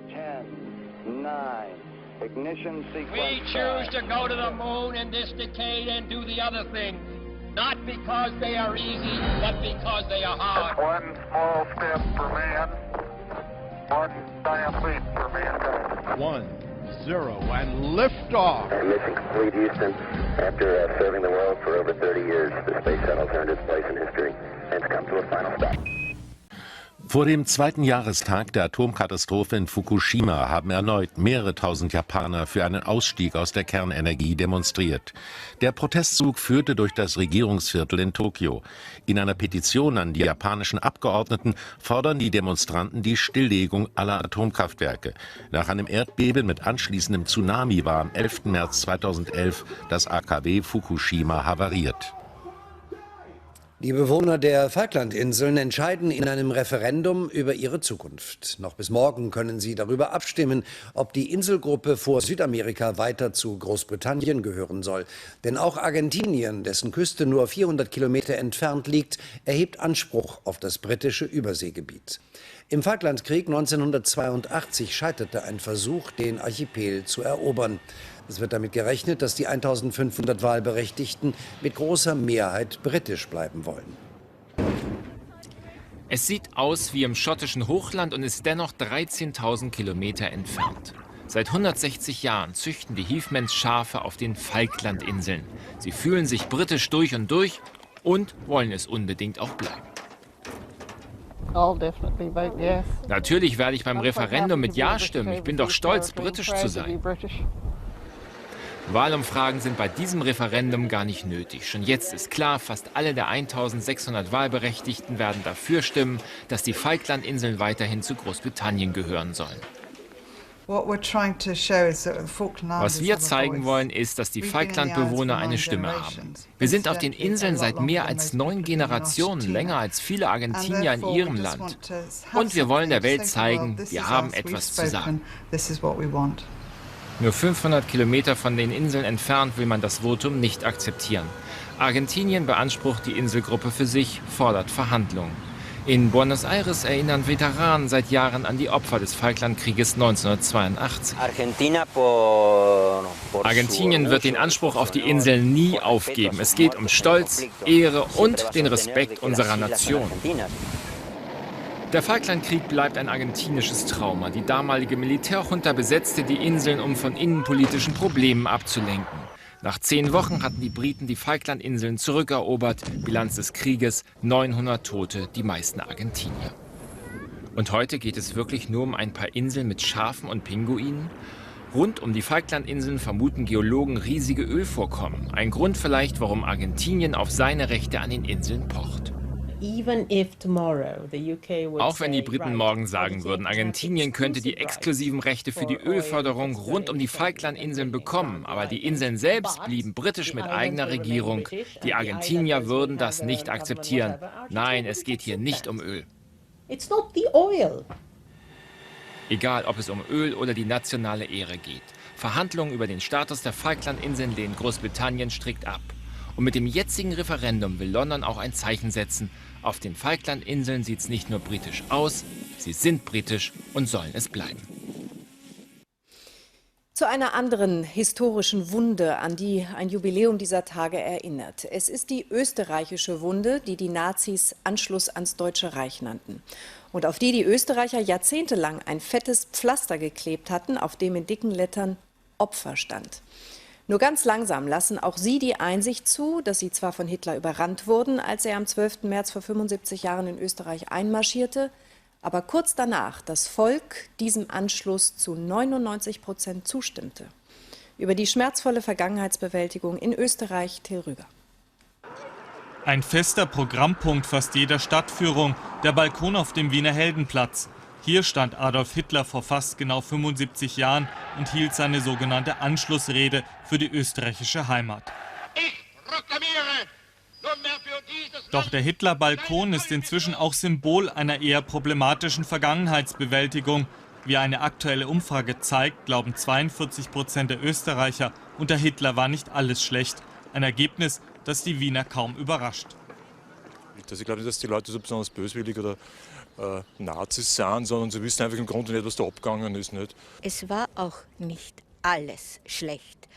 10, 9, ignition sequence. We choose to go to the moon in this decade and do the other things, not because they are easy, but because they are hard. One small step for man, one giant leap for mankind. 1, 0, and liftoff. Mission complete, Houston. After serving the world for over 30 years, the space shuttle's earned its place in history and it's come to a final stop. Vor dem 2. Jahrestag der Atomkatastrophe in Fukushima haben erneut mehrere tausend Japaner für einen Ausstieg aus der Kernenergie demonstriert. Der Protestzug führte durch das Regierungsviertel in Tokio. In einer Petition an die japanischen Abgeordneten fordern die Demonstranten die Stilllegung aller Atomkraftwerke. Nach einem Erdbeben mit anschließendem Tsunami war am 11. März 2011 das AKW Fukushima havariert. Die Bewohner der Falklandinseln entscheiden in einem Referendum über ihre Zukunft. Noch bis morgen können sie darüber abstimmen, ob die Inselgruppe vor Südamerika weiter zu Großbritannien gehören soll. Denn auch Argentinien, dessen Küste nur 400 Kilometer entfernt liegt, erhebt Anspruch auf das britische Überseegebiet. Im Falklandkrieg 1982 scheiterte ein Versuch, den Archipel zu erobern. Es wird damit gerechnet, dass die 1500 Wahlberechtigten mit großer Mehrheit britisch bleiben wollen. Es sieht aus wie im schottischen Hochland und ist dennoch 13.000 Kilometer entfernt. Seit 160 Jahren züchten die Heathmans Schafe auf den Falklandinseln. Sie fühlen sich britisch durch und wollen es unbedingt auch bleiben. Natürlich werde ich beim Referendum mit Ja stimmen. Ich bin doch stolz, britisch zu sein. Wahlumfragen sind bei diesem Referendum gar nicht nötig. Schon jetzt ist klar, fast alle der 1600 Wahlberechtigten werden dafür stimmen, dass die Falklandinseln weiterhin zu Großbritannien gehören sollen. Was wir zeigen wollen, ist, dass die Falklandbewohner eine Stimme haben. Wir sind auf den Inseln seit mehr als 9 Generationen, länger als viele Argentinier in ihrem Land. Und wir wollen der Welt zeigen, wir haben etwas zu sagen. Nur 500 Kilometer von den Inseln entfernt will man das Votum nicht akzeptieren. Argentinien beansprucht die Inselgruppe für sich, fordert Verhandlungen. In Buenos Aires erinnern Veteranen seit Jahren an die Opfer des Falklandkrieges 1982. Argentinien wird den Anspruch auf die Inseln nie aufgeben. Es geht um Stolz, Ehre und den Respekt unserer Nation. Der Falklandkrieg bleibt ein argentinisches Trauma. Die damalige Militärjunta besetzte die Inseln, um von innenpolitischen Problemen abzulenken. Nach 10 Wochen hatten die Briten die Falklandinseln zurückerobert. Bilanz des Krieges: 900 Tote, die meisten Argentinier. Und heute geht es wirklich nur um ein paar Inseln mit Schafen und Pinguinen? Rund um die Falklandinseln vermuten Geologen riesige Ölvorkommen. Ein Grund vielleicht, warum Argentinien auf seine Rechte an den Inseln pocht. Auch wenn die Briten morgen sagen würden, Argentinien könnte die exklusiven Rechte für die Ölförderung rund um die Falklandinseln bekommen, aber die Inseln selbst blieben britisch mit eigener Regierung. Die Argentinier würden das nicht akzeptieren. Nein, es geht hier nicht um Öl. Egal, ob es um Öl oder die nationale Ehre geht. Verhandlungen über den Status der Falklandinseln lehnt Großbritannien strikt ab. Und mit dem jetzigen Referendum will London auch ein Zeichen setzen. Auf den Falklandinseln sieht es nicht nur britisch aus, sie sind britisch und sollen es bleiben. Zu einer anderen historischen Wunde, an die ein Jubiläum dieser Tage erinnert. Es ist die österreichische Wunde, die die Nazis Anschluss ans Deutsche Reich nannten. Und auf die Österreicher jahrzehntelang ein fettes Pflaster geklebt hatten, auf dem in dicken Lettern Opfer stand. Nur ganz langsam lassen auch sie die Einsicht zu, dass sie zwar von Hitler überrannt wurden, als er am 12. März vor 75 Jahren in Österreich einmarschierte, aber kurz danach das Volk diesem Anschluss zu 99% zustimmte. Über die schmerzvolle Vergangenheitsbewältigung in Österreich, Till Rüger. Ein fester Programmpunkt fast jeder Stadtführung, der Balkon auf dem Wiener Heldenplatz. Hier stand Adolf Hitler vor fast genau 75 Jahren und hielt seine sogenannte Anschlussrede für die österreichische Heimat. Ich proklamiere nunmehr für dieses Doch der Hitler-Balkon ist inzwischen auch Symbol einer eher problematischen Vergangenheitsbewältigung. Wie eine aktuelle Umfrage zeigt, glauben 42% der Österreicher, unter Hitler war nicht alles schlecht. Ein Ergebnis, das die Wiener kaum überrascht. Ich glaube nicht, dass die Leute so besonders böswillig oder Nazis sind, sondern sie wissen einfach im Grunde nicht, was da abgegangen ist. Nicht? Es war auch nicht alles schlecht.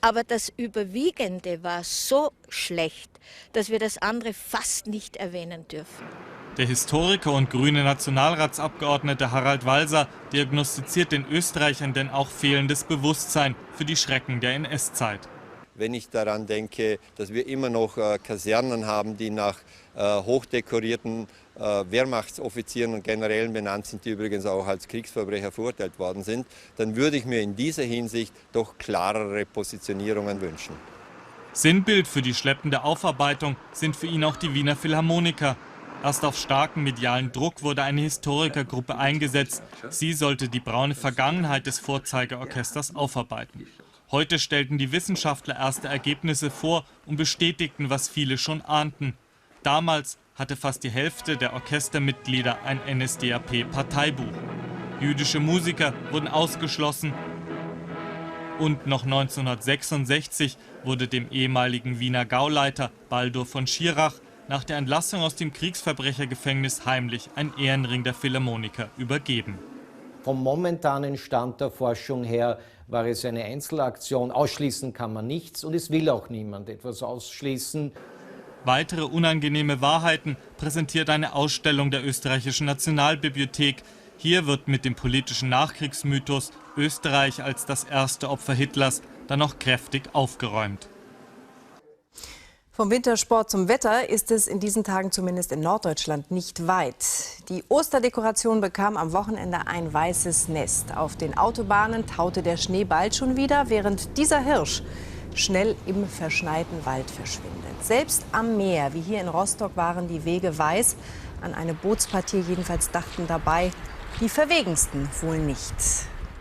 Aber das Überwiegende war so schlecht, dass wir das andere fast nicht erwähnen dürfen. Der Historiker und grüne Nationalratsabgeordnete Harald Walser diagnostiziert den Österreichern denn auch fehlendes Bewusstsein für die Schrecken der NS-Zeit. Wenn ich daran denke, dass wir immer noch Kasernen haben, die nach hochdekorierten Wehrmachtsoffizieren und Generälen benannt sind, die übrigens auch als Kriegsverbrecher verurteilt worden sind, dann würde ich mir in dieser Hinsicht doch klarere Positionierungen wünschen. Sinnbild für die schleppende Aufarbeitung sind für ihn auch die Wiener Philharmoniker. Erst auf starken medialen Druck wurde eine Historikergruppe eingesetzt. Sie sollte die braune Vergangenheit des Vorzeigeorchesters aufarbeiten. Heute stellten die Wissenschaftler erste Ergebnisse vor und bestätigten, was viele schon ahnten. Damals hatte fast die Hälfte der Orchestermitglieder ein NSDAP-Parteibuch. Jüdische Musiker wurden ausgeschlossen. Und noch 1966 wurde dem ehemaligen Wiener Gauleiter Baldur von Schirach nach der Entlassung aus dem Kriegsverbrechergefängnis heimlich ein Ehrenring der Philharmoniker übergeben. Vom momentanen Stand der Forschung her war es eine Einzelaktion. Ausschließen kann man nichts und es will auch niemand etwas ausschließen. Weitere unangenehme Wahrheiten präsentiert eine Ausstellung der Österreichischen Nationalbibliothek. Hier wird mit dem politischen Nachkriegsmythos Österreich als das erste Opfer Hitlers dann noch kräftig aufgeräumt. Vom Wintersport zum Wetter ist es in diesen Tagen zumindest in Norddeutschland nicht weit. Die Osterdekoration bekam am Wochenende ein weißes Nest. Auf den Autobahnen taute der Schnee bald schon wieder, während dieser Hirsch schnell im verschneiten Wald verschwindet. Selbst am Meer, wie hier in Rostock, waren die Wege weiß. An eine Bootspartie jedenfalls dachten dabei die Verwegensten wohl nicht.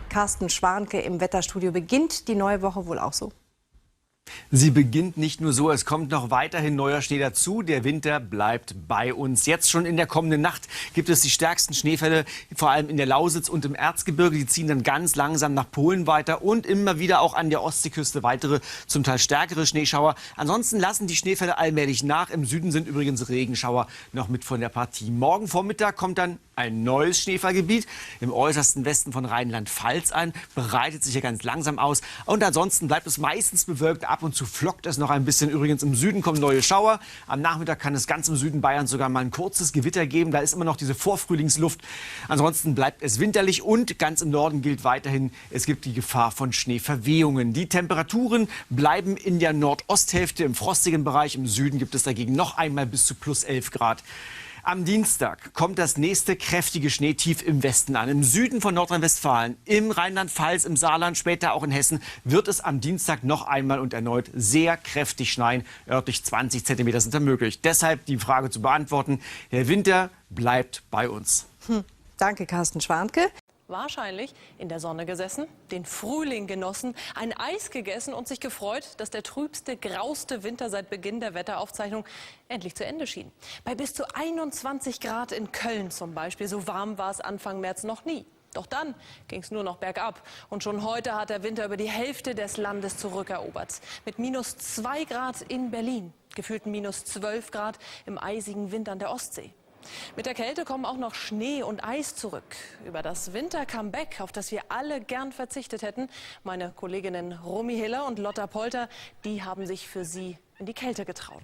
Carsten Schwanke im Wetterstudio. Beginnt die neue Woche wohl auch so? Sie beginnt nicht nur so, es kommt noch weiterhin neuer Schnee dazu. Der Winter bleibt bei uns. Jetzt schon in der kommenden Nacht gibt es die stärksten Schneefälle, vor allem in der Lausitz und im Erzgebirge. Die ziehen dann ganz langsam nach Polen weiter und immer wieder auch an der Ostseeküste weitere, zum Teil stärkere Schneeschauer. Ansonsten lassen die Schneefälle allmählich nach. Im Süden sind übrigens Regenschauer noch mit von der Partie. Morgen Vormittag kommt dann ein neues Schneefallgebiet im äußersten Westen von Rheinland-Pfalz ein, breitet sich ja ganz langsam aus. Und ansonsten bleibt es meistens bewölkt, ab und zu flockt es noch ein bisschen. Übrigens im Süden kommen neue Schauer. Am Nachmittag kann es ganz im Süden Bayerns sogar mal ein kurzes Gewitter geben. Da ist immer noch diese Vorfrühlingsluft. Ansonsten bleibt es winterlich und ganz im Norden gilt weiterhin, es gibt die Gefahr von Schneeverwehungen. Die Temperaturen bleiben in der Nordosthälfte im frostigen Bereich. Im Süden gibt es dagegen noch einmal bis zu plus 11 Grad. Am Dienstag kommt das nächste kräftige Schneetief im Westen an. Im Süden von Nordrhein-Westfalen, im Rheinland-Pfalz, im Saarland, später auch in Hessen, wird es am Dienstag noch einmal und erneut sehr kräftig schneien. Örtlich 20 Zentimeter sind da möglich. Deshalb die Frage zu beantworten, der Winter bleibt bei uns. Danke, Carsten Schwanke. Wahrscheinlich in der Sonne gesessen, den Frühling genossen, ein Eis gegessen und sich gefreut, dass der trübste, grauste Winter seit Beginn der Wetteraufzeichnung endlich zu Ende schien. Bei bis zu 21 Grad in Köln zum Beispiel, so warm war es Anfang März noch nie. Doch dann ging es nur noch bergab. Und schon heute hat der Winter über die Hälfte des Landes zurückerobert. Mit minus 2 Grad in Berlin, gefühlten minus 12 Grad im eisigen Wind an der Ostsee. Mit der Kälte kommen auch noch Schnee und Eis zurück. Über das Winter-Comeback, auf das wir alle gern verzichtet hätten, meine Kolleginnen Romy Hiller und Lotta Polter, die haben sich für Sie in die Kälte getraut.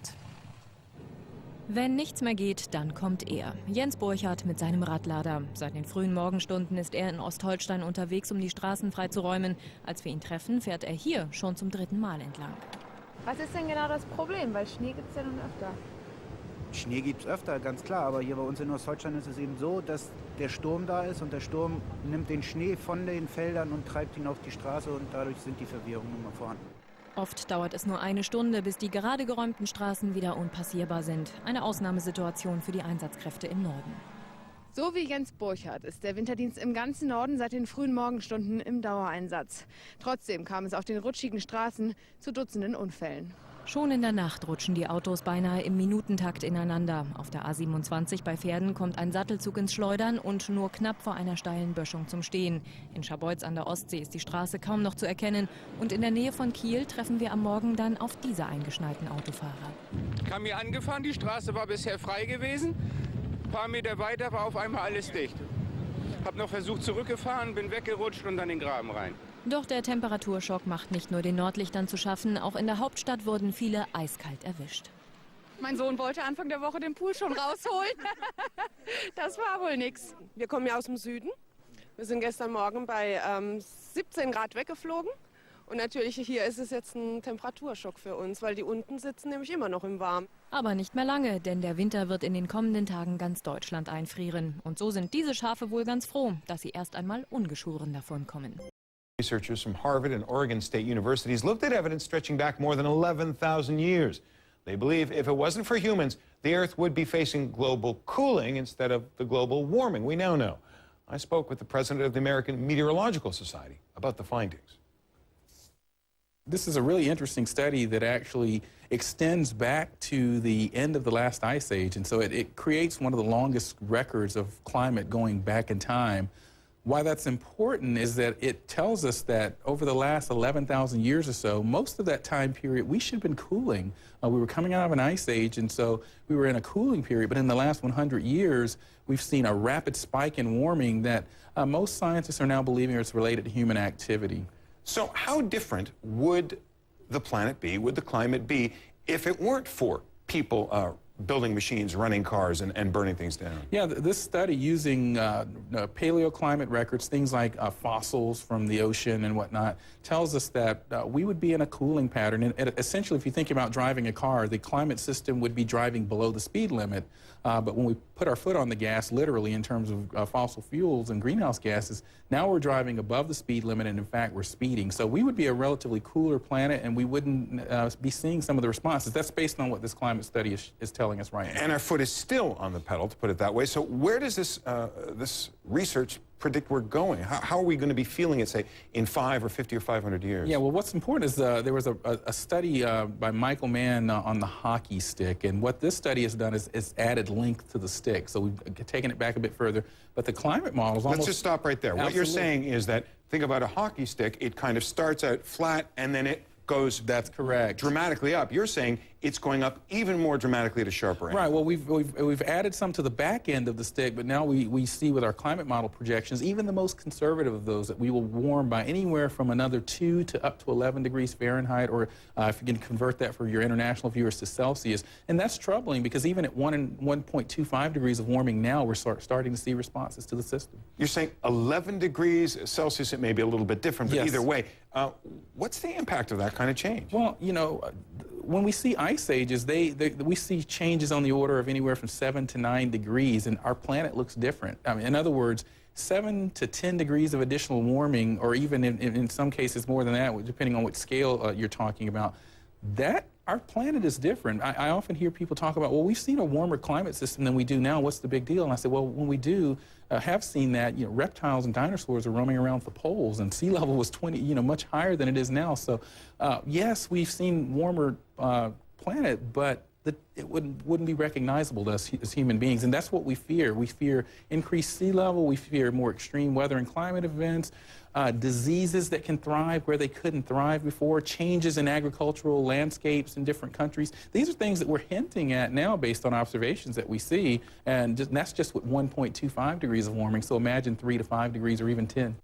Wenn nichts mehr geht, dann kommt er. Jens Burchardt mit seinem Radlader. Seit den frühen Morgenstunden ist er in Ostholstein unterwegs, um die Straßen freizuräumen. Als wir ihn treffen, fährt er hier schon zum 3. Mal entlang. Was ist denn genau das Problem? Weil Schnee gibt es ja nun öfter. Schnee gibt es öfter, ganz klar, aber hier bei uns in Ostdeutschland ist es eben so, dass der Sturm da ist und der Sturm nimmt den Schnee von den Feldern und treibt ihn auf die Straße und dadurch sind die Verwirrungen immer vorhanden. Oft dauert es nur eine Stunde, bis die gerade geräumten Straßen wieder unpassierbar sind. Eine Ausnahmesituation für die Einsatzkräfte im Norden. So wie Jens Burchardt ist der Winterdienst im ganzen Norden seit den frühen Morgenstunden im Dauereinsatz. Trotzdem kam es auf den rutschigen Straßen zu Dutzenden Unfällen. Schon in der Nacht rutschen die Autos beinahe im Minutentakt ineinander. Auf der A27 bei Verden kommt ein Sattelzug ins Schleudern und nur knapp vor einer steilen Böschung zum Stehen. In Scharbeutz an der Ostsee ist die Straße kaum noch zu erkennen. Und in der Nähe von Kiel treffen wir am Morgen dann auf diese eingeschneiten Autofahrer. Ich kam hier angefahren, die Straße war bisher frei gewesen. Ein paar Meter weiter war auf einmal alles dicht. Hab noch versucht zurückgefahren, bin weggerutscht und dann in den Graben rein. Doch der Temperaturschock macht nicht nur den Nordlichtern zu schaffen, auch in der Hauptstadt wurden viele eiskalt erwischt. Mein Sohn wollte Anfang der Woche den Pool schon rausholen. Das war wohl nix. Wir kommen ja aus dem Süden. Wir sind gestern Morgen bei 17 Grad weggeflogen. Und natürlich hier ist es jetzt ein Temperaturschock für uns, weil die unten sitzen nämlich immer noch im Warmen. Aber nicht mehr lange, denn der Winter wird in den kommenden Tagen ganz Deutschland einfrieren. Und so sind diese Schafe wohl ganz froh, dass sie erst einmal ungeschoren davonkommen. Researchers from Harvard and Oregon State Universities looked at evidence stretching back more than 11,000 years. They believe if it wasn't for humans, the Earth would be facing global cooling instead of the global warming we now know. I spoke with the president of the American Meteorological Society about the findings. This is a really interesting study that actually extends back to the end of the last ice age, and so it creates one of the longest records of climate going back in time. Why that's important is that it tells us that over the last 11,000 years or so, most of that time period, we should have been cooling. We were coming out of an ice age, and so we were in a cooling period. But in the last 100 years, we've seen a rapid spike in warming that most scientists are now believing is related to human activity. So how different would the planet be, would the climate be, if it weren't for people building machines, running cars, and burning things down? Yeah, this study using paleoclimate records, things like fossils from the ocean and whatnot, tells us that we would be in a cooling pattern. And essentially, if you think about driving a car, the climate system would be driving below the speed limit. But when we put our foot on the gas, literally in terms of fossil fuels and greenhouse gases, now we're driving above the speed limit, and in fact, we're speeding. So we would be a relatively cooler planet, and we wouldn't be seeing some of the responses. That's based on what this climate study is telling us right now. And our foot is still on the pedal, to put it that way. So where does this research predict we're going? How are we going to be feeling it, say, in 5 or 50 or 500 years? Yeah, well, what's important is there was a study by Michael Mann on the hockey stick, and what this study has done is added length to the stick. So we've taken it back a bit further, but the climate models almost... Let's just stop right there. Absolutely. What you're saying is that, think about a hockey stick, it kind of starts out flat, and then it goes... That's correct. ...dramatically up. You're saying it's going up even more dramatically at a sharper angle. Right, well, we've added some to the back end of the stick, but now we see with our climate model projections, even the most conservative of those, that we will warm by anywhere from another 2 to up to 11 degrees Fahrenheit, or if you can convert that for your international viewers to Celsius. And that's troubling because even at 1 and 1.25 degrees of warming now, we're starting to see responses to the system. You're saying 11 degrees Celsius, it may be a little bit different, but yes. Either way, what's the impact of that kind of change? Well, you know, when we see ice ages, we see changes on the order of anywhere from 7 to 9 degrees, and our planet looks different. I mean, in other words, 7 to 10 degrees of additional warming, or even in some cases more than that, depending on what scale you're talking about, our planet is different. I often hear people talk about, well, we've seen a warmer climate system than we do now. What's the big deal? And I say, well, when we do have seen that, you know, reptiles and dinosaurs are roaming around the poles, and sea level was much higher than it is now. So, yes, we've seen warmer planet, but it wouldn't be recognizable to us as human beings, and that's what we fear. We fear increased sea level. We fear more extreme weather and climate events. Diseases that can thrive where they couldn't thrive before, changes in agricultural landscapes in different countries. These are things that we're hinting at now based on observations that we see, and that's just with 1.25 degrees of warming, so imagine 3 to 5 degrees or even 10.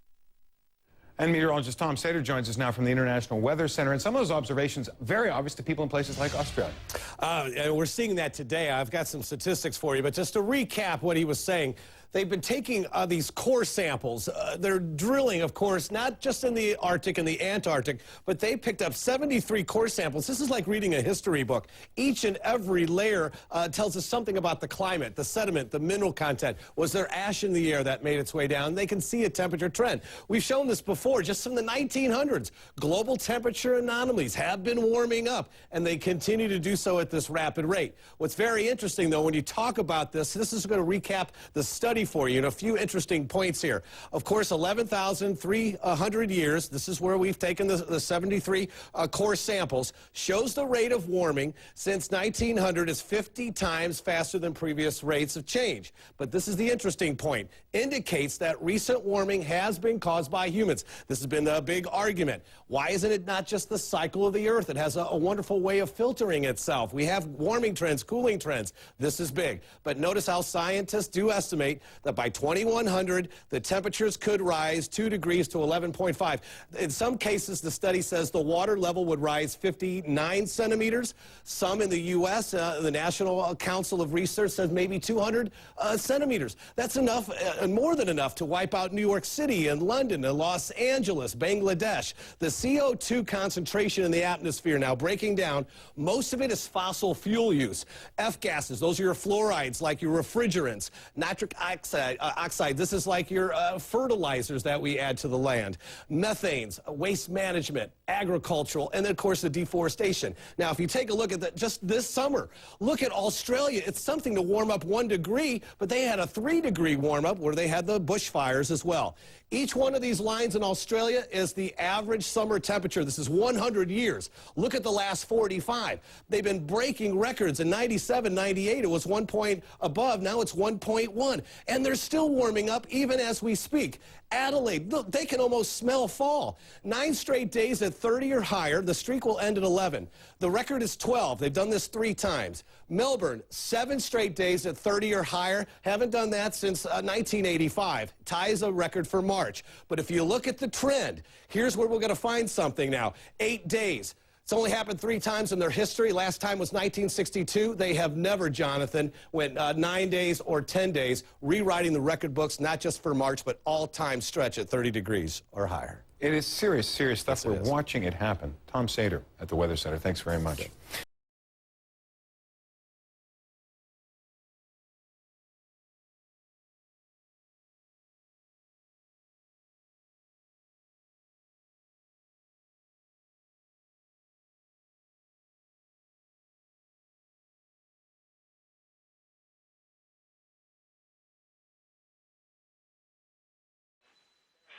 And meteorologist Tom Sater joins us now from the International Weather Center, and some of those observations very obvious to people in places like Australia. And we're seeing that today. I've got some statistics for you, but just to recap what he was saying, they've been taking these core samples. They're drilling, of course, not just in the Arctic and the Antarctic, but they picked up 73 core samples. This is like reading a history book. Each and every layer tells us something about the climate, the sediment, the mineral content. Was there ash in the air that made its way down? They can see a temperature trend. We've shown this before, just from the 1900s. Global temperature anomalies have been warming up, and they continue to do so at this rapid rate. What's very interesting, though, when you talk about this is going to recap the study study for you and a few interesting points here. Of course, 11,300 years, this is where we've taken the 73 core samples, shows the rate of warming since 1900 is 50 times faster than previous rates of change. But this is the interesting point. Indicates that recent warming has been caused by humans. This has been the big argument. Why isn't it not just the cycle of the Earth? It has a wonderful way of filtering itself. We have warming trends, cooling trends. This is big. But notice how scientists do estimate that by 2100, the temperatures could rise 2 degrees to 11.5. In some cases, the study says the water level would rise 59 centimeters. Some in the U.S., the National Council of Research says maybe 200 centimeters. That's enough, and more than enough, to wipe out New York City and London and Los Angeles, Bangladesh. The CO2 concentration in the atmosphere now breaking down, most of it is fossil fuel use. F-gases, those are your fluorides, like your refrigerants. Nitric oxide, this is like your fertilizers that we add to the land. Methanes, waste management, agricultural, and then, of course, the deforestation. Now, if you take a look at just this summer, look at Australia. It's something to warm up 1 degree, but they had a 3-degree warm-up where they had the bushfires as well. Each one of these lines in Australia is the average summer temperature. This is 100 years. Look at the last 45. They've been breaking records. In 97, 98, it was 1 point above. Now it's 1.1. And they're still warming up even as we speak. Adelaide, look, they can almost smell fall. 9 straight days at 30 or higher. The streak will end at 11. The record is 12. They've done this 3 times. Melbourne, 7 straight days at 30 or higher. Haven't done that since 1985. Ties a record for March. But if you look at the trend, here's where we're going to find something now. 8 days. It's only happened 3 times in their history. Last time was 1962. They have never, Jonathan, went 9 days or 10 days, rewriting the record books, not just for March, but all-time stretch at 30 degrees or higher. It is serious, serious stuff. Yes, We're watching it happen. Tom Sater at the Weather Center. Thanks very much.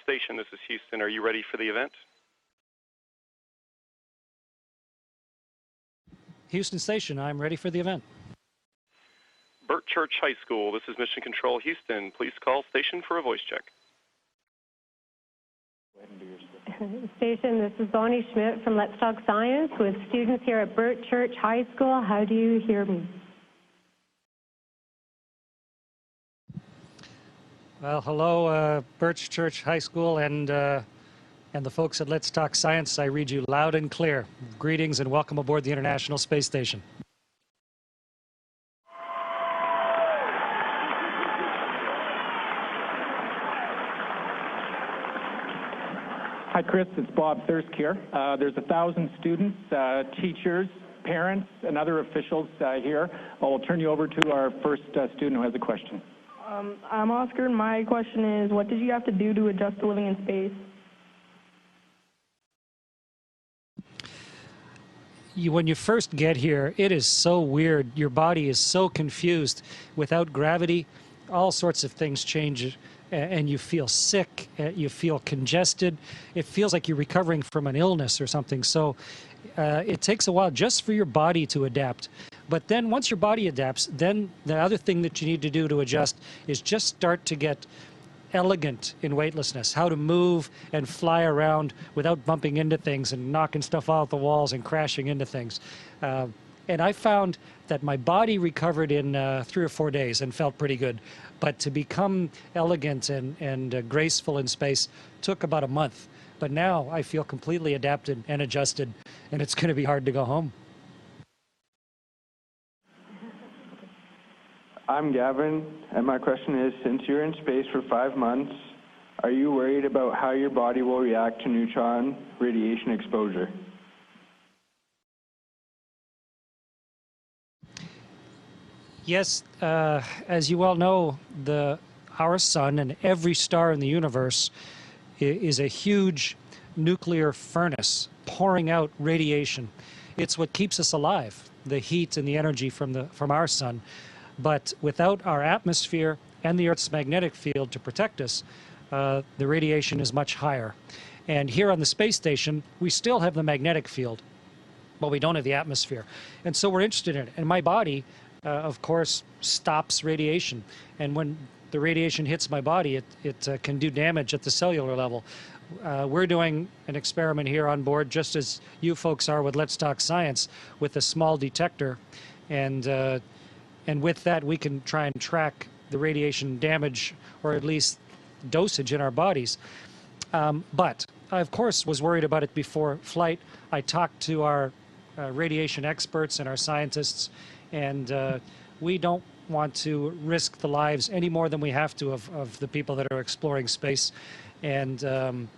Station, this is Houston. Are you ready for the event? Houston Station, I'm ready for the event. Burt Church High School, this is Mission Control Houston. Please call station for a voice check. Station, this is Bonnie Schmidt from Let's Talk Science with students here at Burt Church High School. How do you hear me? Well, hello, Birch Church High School and the folks at Let's Talk Science. I read you loud and clear. Greetings and welcome aboard the International Space Station. Hi, Chris. It's Bob Thirsk here. There's 1,000 students, teachers, parents, and other officials here. I'll turn you over to our first student who has a question. I'm Oscar, and my question is, what did you have to do to adjust to living in space? When you first get here, it is so weird. Your body is so confused. Without gravity, all sorts of things change, and you feel sick, you feel congested. It feels like you're recovering from an illness or something. So it takes a while just for your body to adapt. But then once your body adapts, then the other thing that you need to do to adjust is just start to get elegant in weightlessness, how to move and fly around without bumping into things and knocking stuff off the walls and crashing into things. And I found that my body recovered in 3 or 4 days and felt pretty good. But to become elegant and graceful in space took about a month. But now I feel completely adapted and adjusted, and it's going to be hard to go home. I'm Gavin, and my question is, since you're in space for 5 months, are you worried about how your body will react to neutron radiation exposure? Yes, as you well know, our sun and every star in the universe is a huge nuclear furnace pouring out radiation. It's what keeps us alive, the heat and the energy from our sun. But without our atmosphere and the Earth's magnetic field to protect us, the radiation is much higher. And here on the space station, we still have the magnetic field, but we don't have the atmosphere. And so we're interested in it. And my body, of course, stops radiation. And when the radiation hits my body, it can do damage at the cellular level. We're doing an experiment here on board, just as you folks are with Let's Talk Science, with a small detector. And with that, we can try and track the radiation damage, or at least dosage in our bodies. But I, of course, was worried about it before flight. I talked to our radiation experts and our scientists, and we don't want to risk the lives any more than we have to of the people that are exploring space. And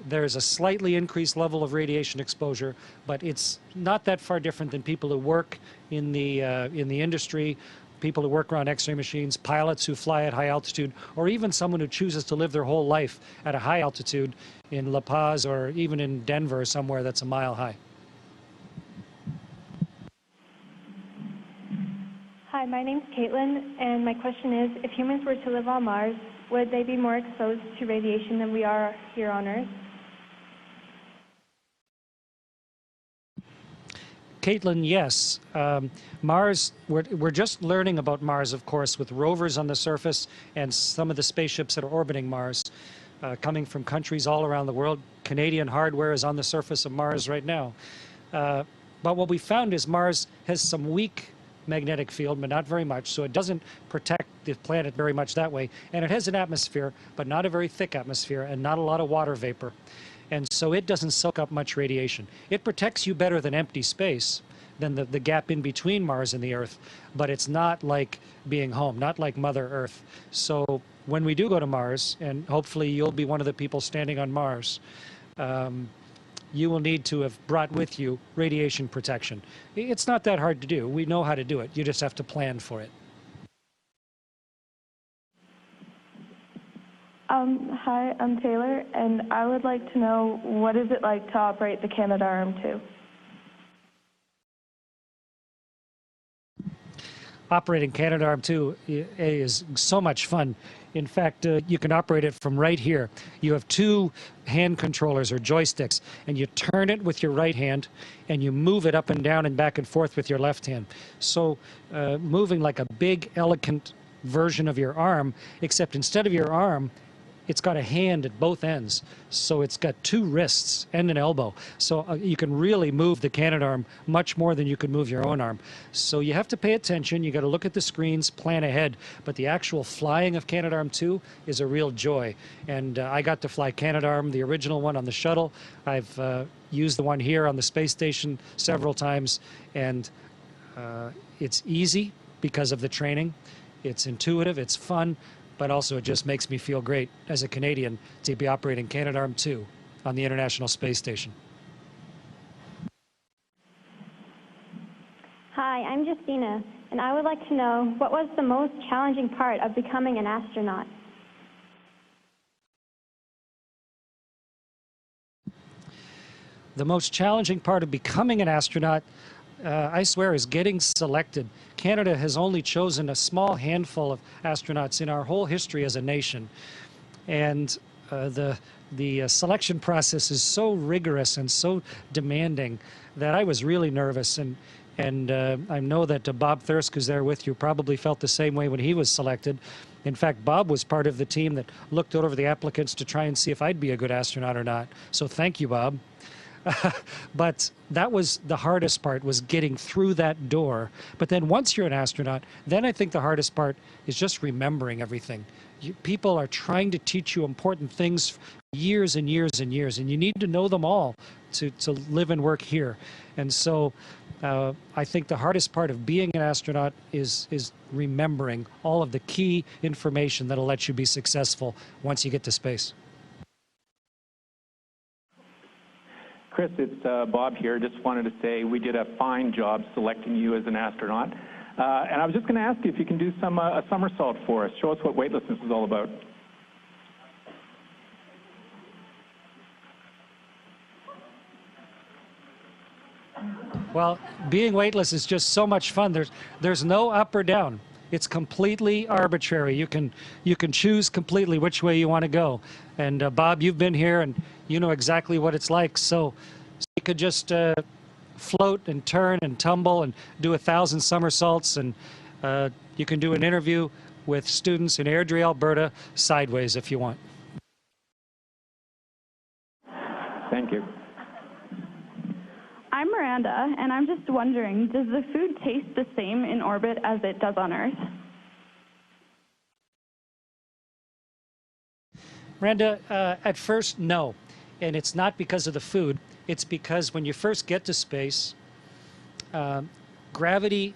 there's a slightly increased level of radiation exposure, but it's not that far different than people who work in the industry, people who work around X-ray machines, pilots who fly at high altitude, or even someone who chooses to live their whole life at a high altitude in La Paz or even in Denver, somewhere that's a mile high. Hi, my name's Caitlin, and my question is, if humans were to live on Mars, would they be more exposed to radiation than we are here on Earth? Caitlin, yes. Mars, we're just learning about Mars, of course, with rovers on the surface and some of the spaceships that are orbiting Mars, coming from countries all around the world. Canadian hardware is on the surface of Mars right now. But what we found is Mars has some weak magnetic field, but not very much, so it doesn't protect the planet very much that way. And it has an atmosphere, but not a very thick atmosphere, and not a lot of water vapor. And so it doesn't soak up much radiation. It protects you better than empty space, than the gap in between Mars and the Earth, but it's not like being home, not like Mother Earth. So when we do go to Mars, and hopefully you'll be one of the people standing on Mars, you will need to have brought with you radiation protection. It's not that hard to do. We know how to do it. You just have to plan for it. Hi, I'm Taylor, and I would like to know, what is it like to operate the Canadarm2? Operating Canadarm2 is so much fun. In fact, you can operate it from right here. You have two hand controllers or joysticks, and you turn it with your right hand, and you move it up and down and back and forth with your left hand. So moving like a big, elegant version of your arm, except instead of your arm, it's got a hand at both ends. So it's got two wrists and an elbow. So you can really move the Canadarm much more than you could move your own arm. So you have to pay attention. You got to look at the screens, plan ahead. But the actual flying of Canadarm2 is a real joy. And I got to fly Canadarm, the original one, on the shuttle. I've used the one here on the space station several times. And it's easy because of the training. It's intuitive, it's fun, but also it just makes me feel great as a Canadian to be operating Canadarm2 on the International Space Station. Hi, I'm Justina, and I would like to know, what was the most challenging part of becoming an astronaut? The most challenging part of becoming an astronaut, I swear, is getting selected. Canada has only chosen a small handful of astronauts in our whole history as a nation. And the selection process is so rigorous and so demanding that I was really nervous. And I know that Bob Thirsk, who's there with you, probably felt the same way when he was selected. In fact, Bob was part of the team that looked over the applicants to try and see if I'd be a good astronaut or not. So thank you, Bob. But that was the hardest part, was getting through that door. But then once you're an astronaut, then I think the hardest part is just remembering everything. People are trying to teach you important things for years and years and years, and you need to know them all to live and work here. And so I think the hardest part of being an astronaut is remembering all of the key information that'll let you be successful once you get to space. Chris, it's Bob here. Just wanted to say we did a fine job selecting you as an astronaut. And I was just going to ask you if you can do a somersault for us. Show us what weightlessness is all about. Well, being weightless is just so much fun. There's no up or down. It's completely arbitrary. You can choose completely which way you want to go. And Bob, you've been here and you know exactly what it's like. So you could just float and turn and tumble and do 1,000 somersaults, and you can do an interview with students in Airdrie, Alberta, sideways if you want. Thank you. I'm Miranda, and I'm just wondering, does the food taste the same in orbit as it does on Earth? Miranda, at first, no. And it's not because of the food. It's because when you first get to space, gravity,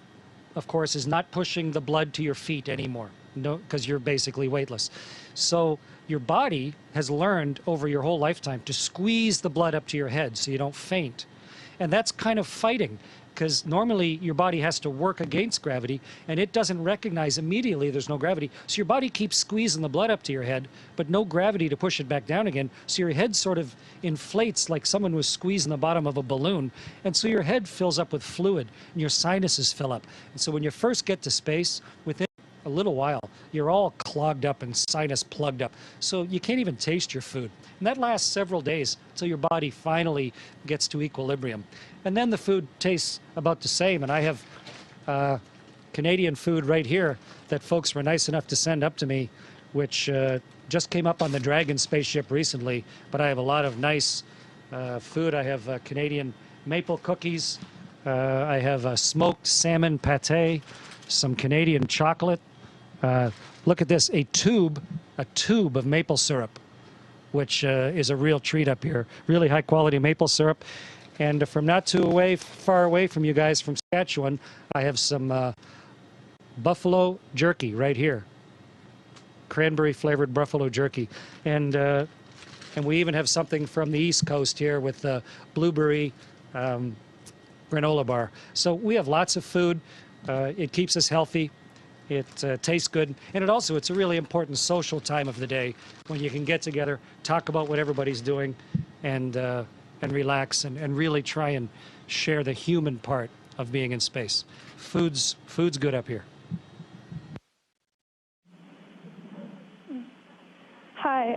of course, is not pushing the blood to your feet anymore, no, because you're basically weightless. So your body has learned over your whole lifetime to squeeze the blood up to your head so you don't faint. And that's kind of fighting, because normally your body has to work against gravity, and it doesn't recognize immediately there's no gravity. So your body keeps squeezing the blood up to your head, but no gravity to push it back down again. So your head sort of inflates like someone was squeezing the bottom of a balloon. And so your head fills up with fluid, and your sinuses fill up. And so when you first get to space, within a little while, you're all clogged up and sinus plugged up. So you can't even taste your food. And that lasts several days until your body finally gets to equilibrium. And then the food tastes about the same. And I have Canadian food right here that folks were nice enough to send up to me, which just came up on the Dragon spaceship recently. But I have a lot of nice food. I have Canadian maple cookies. I have smoked salmon pate, some Canadian chocolate. Look at this, a tube of maple syrup, which is a real treat up here. Really high quality maple syrup. And from not too far away from you guys, from Saskatchewan, I have some buffalo jerky right here. Cranberry flavored buffalo jerky. And we even have something from the East Coast here with blueberry granola bar. So we have lots of food. It keeps us healthy. It tastes good. And it's a really important social time of the day when you can get together, talk about what everybody's doing, and relax and really try and share the human part of being in space. Food's good up here. Hi.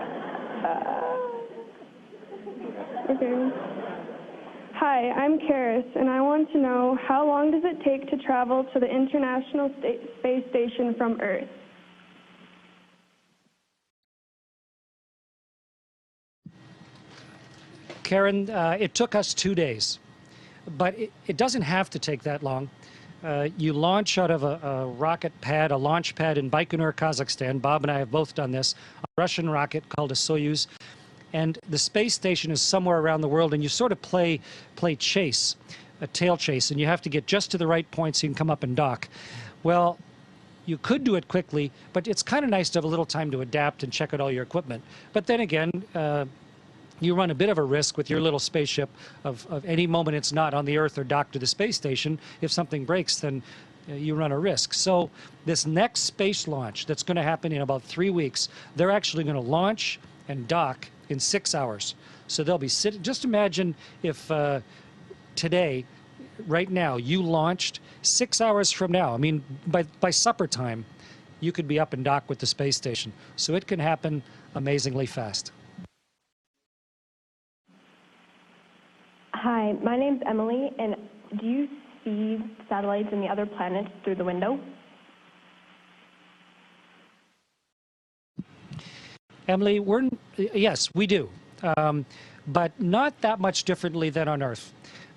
Okay. Hi, I'm Karis, and I want to know, how long does it take to travel to the International Space Station from Earth? Karen, it took us 2 days, but it doesn't have to take that long. You launch out of a rocket pad, a launch pad in Baikonur, Kazakhstan. Bob and I have both done this, a Russian rocket called a Soyuz. And the space station is somewhere around the world, and you sort of play chase, a tail chase, and you have to get just to the right point so you can come up and dock. Well, you could do it quickly, but it's kind of nice to have a little time to adapt and check out all your equipment. But then again, you run a bit of a risk with your little spaceship of any moment it's not on the Earth or docked to the space station. If something breaks, then you run a risk. So this next space launch that's going to happen in about 3 weeks, they're actually going to launch and dock in 6 hours. So they'll be sitting. Just imagine if today, right now, you launched 6 hours from now. I mean, by supper time, you could be up and dock with the space station. So it can happen amazingly fast. Hi, my name's Emily, and do you see satellites and the other planets through the window? Emily, yes, we do, but not that much differently than on Earth.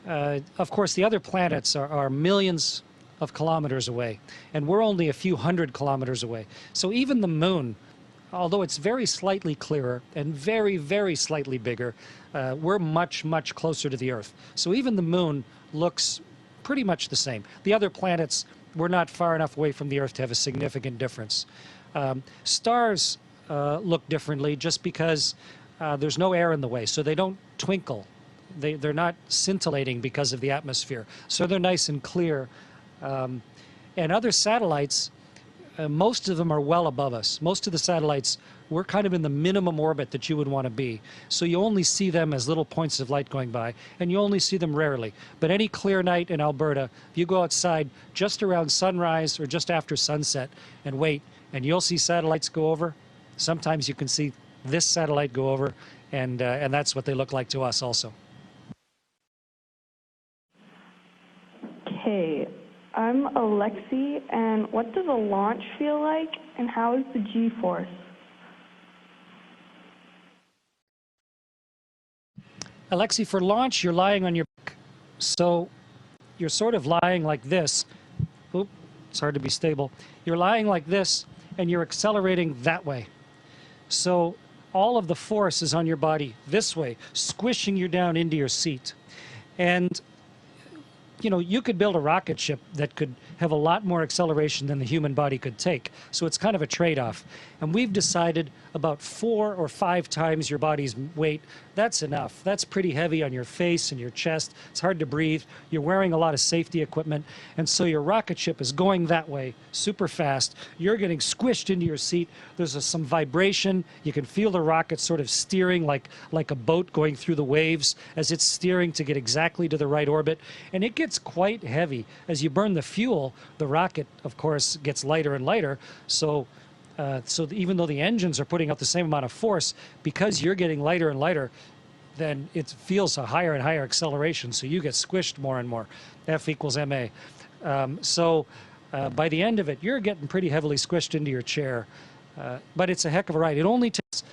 Of course, the other planets are millions of kilometers away, and we're only a few hundred kilometers away. So even the moon, although it's very slightly clearer and very, very slightly bigger, we're much, much closer to the Earth. So even the moon looks pretty much the same. The other planets, we're not far enough away from the Earth to have a significant difference. Stars look differently just because there's no air in the way, so they don't twinkle. They're not scintillating because of the atmosphere. So they're nice and clear. And other satellites, most of them are well above us. Most of the satellites, we're kind of in the minimum orbit that you would want to be. So you only see them as little points of light going by, and you only see them rarely. But any clear night in Alberta, if you go outside just around sunrise or just after sunset and wait, and you'll see satellites go over. Sometimes you can see this satellite go over, and that's what they look like to us also. Okay, I'm Alexi, and what does a launch feel like, and how is the G-force? Alexi, for launch, you're lying on your back. So you're sort of lying like this. Oop, it's hard to be stable. You're lying like this, and you're accelerating that way. So all of the force is on your body this way, squishing you down into your seat. And you know, you could build a rocket ship that could have a lot more acceleration than the human body could take. So it's kind of a trade-off. And we've decided about 4 or 5 times your body's weight. That's enough. That's pretty heavy on your face and your chest. It's hard to breathe. You're wearing a lot of safety equipment. And so your rocket ship is going that way super fast. You're getting squished into your seat. There's some vibration. You can feel the rocket sort of steering like a boat going through the waves as it's steering to get exactly to the right orbit. And it gets quite heavy. As you burn the fuel, the rocket, of course, gets lighter and lighter. So even though the engines are putting out the same amount of force, because you're getting lighter and lighter, then it feels a higher and higher acceleration. So you get squished more and more. F equals ma. By the end of it, you're getting pretty heavily squished into your chair. But it's a heck of a ride. It only takes,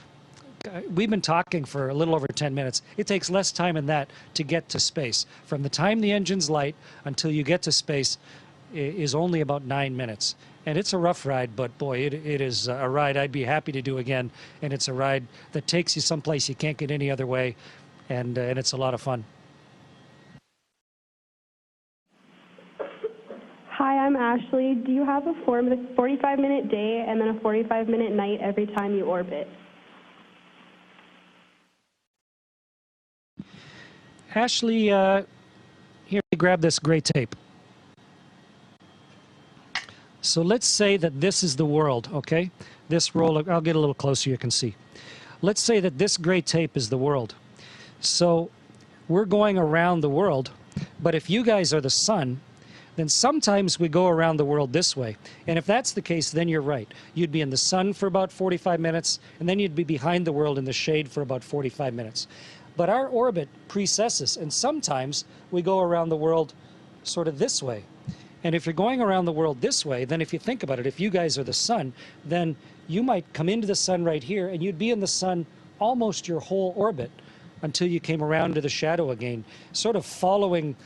we've been talking for a little over 10 minutes. It takes less time than that to get to space. From the time the engine's light until you get to space is only about 9 minutes. And it's a rough ride, but boy, it is a ride I'd be happy to do again. And it's a ride that takes you someplace you can't get any other way, and it's a lot of fun. Hi, I'm Ashley. Do you have a 45-minute day and then a 45-minute night every time you orbit? Ashley, here, grab this gray tape. So let's say that this is the world, okay? This roll, I'll get a little closer, you can see. Let's say that this gray tape is the world. So we're going around the world, but if you guys are the sun, then sometimes we go around the world this way. And if that's the case, then you're right. You'd be in the sun for about 45 minutes, and then you'd be behind the world in the shade for about 45 minutes. But our orbit precesses, and sometimes we go around the world sort of this way. And if you're going around the world this way, then if you think about it, if you guys are the sun, then you might come into the sun right here, and you'd be in the sun almost your whole orbit until you came around to the shadow again, sort of following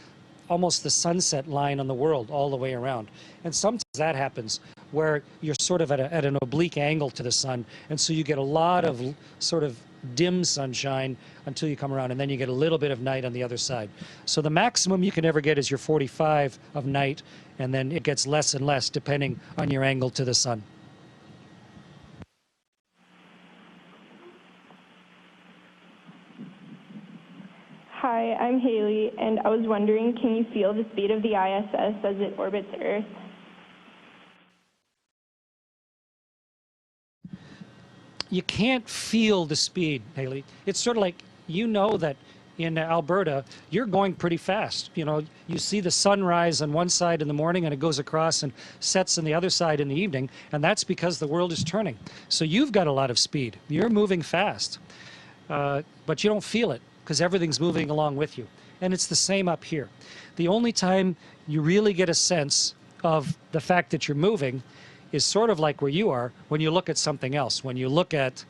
almost the sunset line on the world all the way around. And sometimes that happens where you're sort of at an oblique angle to the sun, and so you get a lot of sort of dim sunshine until you come around, and then you get a little bit of night on the other side. So the maximum you can ever get is your 45 of night, and then it gets less and less depending on your angle to the sun. Hi, I'm Haley, and I was wondering, can you feel the speed of the ISS as it orbits Earth? You can't feel the speed, Haley. It's sort of like, you know that in Alberta, you're going pretty fast. You know, you see the sunrise on one side in the morning and it goes across and sets on the other side in the evening, and that's because the world is turning. So you've got a lot of speed. You're moving fast, but you don't feel it because everything's moving along with you. And it's the same up here. The only time you really get a sense of the fact that you're moving is sort of like where you are when you look at something else. When you look at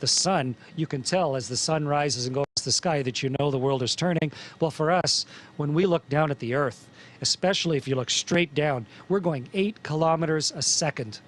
the sun, you can tell as the sun rises and goes to the sky that you know the world is turning. Well, for us, when we look down at the Earth, especially if you look straight down, we're going 8 kilometers a second.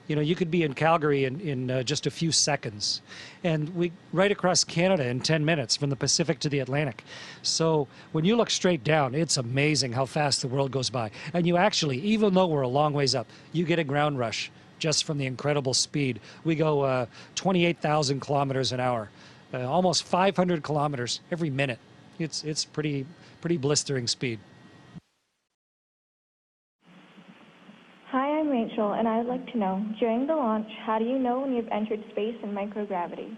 You know, you could be in Calgary in just a few seconds. And we right across Canada in 10 minutes from the Pacific to the Atlantic. So when you look straight down, it's amazing how fast the world goes by. And you actually, even though we're a long ways up, you get a ground rush just from the incredible speed. We go 28,000 kilometers an hour, almost 500 kilometers every minute. It's pretty blistering speed. Hi, I'm Mitchell, and I would like to know, during the launch, how do you know when you've entered space in microgravity?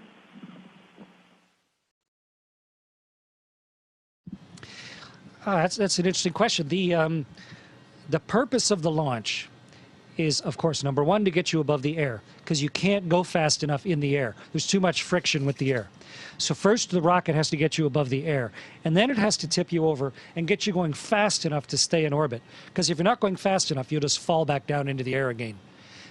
That's an interesting question. The purpose of the launch is, of course, number one, to get you above the air, because you can't go fast enough in the air. There's too much friction with the air. So first, the rocket has to get you above the air, and then it has to tip you over and get you going fast enough to stay in orbit. Because if you're not going fast enough, you'll just fall back down into the air again.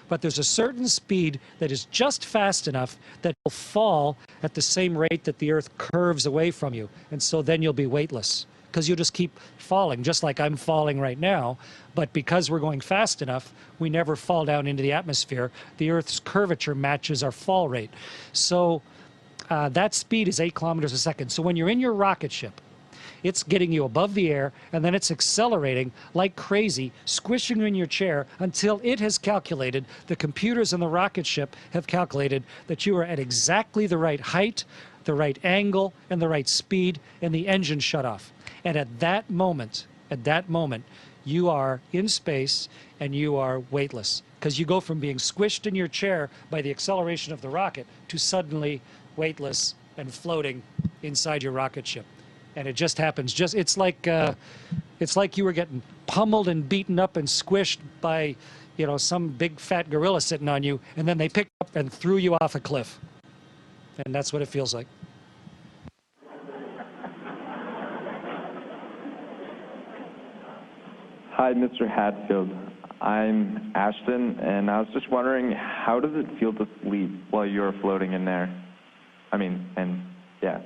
But there's a certain speed that is just fast enough that you'll fall at the same rate that the Earth curves away from you, and so then you'll be weightless. Because you'll just keep falling, just like I'm falling right now. But because we're going fast enough, we never fall down into the atmosphere. The Earth's curvature matches our fall rate. So that speed is 8 kilometers a second. So when you're in your rocket ship, it's getting you above the air, and then it's accelerating like crazy, squishing you in your chair until it has calculated, the computers in the rocket ship have calculated that you are at exactly the right height, the right angle, and the right speed, and the engine shut off. And at that moment, you are in space and you are weightless, because you go from being squished in your chair by the acceleration of the rocket to suddenly weightless and floating inside your rocket ship. And it just happens. It's like you were getting pummeled and beaten up and squished by, some big fat gorilla sitting on you, and then they picked up and threw you off a cliff. And that's what it feels like. Hi, Mr. Hatfield. I'm Ashton, and I was just wondering, how does it feel to sleep while you're floating in there? Yeah.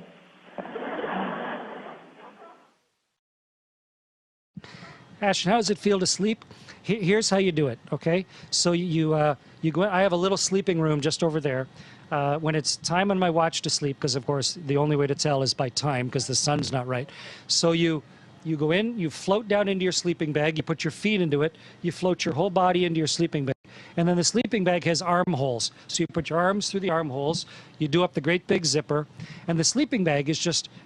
Ashton, how does it feel to sleep? Here's how you do it, okay? So you go. I have a little sleeping room just over there. When it's time on my watch to sleep, because of course the only way to tell is by time, because the sun's not right. So you go in, you float down into your sleeping bag, you put your feet into it, you float your whole body into your sleeping bag. And then the sleeping bag has armholes. So you put your arms through the armholes, you do up the great big zipper, and the sleeping bag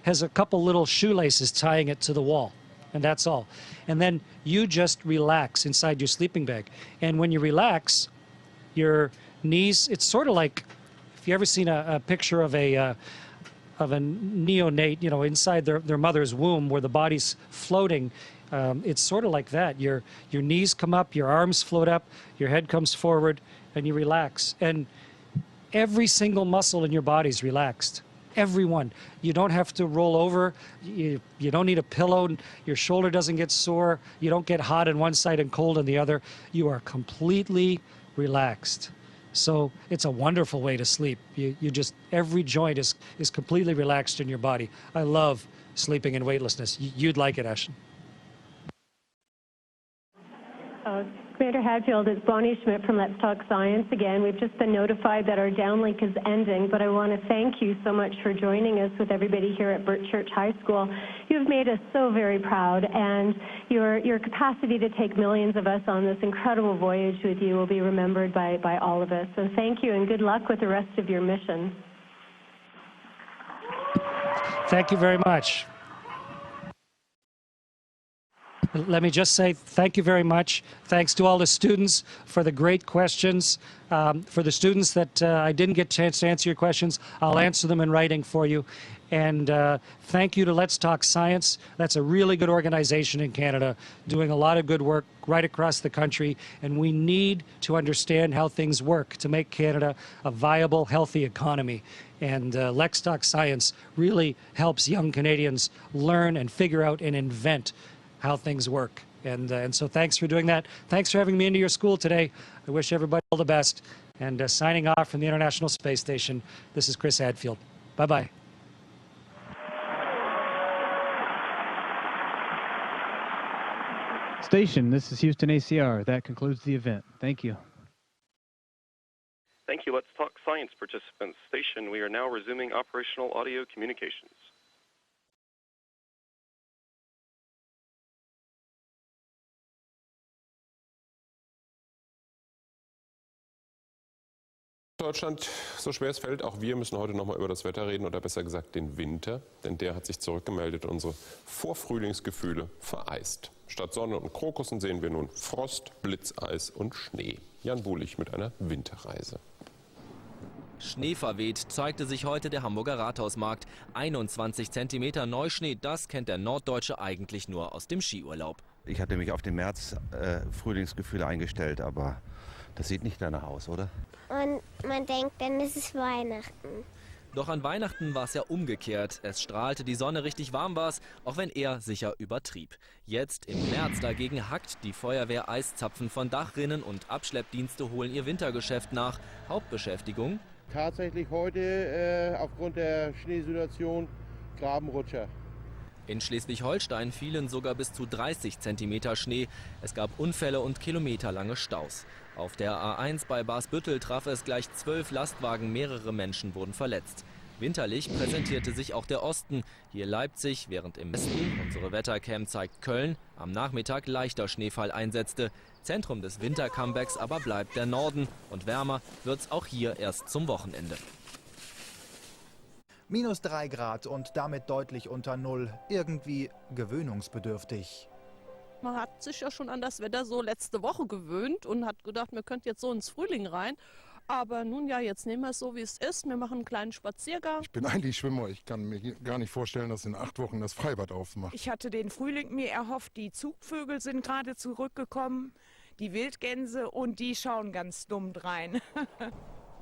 has a couple little shoelaces tying it to the wall. And that's all. And then you just relax inside your sleeping bag. And when you relax, your knees, it's sort of like, if you ever seen a picture of a neonate, inside their mother's womb where the body's floating, it's sort of like that. Your knees come up, your arms float up, your head comes forward, and you relax. And every single muscle in your body's relaxed. Everyone. You don't have to roll over. You don't need a pillow. Your shoulder doesn't get sore. You don't get hot on one side and cold on the other. You are completely relaxed. So it's a wonderful way to sleep. Every joint is completely relaxed in your body. I love sleeping in weightlessness. You'd like it, Ashton. Commander Hadfield, it's Bonnie Schmidt from Let's Talk Science again. We've just been notified that our downlink is ending, but I want to thank you so much for joining us with everybody here at Burt Church High School. You've made us so very proud, and your capacity to take millions of us on this incredible voyage with you will be remembered by all of us. So thank you, and good luck with the rest of your mission. Thank you very much. Let me just say thank you very much. Thanks to all the students for the great questions. For the students that I didn't get a chance to answer your questions, I'll answer them in writing for you. And thank you to Let's Talk Science. That's a really good organization in Canada, doing a lot of good work right across the country. And we need to understand how things work to make Canada a viable, healthy economy. And Let's Talk Science really helps young Canadians learn and figure out and invent how things work. And so thanks for doing that. Thanks for having me into your school today. I wish everybody all the best. And signing off from the International Space Station, this is Chris Hadfield. Bye-bye. Station, this is Houston ACR. That concludes the event. Thank you. Thank you. Let's Talk Science participants. Station, we are now resuming operational audio communications. Deutschland so schwer es fällt, auch wir müssen heute noch mal über das Wetter reden oder besser gesagt den Winter, denn der hat sich zurückgemeldet und unsere Vorfrühlingsgefühle vereist. Statt Sonne und Krokussen sehen wir nun Frost, Blitzeis und Schnee. Jan Buhlich mit einer Winterreise. Schneeverweht zeigte sich heute der Hamburger Rathausmarkt. 21 cm Neuschnee, das kennt der Norddeutsche eigentlich nur aus dem Skiurlaub. Ich hatte mich auf den März Frühlingsgefühle eingestellt, aber das sieht nicht danach aus, oder? Und man denkt, dann ist es Weihnachten. Doch an Weihnachten war es ja umgekehrt. Es strahlte, die Sonne, richtig warm war es, auch wenn er sicher übertrieb. Jetzt im März dagegen hackt die Feuerwehr Eiszapfen von Dachrinnen und Abschleppdienste holen ihr Wintergeschäft nach. Hauptbeschäftigung? Tatsächlich heute aufgrund der Schneesituation Grabenrutscher. In Schleswig-Holstein fielen sogar bis zu 30 cm Schnee. Es gab Unfälle und kilometerlange Staus. Auf der A1 bei Basbüttel traf es gleich 12 Lastwagen, mehrere Menschen wurden verletzt. Winterlich präsentierte sich auch der Osten. Hier Leipzig, während im Westen, unsere Wettercam zeigt Köln, am Nachmittag leichter Schneefall einsetzte. Zentrum des Wintercomebacks aber bleibt der Norden. Und wärmer wird's auch hier erst zum Wochenende. Minus 3 Grad und damit deutlich unter Null. Irgendwie gewöhnungsbedürftig. Man hat sich ja schon an das Wetter so letzte Woche gewöhnt und hat gedacht, wir könnten jetzt so ins Frühling rein. Aber nun ja, jetzt nehmen wir es so, wie es ist. Wir machen einen kleinen Spaziergang. Ich bin eigentlich Schwimmer. Ich kann mir gar nicht vorstellen, dass in 8 Wochen das Freibad aufmacht. Ich hatte den Frühling mir erhofft. Die Zugvögel sind gerade zurückgekommen, die Wildgänse, und die schauen ganz dumm drein.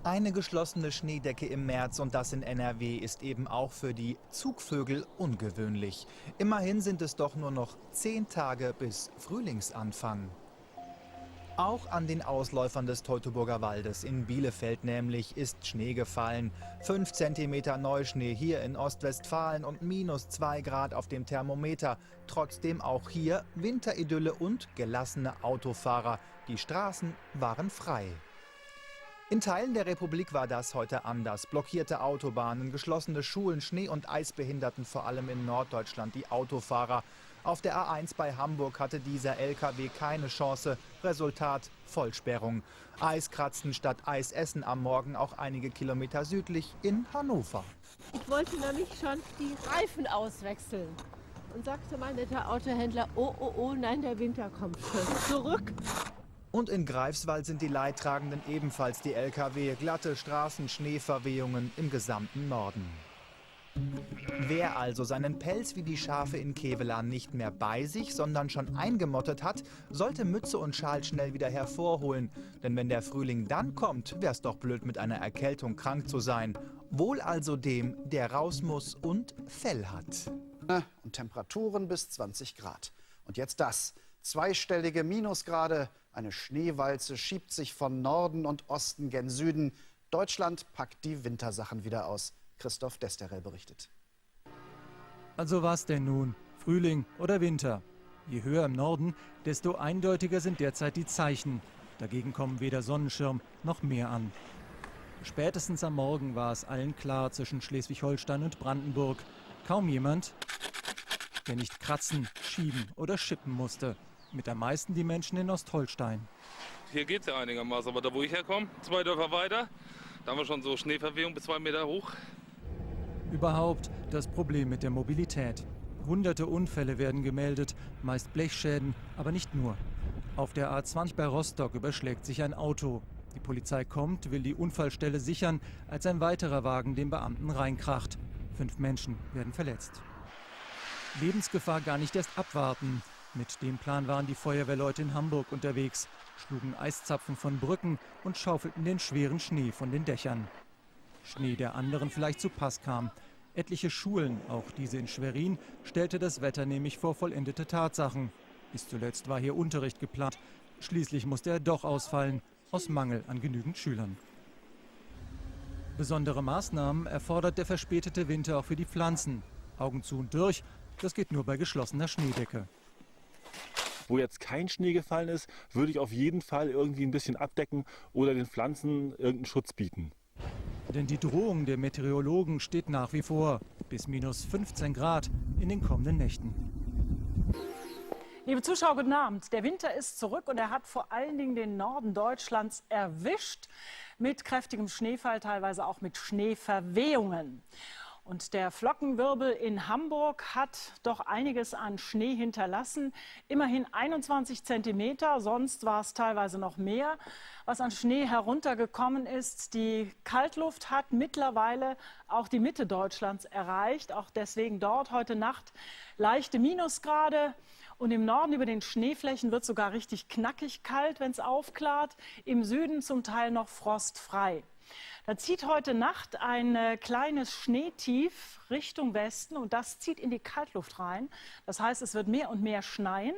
Eine geschlossene Schneedecke im März, und das in NRW, ist eben auch für die Zugvögel ungewöhnlich. Immerhin sind es doch nur noch 10 Tage bis Frühlingsanfang. Auch an den Ausläufern des Teutoburger Waldes in Bielefeld nämlich ist Schnee gefallen. 5 cm Neuschnee hier in Ostwestfalen und minus 2 Grad auf dem Thermometer. Trotzdem auch hier Winteridylle und gelassene Autofahrer. Die Straßen waren frei. In Teilen der Republik war das heute anders. Blockierte Autobahnen, geschlossene Schulen, Schnee- und Eisbehinderten, vor allem in Norddeutschland die Autofahrer. Auf der A1 bei Hamburg hatte dieser LKW keine Chance. Resultat: Vollsperrung. Eiskratzen statt Eisessen am Morgen auch einige Kilometer südlich in Hannover. Ich wollte nämlich schon die Reifen auswechseln. Und sagte mein netter Autohändler, oh, nein, der Winter kommt schon zurück. Und in Greifswald sind die Leidtragenden ebenfalls die LKW. Glatte Straßen, Schneeverwehungen im gesamten Norden. Wer also seinen Pelz wie die Schafe in Kevelaar nicht mehr bei sich, sondern schon eingemottet hat, sollte Mütze und Schal schnell wieder hervorholen. Denn wenn der Frühling dann kommt, wär's doch blöd, mit einer Erkältung krank zu sein. Wohl also dem, der raus muss und Fell hat. Und Temperaturen bis 20 Grad. Und jetzt das. Zweistellige Minusgrade. Eine Schneewalze schiebt sich von Norden und Osten gen Süden. Deutschland packt die Wintersachen wieder aus. Christoph Desterel berichtet. Also was denn nun? Frühling oder Winter? Je höher im Norden, desto eindeutiger sind derzeit die Zeichen. Dagegen kommen weder Sonnenschirm noch Meer an. Spätestens am Morgen war es allen klar zwischen Schleswig-Holstein und Brandenburg. Kaum jemand, der nicht kratzen, schieben oder schippen musste. Mit am meisten die Menschen in Ostholstein. Hier geht es ja einigermaßen, aber da wo ich herkomme, 2 Dörfer weiter, da haben wir schon so Schneeverwehung bis 2 Meter hoch. Überhaupt das Problem mit der Mobilität. Hunderte Unfälle werden gemeldet, meist Blechschäden, aber nicht nur. Auf der A20 bei Rostock überschlägt sich ein Auto. Die Polizei kommt, will die Unfallstelle sichern, als ein weiterer Wagen den Beamten reinkracht. 5 Menschen werden verletzt. Lebensgefahr gar nicht erst abwarten. Mit dem Plan waren die Feuerwehrleute in Hamburg unterwegs, schlugen Eiszapfen von Brücken und schaufelten den schweren Schnee von den Dächern. Schnee, der anderen vielleicht zu Pass kam. Etliche Schulen, auch diese in Schwerin, stellte das Wetter nämlich vor vollendete Tatsachen. Bis zuletzt war hier Unterricht geplant. Schließlich musste er doch ausfallen, aus Mangel an genügend Schülern. Besondere Maßnahmen erfordert der verspätete Winter auch für die Pflanzen. Augen zu und durch, das geht nur bei geschlossener Schneedecke. Wo jetzt kein Schnee gefallen ist, würde ich auf jeden Fall irgendwie ein bisschen abdecken oder den Pflanzen irgendeinen Schutz bieten. Denn die Drohung der Meteorologen steht nach wie vor. Bis minus 15 Grad in den kommenden Nächten. Liebe Zuschauer, guten Abend. Der Winter ist zurück und er hat vor allen Dingen den Norden Deutschlands erwischt. Mit kräftigem Schneefall, teilweise auch mit Schneeverwehungen. Und der Flockenwirbel in Hamburg hat doch einiges an Schnee hinterlassen. Immerhin 21 Zentimeter, sonst war es teilweise noch mehr, was an Schnee heruntergekommen ist. Die Kaltluft hat mittlerweile auch die Mitte Deutschlands erreicht. Auch deswegen dort heute Nacht leichte Minusgrade. Und im Norden über den Schneeflächen wird sogar richtig knackig kalt, wenn es aufklart. Im Süden zum Teil noch frostfrei. Da zieht heute Nacht ein kleines Schneetief Richtung Westen und das zieht in die Kaltluft rein. Das heißt, es wird mehr und mehr schneien.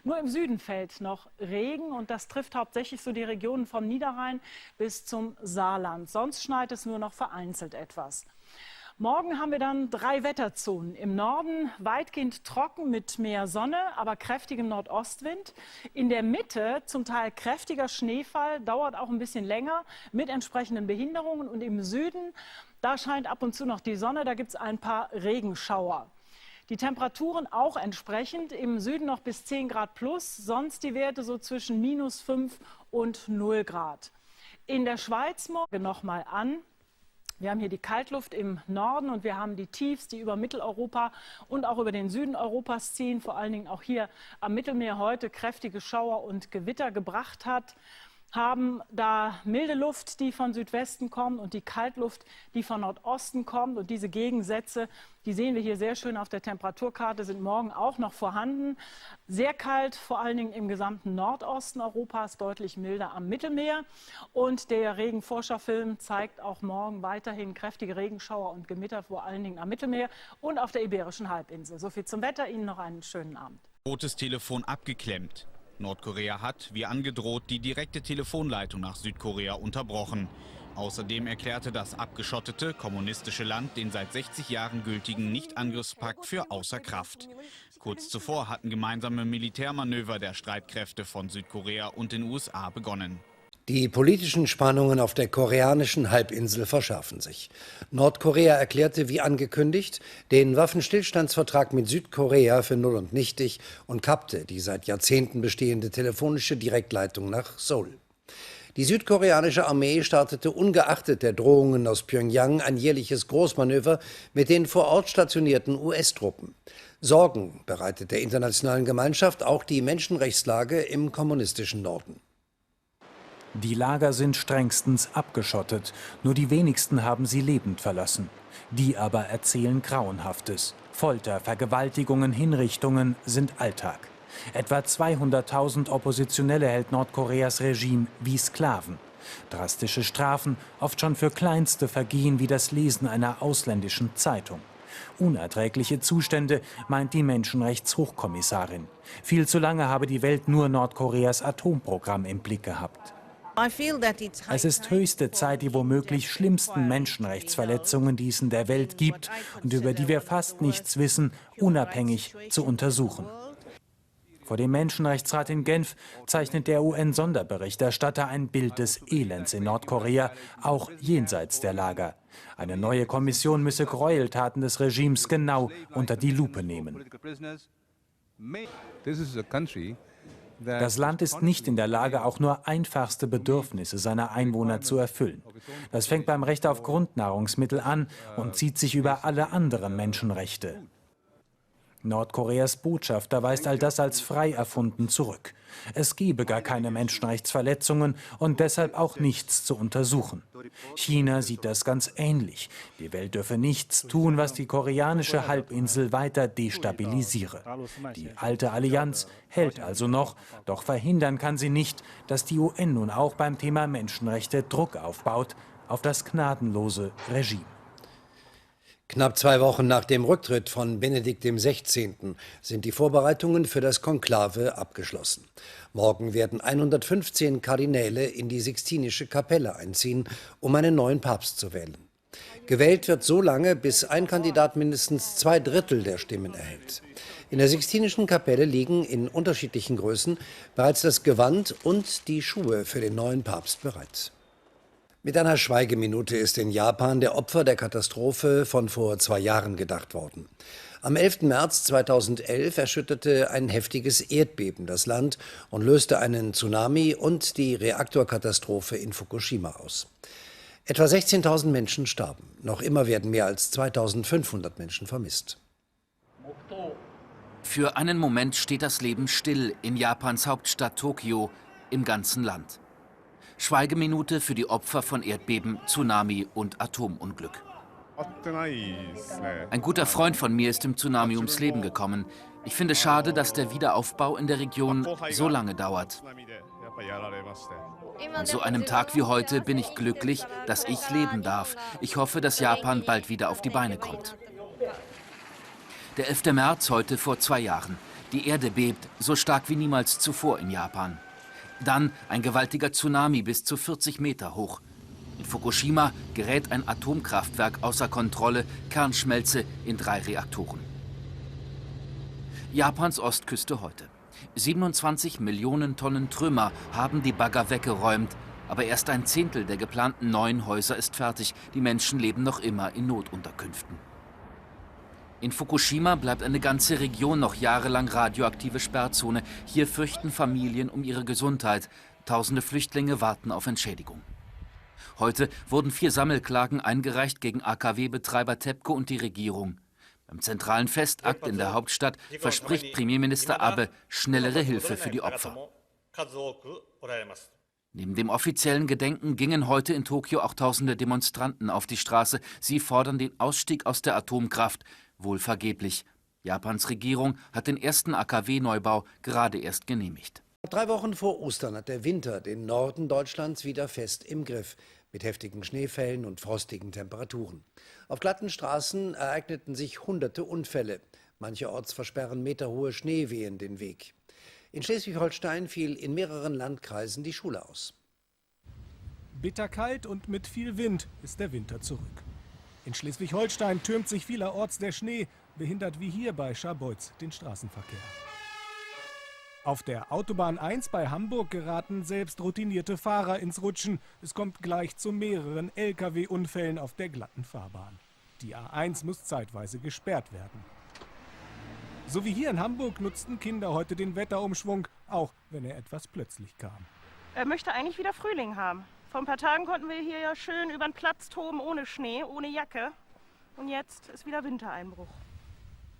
Nur im Süden fällt noch Regen und das trifft hauptsächlich so die Regionen vom Niederrhein bis zum Saarland. Sonst schneit es nur noch vereinzelt etwas. Morgen haben wir dann 3 Wetterzonen. Im Norden weitgehend trocken mit mehr Sonne, aber kräftigem Nordostwind. In der Mitte zum Teil kräftiger Schneefall, dauert auch ein bisschen länger mit entsprechenden Behinderungen. Und im Süden, da scheint ab und zu noch die Sonne, da gibt es ein paar Regenschauer. Die Temperaturen auch entsprechend, im Süden noch bis 10 Grad plus, sonst die Werte so zwischen -5 und 0 Grad. In der Schweiz morgen nochmal an. Wir haben hier die Kaltluft im Norden und wir haben die Tiefs, die über Mitteleuropa und auch über den Süden Europas ziehen. Vor allen Dingen auch hier am Mittelmeer heute kräftige Schauer und Gewitter gebracht hat. Haben da milde Luft, die von Südwesten kommt und die Kaltluft, die von Nordosten kommt. Und diese Gegensätze, die sehen wir hier sehr schön auf der Temperaturkarte, sind morgen auch noch vorhanden. Sehr kalt, vor allen Dingen im gesamten Nordosten Europas, deutlich milder am Mittelmeer. Und der Regenforscherfilm zeigt auch morgen weiterhin kräftige Regenschauer und Gewitter, vor allen Dingen am Mittelmeer und auf der Iberischen Halbinsel. So viel zum Wetter, Ihnen noch einen schönen Abend. Rotes Telefon abgeklemmt. Nordkorea hat, wie angedroht, die direkte Telefonleitung nach Südkorea unterbrochen. Außerdem erklärte das abgeschottete kommunistische Land den seit 60 Jahren gültigen Nichtangriffspakt für außer Kraft. Kurz zuvor hatten gemeinsame Militärmanöver der Streitkräfte von Südkorea und den USA begonnen. Die politischen Spannungen auf der koreanischen Halbinsel verschärfen sich. Nordkorea erklärte, wie angekündigt, den Waffenstillstandsvertrag mit Südkorea für null und nichtig und kappte die seit Jahrzehnten bestehende telefonische Direktleitung nach Seoul. Die südkoreanische Armee startete ungeachtet der Drohungen aus Pyongyang ein jährliches Großmanöver mit den vor Ort stationierten US-Truppen. Sorgen bereitet der internationalen Gemeinschaft auch die Menschenrechtslage im kommunistischen Norden. Die Lager sind strengstens abgeschottet, nur die wenigsten haben sie lebend verlassen. Die aber erzählen Grauenhaftes. Folter, Vergewaltigungen, Hinrichtungen sind Alltag. Etwa 200.000 Oppositionelle hält Nordkoreas Regime wie Sklaven. Drastische Strafen, oft schon für kleinste Vergehen wie das Lesen einer ausländischen Zeitung. Unerträgliche Zustände, meint die Menschenrechtshochkommissarin. Viel zu lange habe die Welt nur Nordkoreas Atomprogramm im Blick gehabt. Es ist höchste Zeit, die womöglich schlimmsten Menschenrechtsverletzungen, die es in der Welt gibt und über die wir fast nichts wissen, unabhängig zu untersuchen. Vor dem Menschenrechtsrat in Genf zeichnet der UN-Sonderberichterstatter ein Bild des Elends in Nordkorea, auch jenseits der Lager. Eine neue Kommission müsse Gräueltaten des Regimes genau unter die Lupe nehmen. Das Land ist nicht in der Lage, auch nur einfachste Bedürfnisse seiner Einwohner zu erfüllen. Das fängt beim Recht auf Grundnahrungsmittel an und zieht sich über alle anderen Menschenrechte. Nordkoreas Botschafter weist all das als frei erfunden zurück. Es gebe gar keine Menschenrechtsverletzungen und deshalb auch nichts zu untersuchen. China sieht das ganz ähnlich. Die Welt dürfe nichts tun, was die koreanische Halbinsel weiter destabilisiere. Die alte Allianz hält also noch, doch verhindern kann sie nicht, dass die UN nun auch beim Thema Menschenrechte Druck aufbaut auf das gnadenlose Regime. Knapp 2 Wochen nach dem Rücktritt von Benedikt XVI. Sind die Vorbereitungen für das Konklave abgeschlossen. Morgen werden 115 Kardinäle in die Sixtinische Kapelle einziehen, um einen neuen Papst zu wählen. Gewählt wird so lange, bis ein Kandidat mindestens 2/3 der Stimmen erhält. In der Sixtinischen Kapelle liegen in unterschiedlichen Größen bereits das Gewand und die Schuhe für den neuen Papst bereit. Mit einer Schweigeminute ist in Japan der Opfer der Katastrophe von vor 2 Jahren gedacht worden. Am 11. März 2011 erschütterte ein heftiges Erdbeben das Land und löste einen Tsunami und die Reaktorkatastrophe in Fukushima aus. Etwa 16.000 Menschen starben. Noch immer werden mehr als 2.500 Menschen vermisst. Für einen Moment steht das Leben still in Japans Hauptstadt Tokio, im ganzen Land. Schweigeminute für die Opfer von Erdbeben, Tsunami und Atomunglück. Ein guter Freund von mir ist im Tsunami ums Leben gekommen. Ich finde es schade, dass der Wiederaufbau in der Region so lange dauert. An so einem Tag wie heute bin ich glücklich, dass ich leben darf. Ich hoffe, dass Japan bald wieder auf die Beine kommt. Der 11. März, heute vor 2 Jahren. Die Erde bebt, so stark wie niemals zuvor in Japan. Dann ein gewaltiger Tsunami bis zu 40 Meter hoch. In Fukushima gerät ein Atomkraftwerk außer Kontrolle, Kernschmelze in 3 Reaktoren. Japans Ostküste heute. 27 Millionen Tonnen Trümmer haben die Bagger weggeräumt. Aber erst ein Zehntel der geplanten 9 Häuser ist fertig. Die Menschen leben noch immer in Notunterkünften. In Fukushima bleibt eine ganze Region noch jahrelang radioaktive Sperrzone. Hier fürchten Familien um ihre Gesundheit. Tausende Flüchtlinge warten auf Entschädigung. Heute wurden 4 Sammelklagen eingereicht gegen AKW-Betreiber TEPCO und die Regierung. Beim zentralen Festakt in der Hauptstadt verspricht Premierminister Abe schnellere Hilfe für die Opfer. Neben dem offiziellen Gedenken gingen heute in Tokio auch tausende Demonstranten auf die Straße. Sie fordern den Ausstieg aus der Atomkraft. Wohl vergeblich. Japans Regierung hat den ersten AKW-Neubau gerade erst genehmigt. 3 Wochen vor Ostern hat der Winter den Norden Deutschlands wieder fest im Griff, mit heftigen Schneefällen und frostigen Temperaturen. Auf glatten Straßen ereigneten sich hunderte Unfälle. Mancherorts versperren meterhohe Schneewehen den Weg. In Schleswig-Holstein fiel in mehreren Landkreisen die Schule aus. Bitterkalt und mit viel Wind ist der Winter zurück. In Schleswig-Holstein türmt sich vielerorts der Schnee, behindert wie hier bei Scharbeutz den Straßenverkehr. Auf der Autobahn 1 bei Hamburg geraten selbst routinierte Fahrer ins Rutschen. Es kommt gleich zu mehreren Lkw-Unfällen auf der glatten Fahrbahn. Die A1 muss zeitweise gesperrt werden. So wie hier in Hamburg nutzten Kinder heute den Wetterumschwung, auch wenn er etwas plötzlich kam. Er möchte eigentlich wieder Frühling haben. Vor ein paar Tagen konnten wir hier ja schön über den Platz toben, ohne Schnee, ohne Jacke. Und jetzt ist wieder Wintereinbruch.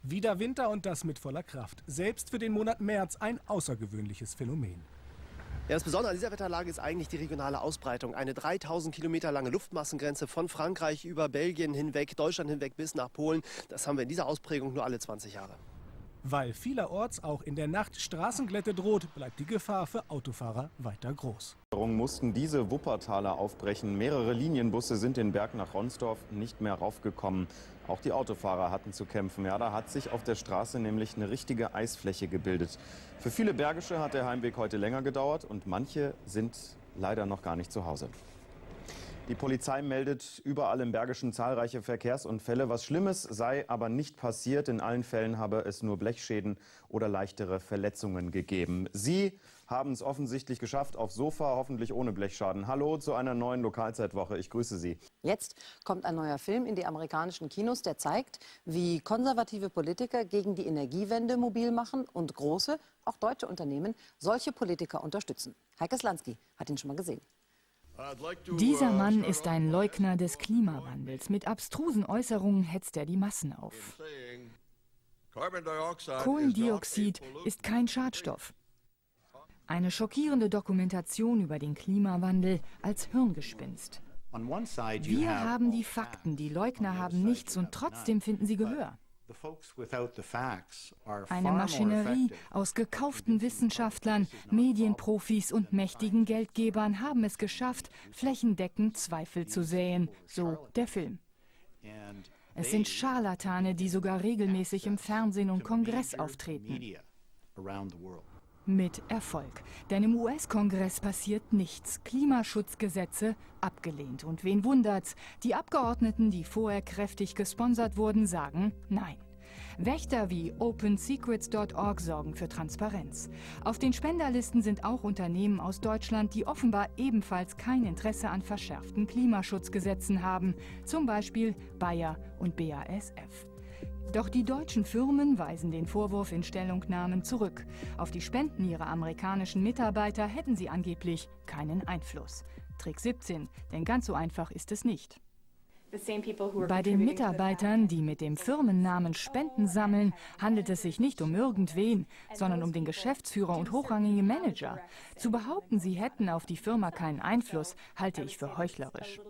Wieder Winter und das mit voller Kraft. Selbst für den Monat März ein außergewöhnliches Phänomen. Ja, das Besondere an dieser Wetterlage ist eigentlich die regionale Ausbreitung. Eine 3000 Kilometer lange Luftmassengrenze von Frankreich über Belgien hinweg, Deutschland hinweg bis nach Polen. Das haben wir in dieser Ausprägung nur alle 20 Jahre. Weil vielerorts auch in der Nacht Straßenglätte droht, bleibt die Gefahr für Autofahrer weiter groß. Mussten diese Wuppertaler aufbrechen. Mehrere Linienbusse sind den Berg nach Ronsdorf nicht mehr raufgekommen. Auch die Autofahrer hatten zu kämpfen. Ja, da hat sich auf der Straße nämlich eine richtige Eisfläche gebildet. Für viele Bergische hat der Heimweg heute länger gedauert und manche sind leider noch gar nicht zu Hause. Die Polizei meldet überall im Bergischen zahlreiche Verkehrsunfälle. Was Schlimmes sei aber nicht passiert. In allen Fällen habe es nur Blechschäden oder leichtere Verletzungen gegeben. Sie haben es offensichtlich geschafft, aufs Sofa, hoffentlich ohne Blechschaden. Hallo zu einer neuen Lokalzeitwoche. Ich grüße Sie. Jetzt kommt ein neuer Film in die amerikanischen Kinos, der zeigt, wie konservative Politiker gegen die Energiewende mobil machen und große, auch deutsche Unternehmen, solche Politiker unterstützen. Heike Slansky hat ihn schon mal gesehen. Dieser Mann ist ein Leugner des Klimawandels. Mit abstrusen Äußerungen hetzt er die Massen auf. Kohlendioxid ist kein Schadstoff. Eine schockierende Dokumentation über den Klimawandel als Hirngespinst. Wir haben die Fakten, die Leugner haben nichts und trotzdem finden sie Gehör. Eine Maschinerie aus gekauften Wissenschaftlern, Medienprofis und mächtigen Geldgebern haben es geschafft, flächendeckend Zweifel zu säen, so der Film. Es sind Scharlatane, die sogar regelmäßig im Fernsehen und Kongress auftreten. Mit Erfolg. Denn im US-Kongress passiert nichts. Klimaschutzgesetze abgelehnt. Und wen wundert's? Die Abgeordneten, die vorher kräftig gesponsert wurden, sagen Nein. Wächter wie OpenSecrets.org sorgen für Transparenz. Auf den Spenderlisten sind auch Unternehmen aus Deutschland, die offenbar ebenfalls kein Interesse an verschärften Klimaschutzgesetzen haben. Zum Beispiel Bayer und BASF. Doch die deutschen Firmen weisen den Vorwurf in Stellungnahmen zurück. Auf die Spenden ihrer amerikanischen Mitarbeiter hätten sie angeblich keinen Einfluss. Trick 17, denn ganz so einfach ist es nicht. Bei den Mitarbeitern, die mit dem Firmennamen Spenden sammeln, handelt es sich nicht um irgendwen, sondern um den Geschäftsführer und hochrangige Manager. Zu behaupten, sie hätten auf die Firma keinen Einfluss, halte ich für heuchlerisch.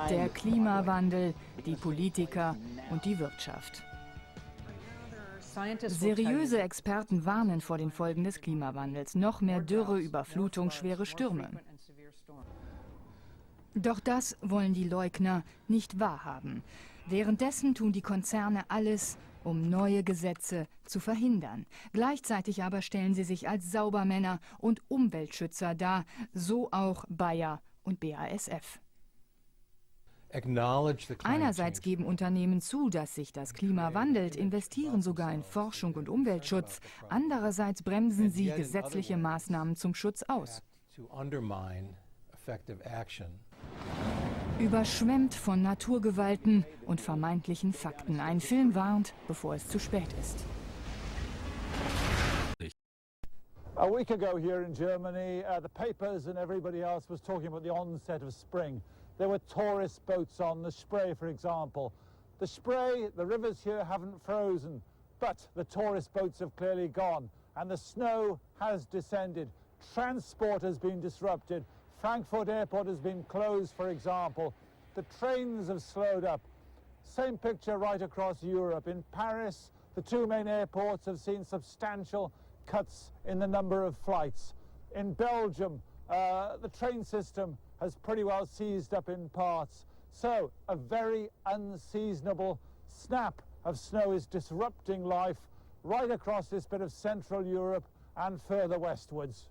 Der Klimawandel, die Politiker und die Wirtschaft. Seriöse Experten warnen vor den Folgen des Klimawandels. Noch mehr Dürre, Überflutung, schwere Stürme. Doch das wollen die Leugner nicht wahrhaben. Währenddessen tun die Konzerne alles, um neue Gesetze zu verhindern. Gleichzeitig aber stellen sie sich als Saubermänner und Umweltschützer dar, so auch Bayer und BASF. Einerseits geben Unternehmen zu, dass sich das Klima wandelt, investieren sogar in Forschung und Umweltschutz. Andererseits bremsen sie gesetzliche Maßnahmen zum Schutz aus. Überschwemmt von Naturgewalten und vermeintlichen Fakten. Ein Film warnt, bevor es zu spät ist. A week ago here in Germany, the papers and everybody else was talking about the onset of spring. There were tourist boats on the Spree, for example. The Spree, the rivers here haven't frozen, but the tourist boats have clearly gone, and the snow has descended. Transport has been disrupted. Frankfurt Airport has been closed, for example. The trains have slowed up. Same picture right across Europe. In Paris, the two main airports have seen substantial cuts in the number of flights. In Belgium, the train system has pretty well seized up in parts. So, a very unseasonable snap of snow is disrupting life right across this bit of Central Europe and further westwards.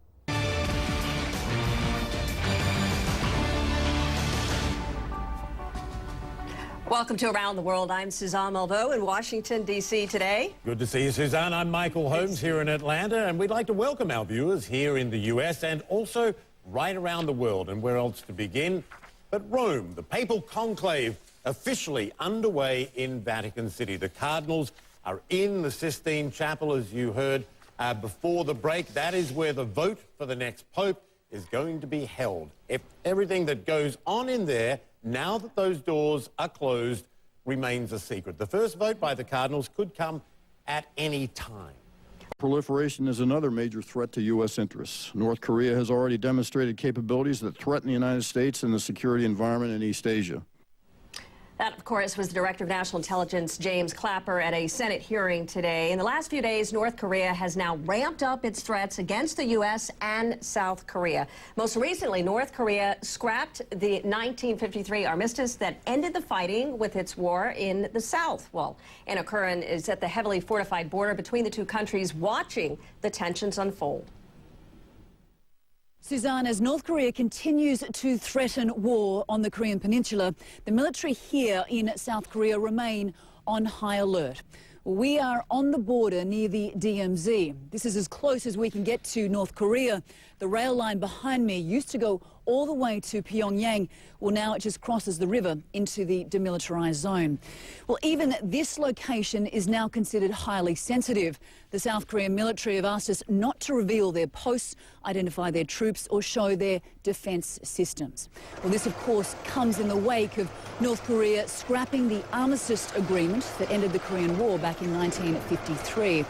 Welcome to Around the World. I'm Suzanne Malveaux in Washington, D.C. today. Good to see you, Suzanne. I'm Michael Holmes here in Atlanta, and we'd like to welcome our viewers here in the U.S. and also right around the world. And where else to begin but Rome? The papal conclave officially underway in Vatican City. The cardinals are in the Sistine Chapel, as you heard before the break. That is where the vote for the next pope is going to be held. If everything that goes on in there, now that those doors are closed, remains a secret. The first vote by the cardinals could come at any time. Proliferation is another major threat to U.S. interests. North Korea has already demonstrated capabilities that threaten the United States and the security environment in East Asia. That, of course, was the Director of National Intelligence, James Clapper, at a Senate hearing today. In the last few days, North Korea has now ramped up its threats against the U.S. and South Korea. Most recently, North Korea scrapped the 1953 armistice that ended the fighting with its war in the South. Well, Anna Curran is at the heavily fortified border between the two countries, watching the tensions unfold. Suzanne, as North Korea continues to threaten war on the Korean Peninsula, the military here in South Korea remain on high alert. We are on the border near the DMZ. This is as close as we can get to North Korea. The rail line behind me used to go all the way to Pyongyang. Well, now it just crosses the river into the demilitarized zone. Well, even this location is now considered highly sensitive. The South Korean military have asked us not to reveal their posts, identify their troops or show their defense systems. Well, this, of course, comes in the wake of North Korea scrapping the armistice agreement that ended the Korean War back in 1953.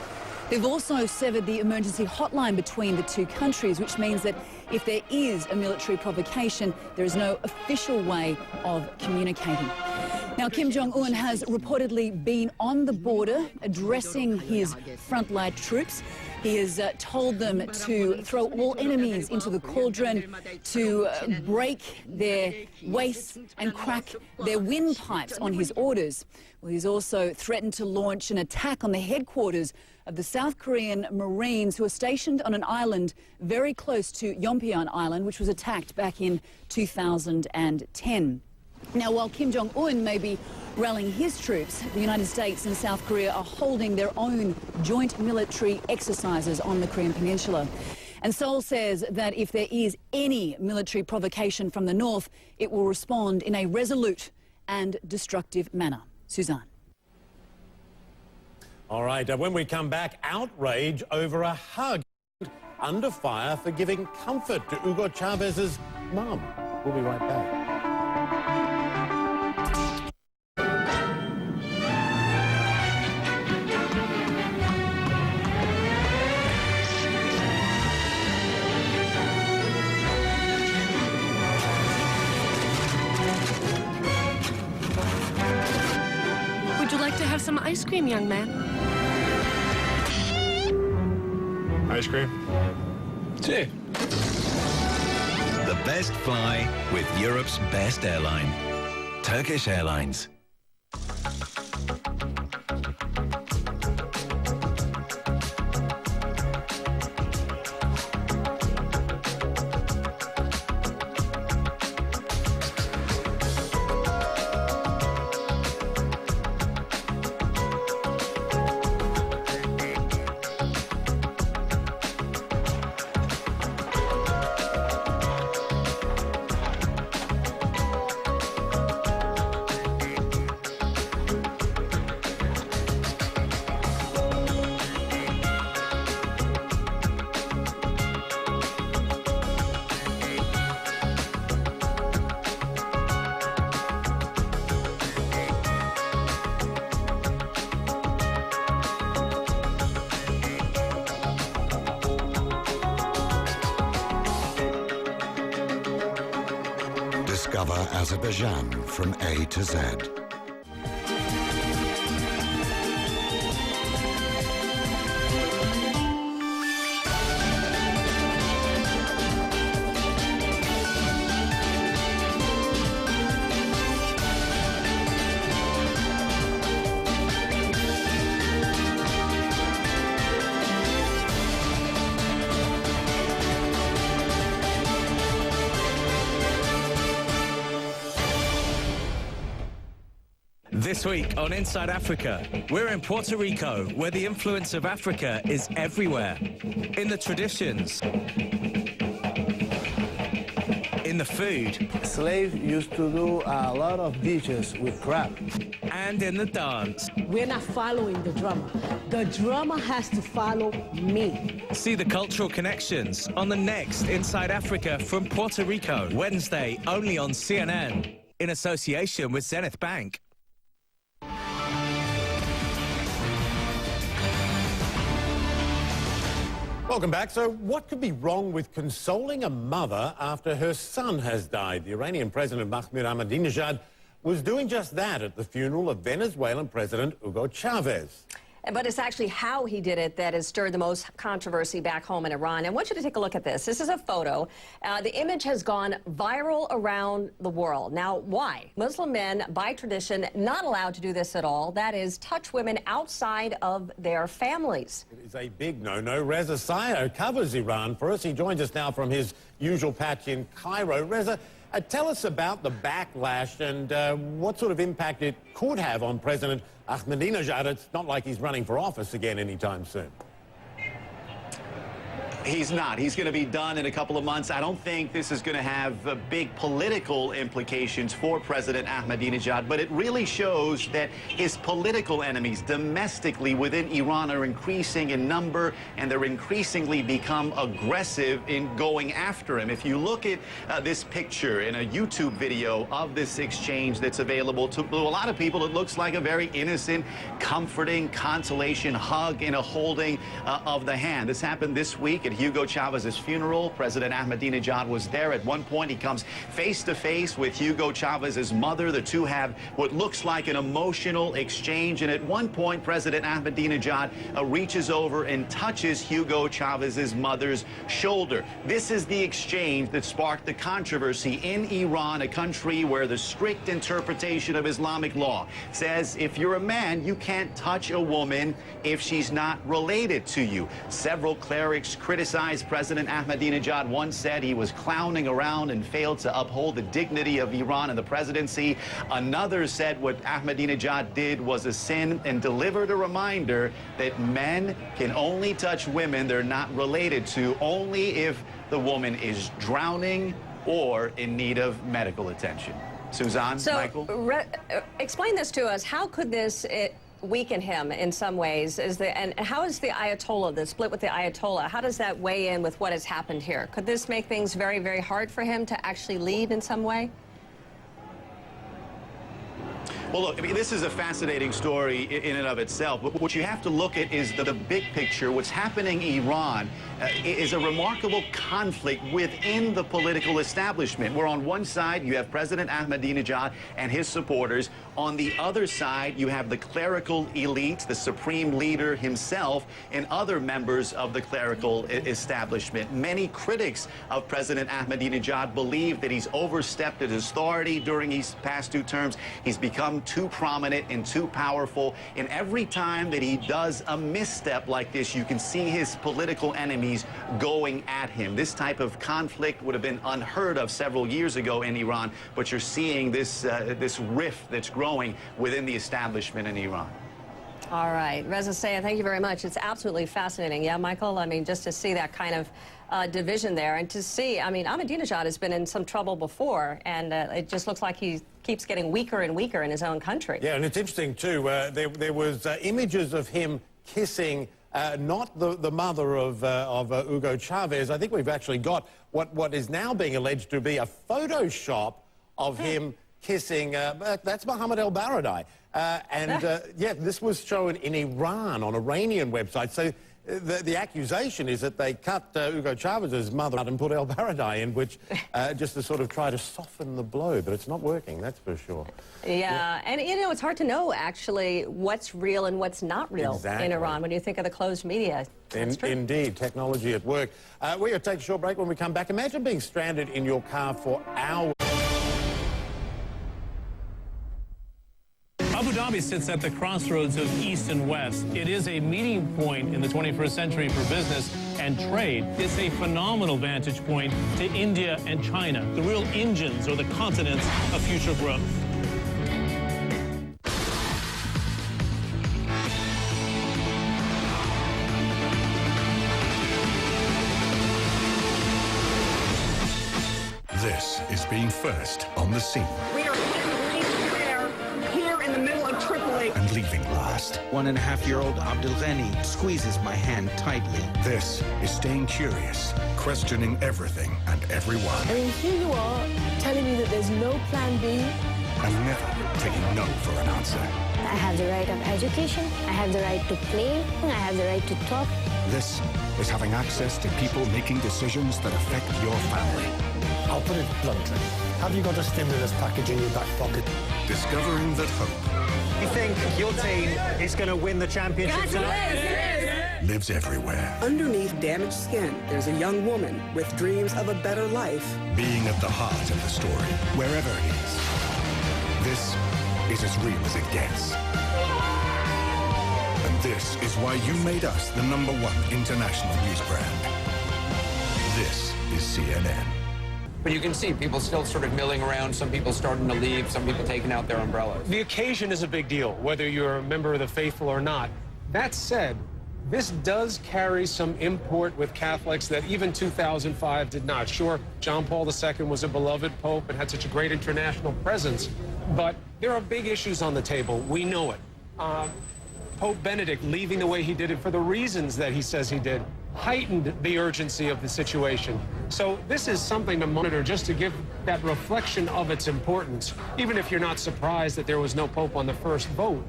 They've also severed the emergency hotline between the two countries, which means that if there is a military provocation, there is no official way of communicating. Now, Kim Jong-un has reportedly been on the border addressing his frontline troops. He has told them to throw all enemies into the cauldron, to break their waists and crack their windpipes on his orders. Well, he's also threatened to launch an attack on the headquarters of the South Korean Marines who are stationed on an island very close to Yonpyeon Island, which was attacked back in 2010. Now, while Kim Jong-un may be rallying his troops, the United States and South Korea are holding their own joint military exercises on the Korean Peninsula. And Seoul says that if there is any military provocation from the north, it will respond in a resolute and destructive manner. Suzanne. All right, when we come back, outrage over a hug under fire for giving comfort to Hugo Chávez's mum. We'll be right back. Would you like to have some ice cream, young man? Ice cream? Sí. The best fly with Europe's best airline, Turkish Airlines. Discover Azerbaijan from A to Z. This week on Inside Africa, we're in Puerto Rico, where the influence of Africa is everywhere. In the traditions, in the food. Slaves used to do a lot of dishes with crab. And in the dance. We're not following the drummer. The drummer has to follow me. See the cultural connections on the next Inside Africa from Puerto Rico, Wednesday, only on CNN, in association with Zenith Bank. Welcome back. So what could be wrong with consoling a mother after her son has died? The Iranian President Mahmoud Ahmadinejad was doing just that at the funeral of Venezuelan President Hugo Chávez. But it's actually how he did it that has stirred the most controversy back home in Iran. I want you to take a look at this. This is a photo. The image has gone viral around the world. Now, why? Muslim men, by tradition, not allowed to do this at all. That is, touch women outside of their families. It is a big no-no. Reza Sayo covers Iran for us. He joins us now from his usual patch in Cairo. Reza, tell us about the backlash and what sort of impact it could have on President Ahmadinejad. It's not like he's running for office again anytime soon. He's not. He's going to be done in a couple of months. I don't think this is going to have big political implications for President Ahmadinejad, but it really shows that his political enemies domestically within Iran are increasing in number, and they're increasingly become aggressive in going after him. If you look at this picture in a YouTube video of this exchange that's available to a lot of people, it looks like a very innocent, comforting, consolation hug and a holding of the hand. This happened this week at Hugo Chávez's funeral. President Ahmadinejad was there. At one point, he comes face to face with Hugo Chávez's mother. The two have what looks like an emotional exchange. And at one point, President Ahmadinejad reaches over and touches Hugo Chávez's mother's shoulder. This is the exchange that sparked the controversy in Iran, a country where the strict interpretation of Islamic law says if you're a man, you can't touch a woman if she's not related to you. Several clerics criticized President Ahmadinejad. One said he was clowning around and failed to uphold the dignity of Iran and the presidency. Another said what Ahmadinejad did was a sin and delivered a reminder that men can only touch women they're not related to, only if the woman is drowning or in need of medical attention. Suzanne, so, Michael? Explain this to us. How could this weaken him in some ways? And how is the Ayatollah, the split with the Ayatollah, how does that weigh in with what has happened here? Could this make things very, very hard for him to actually lead in some way? Well, look, I mean, this is a fascinating story in and of itself, but what you have to look at is the big picture. What's happening in Iran is a remarkable conflict within the political establishment, where on one side you have President Ahmadinejad and his supporters. On the other side, you have the clerical elite, the supreme leader himself, and other members of the clerical establishment. Many critics of President Ahmadinejad believe that he's overstepped his authority during his past 2 terms. He's become too prominent and too powerful, and every time that he does a misstep like this, you can see his political enemies going at him. This type of conflict would have been unheard of several years ago in Iran, but you're seeing this this rift that's growing within the establishment in Iran. All right, Reza Sayed, thank you very much. It's absolutely fascinating. Yeah, Michael, I mean, just to see that kind of division there, and to see, I mean, Ahmadinejad has been in some trouble before, and it just looks like he keeps getting weaker and weaker in his own country. Yeah, and it's interesting, too, there was images of him kissing not the mother of Hugo Chavez. I think we've actually got what is now being alleged to be a Photoshop of him kissing, that's Mohammed el-Baradei. Yeah, this was shown in Iran on Iranian websites. So the accusation is that they cut Hugo Chavez's mother out and put el-Baradei in, which just to sort of try to soften the blow, but it's not working, that's for sure. Yeah, and you know, it's hard to know actually what's real and what's not real in Iran when you think of the closed media. Indeed, technology at work. We're going to take a short break. When we come back, imagine being stranded in your car for hours. Abu Dhabi sits at the crossroads of East and West. It is a meeting point in the 21st century for business and trade. It's a phenomenal vantage point to India and China, the real engines or the continents of future growth. This is being first on the scene. We are here in the middle of Tripoli. And leaving last. 1.5-year-old Abdul Ghani squeezes my hand tightly. This is staying curious, questioning everything and everyone. I mean, here you are, telling me that there's no plan B. And never taking no for an answer. I have the right of education, I have the right to play, I have the right to talk. This is having access to people making decisions that affect your family. I'll put it bluntly. Have you got a stimulus package in your back pocket? Discovering that hope. You think your team is going to win the championship tonight? Lives everywhere. Underneath damaged skin, there's a young woman with dreams of a better life. Being at the heart of the story, wherever it is. This is as real as it gets. And this is why you made us the #1 international news brand. This is CNN. But you can see people still sort of milling around, some people starting to leave, some people taking out their umbrellas. The occasion is a big deal, whether you're a member of the faithful or not. That said, this does carry some import with Catholics that even 2005 did not. Sure, John Paul II was a beloved pope and had such a great international presence, but there are big issues on the table. We know it. Pope Benedict leaving the way he did it for the reasons that he says he did heightened the urgency of the situation. So this is something to monitor just to give that reflection of its importance. Even if you're not surprised that there was no pope on the first vote,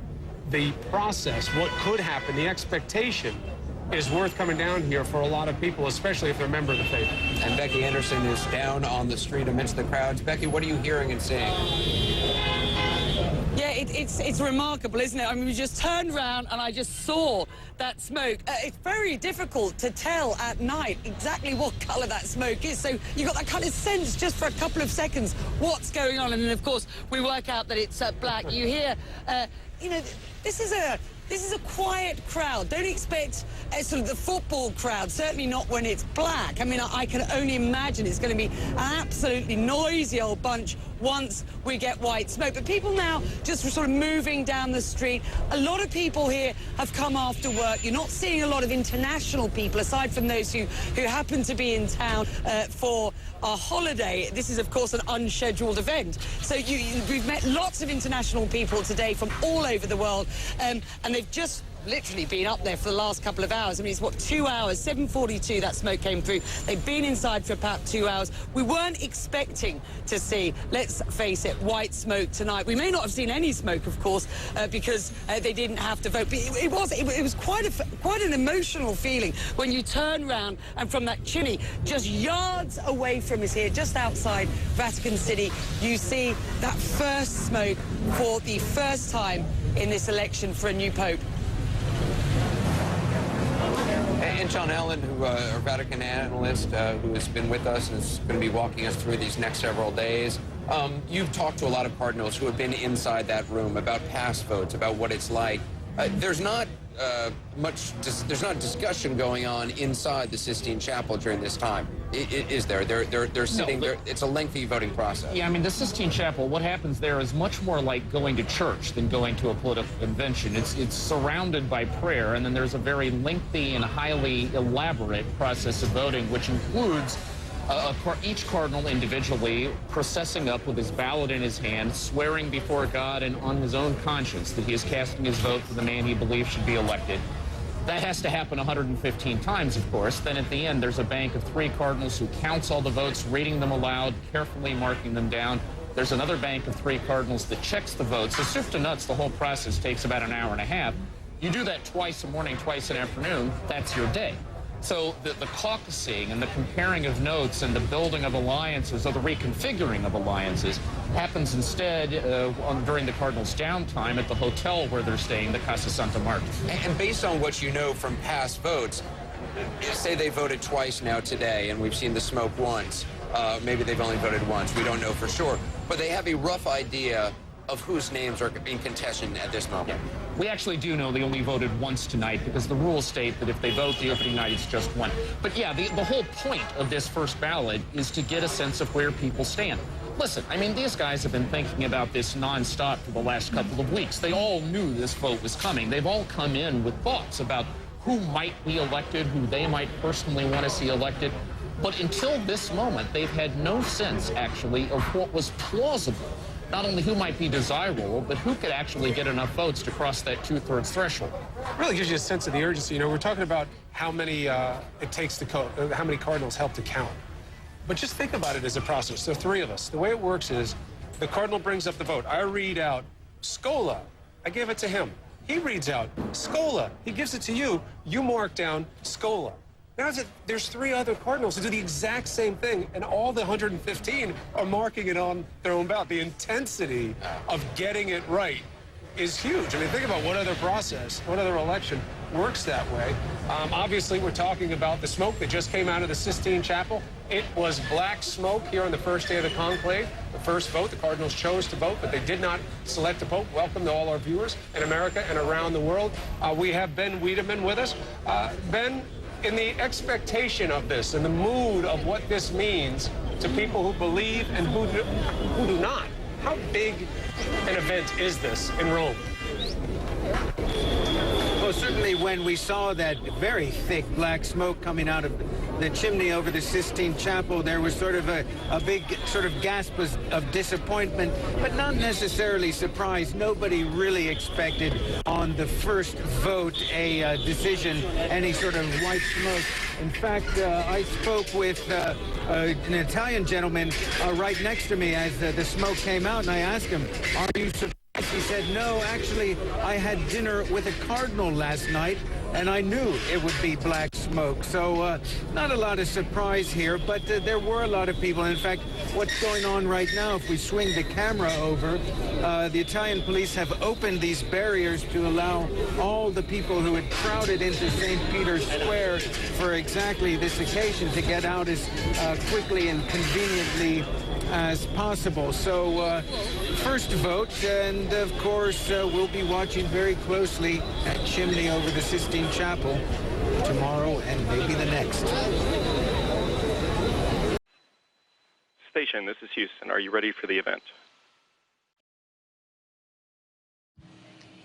the process, what could happen, the expectation is worth coming down here for a lot of people, especially if they're a member of the faith. And Becky Anderson is down on the street amidst the crowds. Becky, what are you hearing and seeing? Yeah, it's remarkable, isn't it? I mean, we just turned around and I just saw that smoke. It's very difficult to tell at night exactly what colour that smoke is. So you got that kind of sense just for a couple of seconds what's going on. And then, of course, we work out that it's black. You hear, you know, this is a quiet crowd. Don't expect sort of the football crowd, certainly not when it's black. I mean, I can only imagine it's going to be an absolutely noisy old bunch once we get white smoke. But people now just sort of moving down the street. A lot of people here have come after work. You're not seeing a lot of international people, aside from those who happen to be in town for our holiday. This is, of course, an unscheduled event. So we've met lots of international people today from all over the world, and they've just literally been up there for the last couple of hours. I mean, it's what, 2 hours, 7:42 that smoke came through. They've been inside for about 2 hours. We weren't expecting to see, let's face it, white smoke tonight. We may not have seen any smoke, of course, because they didn't have to vote. But it was quite an emotional feeling when you turn round and from that chimney, just yards away from us here, just outside Vatican City, you see that first smoke for the first time in this election for a new pope. And John Allen, who our Vatican analyst, who has been with us and is going to be walking us through these next several days. You've talked to a lot of cardinals who have been inside that room about past votes, about what it's like. There's not there's not discussion going on inside the Sistine Chapel during this time. Is there? They're sitting there. It's a lengthy voting process. Yeah, I mean, the Sistine Chapel, what happens there is much more like going to church than going to a political convention. It's surrounded by prayer, and then there's a very lengthy and highly elaborate process of voting, which includes each cardinal individually processing up with his ballot in his hand, swearing before God and on his own conscience that he is casting his vote for the man he believes should be elected. That has to happen 115 times, of course. Then at the end, there's a bank of 3 cardinals who counts all the votes, reading them aloud, carefully marking them down. There's another bank of 3 cardinals that checks the votes. So soup to nuts, the whole process takes about an hour and a half. You do that twice a morning, twice an afternoon, that's your day. So the caucusing and the comparing of notes and the building of alliances or the reconfiguring of alliances happens instead during the Cardinals' downtime at the hotel where they're staying, the Casa Santa Marta. And based on what you know from past votes, say they voted twice now today and we've seen the smoke once. Maybe they've only voted once. We don't know for sure. But they have a rough idea of whose names are in contention at this moment. Yeah. We actually do know they only voted once tonight because the rules state that if they vote the opening night, it's just one. But yeah, the whole point of this first ballot is to get a sense of where people stand. Listen, I mean, these guys have been thinking about this nonstop for the last couple of weeks. They all knew this vote was coming. They've all come in with thoughts about who might be elected, who they might personally want to see elected. But until this moment, they've had no sense, actually, of what was plausible. Not only who might be desirable, but who could actually get enough votes to cross that 2/3 threshold. It really gives you a sense of the urgency. You know, we're talking about how many it takes to how many cardinals help to count. But just think about it as a process. There are 3 of us. The way it works is the cardinal brings up the vote. I read out Scola. I give it to him. He reads out Scola. He gives it to you. You mark down Scola. Now, there's 3 other cardinals who do the exact same thing, and all the 115 are marking it on their own ballot. The intensity of getting it right is huge. I mean, think about what other process, what other election works that way. Obviously, we're talking about the smoke that just came out of the Sistine Chapel. It was black smoke here on the first day of the conclave. The first vote, the cardinals chose to vote, but they did not select a pope. Welcome to all our viewers in America and around the world. We have Ben Wiedemann with us. Ben, in the expectation of this and the mood of what this means to people who believe and who do not, how big an event is this in Rome? Well, certainly when we saw that very thick black smoke coming out of the chimney over the Sistine Chapel, there was sort of a big sort of gasp of disappointment, but not necessarily surprise. Nobody really expected on the first vote a decision, any sort of white smoke. In fact, I spoke with an Italian gentleman right next to me as the smoke came out, and I asked him, "Are you surprised?" He said, "No, actually, I had dinner with a cardinal last night, and I knew it would be black smoke." So not a lot of surprise here, but there were a lot of people. In fact, what's going on right now, if we swing the camera over, the Italian police have opened these barriers to allow all the people who had crowded into St. Peter's Square for exactly this occasion to get out as quickly and conveniently as possible. So first vote, and of course we'll be watching very closely that chimney over the Sistine Chapel tomorrow and maybe the next. Station, this is Houston. Are you ready for the event?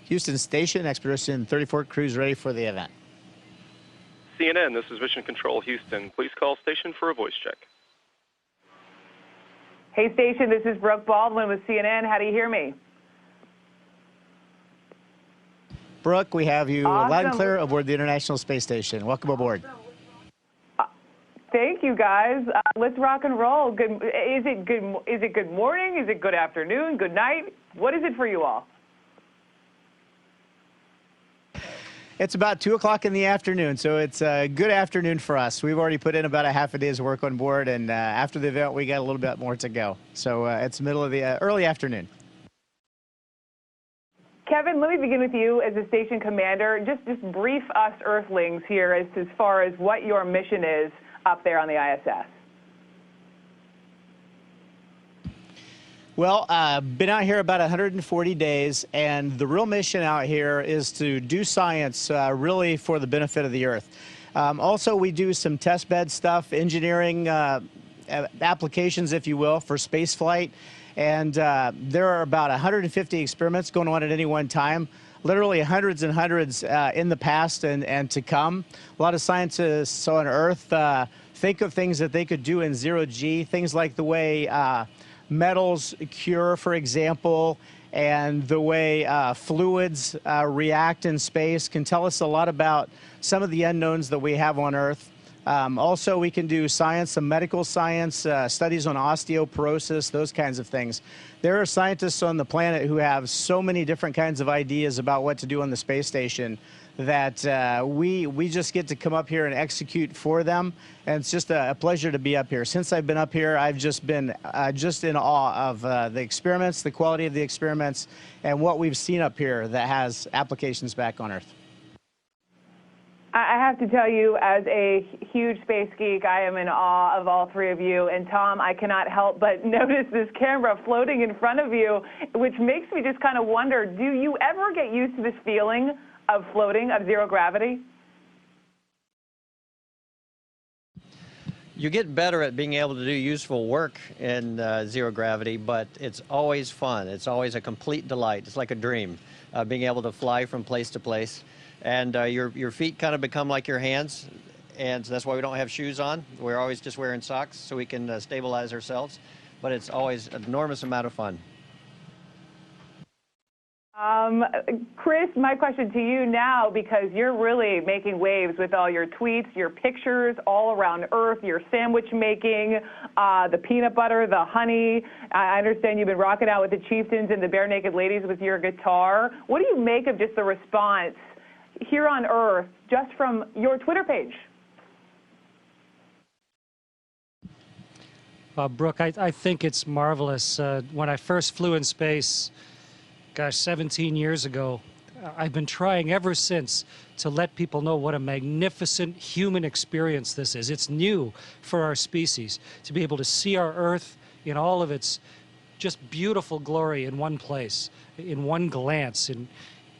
Houston Station, Expedition 34 crews ready for the event. CNN, this is Mission Control Houston. Please call station for a voice check. Hey, station, this is Brooke Baldwin with CNN. How do you hear me? Brooke, we have you Awesome. loud and clear aboard the International Space Station. Welcome aboard. Thank you, guys. Let's rock and roll. Is it good morning? Is it good afternoon? Good night? What is it for you all? It's about 2 o'clock in the afternoon, so it's a good afternoon for us. We've already put in about a half a day's work on board, and after the event, we got a little bit more to go. So it's middle of the early afternoon. Kevin, let me begin with you as the station commander. Just brief us Earthlings here as far as what your mission is up there on the ISS. Well, been out here about 140 days, and the real mission out here is to do science really for the benefit of the Earth. Also, we do some test bed stuff, engineering applications, if you will, for space flight. And there are about 150 experiments going on at any one time, literally hundreds and hundreds in the past and to come. A lot of scientists on Earth think of things that they could do in zero-G, things like the way metals cure, for example, and the way fluids react in space can tell us a lot about some of the unknowns that we have on Earth. Also, we can do science, some medical science, studies on osteoporosis, those kinds of things. There are scientists on the planet who have so many different kinds of ideas about what to do on the space station that we just get to come up here and execute for them. And it's just a pleasure to be up here. Since I've been up here, I've just been just in awe of the experiments, the quality of the experiments, and what we've seen up here that has applications back on Earth. I have to tell you, as a huge space geek, I am in awe of all three of you. And Tom, I cannot help but notice this camera floating in front of you, which makes me just kind of wonder, do you ever get used to this feeling of floating, of zero gravity? You get better at being able to do useful work in zero gravity, but it's always fun. It's always a complete delight. It's like a dream, being able to fly from place to place. And your feet kind of become like your hands, and so that's why we don't have shoes on. We're always just wearing socks so we can stabilize ourselves, but it's always an enormous amount of fun. Chris, my question to you now, because you're really making waves with all your tweets, your pictures all around Earth, your sandwich making, the peanut butter, the honey. I understand you've been rocking out with the Chieftains and the Bare Naked Ladies with your guitar. What do you make of just the response here on Earth just from your Twitter page? Brooke, I think it's marvelous. When I first flew in space, gosh, 17 years ago, I've been trying ever since to let people know what a magnificent human experience this is. It's new for our species to be able to see our Earth in all of its just beautiful glory in one place, in one glance, in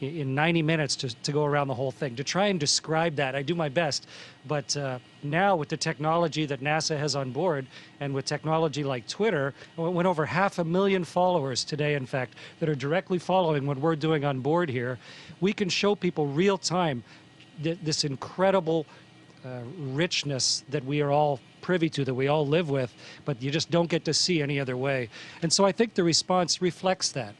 90 minutes to go around the whole thing. To try and describe that, I do my best. But now with the technology that NASA has on board, and with technology like Twitter, went over 500,000 followers today, in fact, that are directly following what we're doing on board here, we can show people real time this incredible richness that we are all privy to, that we all live with, but you just don't get to see any other way. And so I think the response reflects that.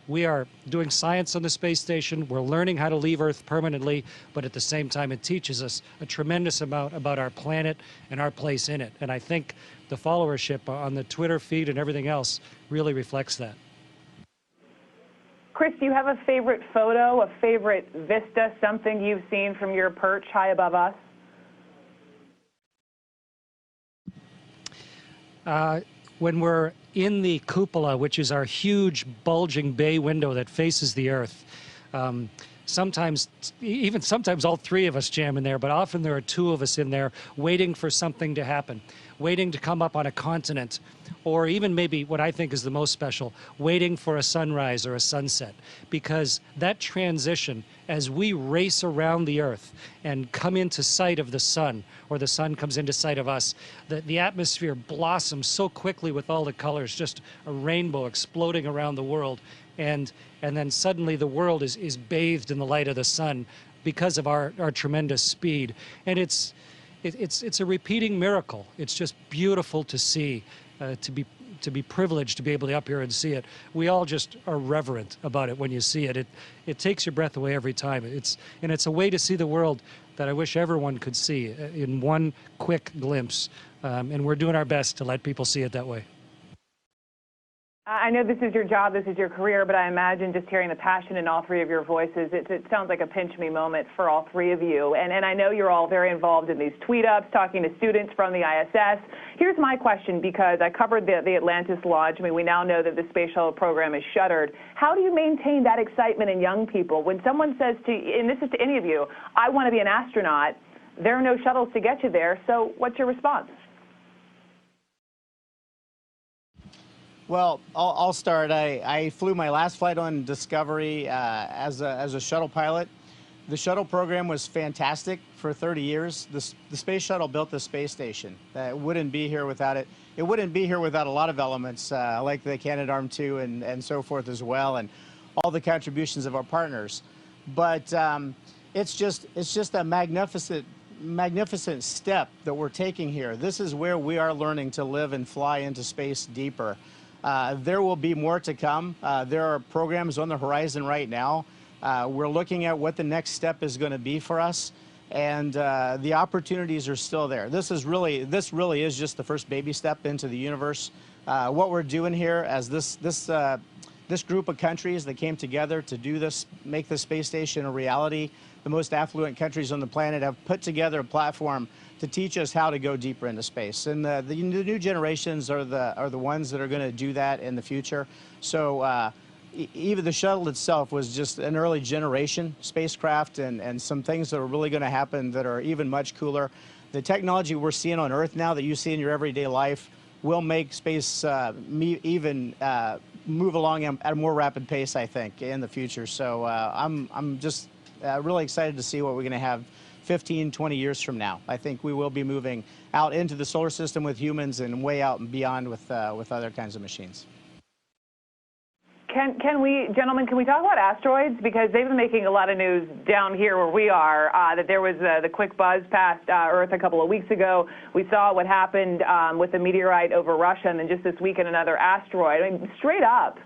We are doing science on the space station. We're learning how to leave Earth permanently, but at the same time, it teaches us a tremendous amount about our planet and our place in it. And I think the followership on the Twitter feed and everything else really reflects that. Chris, do you have a favorite photo, a favorite vista, something you've seen from your perch high above us? When we're in the cupola, which is our huge bulging bay window that faces the Earth, sometimes all three of us jam in there, but often there are two of us in there waiting for something to happen, waiting to come up on a continent, or even maybe what I think is the most special, waiting for a sunrise or a sunset. Because that transition, as we race around the Earth and come into sight of the sun, or the sun comes into sight of us, the atmosphere blossoms so quickly with all the colors, just a rainbow exploding around the world. And then suddenly the world is bathed in the light of the sun because of our tremendous speed. And it's a repeating miracle. It's just beautiful to see, to be to be privileged to be able to up here and see it. We all just are reverent about it when you see it. It takes your breath away every time. It's a way to see the world that I wish everyone could see in one quick glimpse. And we're doing our best to let people see it that way. I know this is your job, this is your career, but I imagine just hearing the passion in all three of your voices, it sounds like a pinch-me moment for all three of you. And I know you're all very involved in these tweet-ups, talking to students from the ISS. Here's my question, because I covered the Atlantis launch. I mean, we now know that the space shuttle program is shuttered. How do you maintain that excitement in young people when someone says to you, and this is to any of you, I want to be an astronaut, there are no shuttles to get you there, so what's your response? Well, I'll start. I flew my last flight on Discovery as a shuttle pilot. The shuttle program was fantastic for 30 years. The space shuttle built the space station. It wouldn't be here without it. It wouldn't be here without a lot of elements like the Canadarm2 and so forth as well, and all the contributions of our partners. But it's just a magnificent step that we're taking here. This is where we are learning to live and fly into space deeper. There will be more to come. There are programs on the horizon right now. We're looking at what the next step is going to be for us, and the opportunities are still there. This really is just the first baby step into the universe. What we're doing here as this group of countries that came together to do this, make the space station a reality, the most affluent countries on the planet have put together a platform to teach us how to go deeper into space. And the new generations are the ones that are going to do that in the future. So even the shuttle itself was just an early generation spacecraft, and some things that are really going to happen that are even much cooler. The technology we're seeing on Earth now that you see in your everyday life will make space even move along at a more rapid pace, I think, in the future. So I'm just really excited to see what we're going to have 15, 20 years from now. I think we will be moving out into the solar system with humans and way out and beyond with other kinds of machines. Gentlemen, can we talk about asteroids? Because they've been making a lot of news down here where we are, that there was the quick buzz past Earth a couple of weeks ago. We saw what happened with the meteorite over Russia, and then just this week another asteroid. I mean, straight up,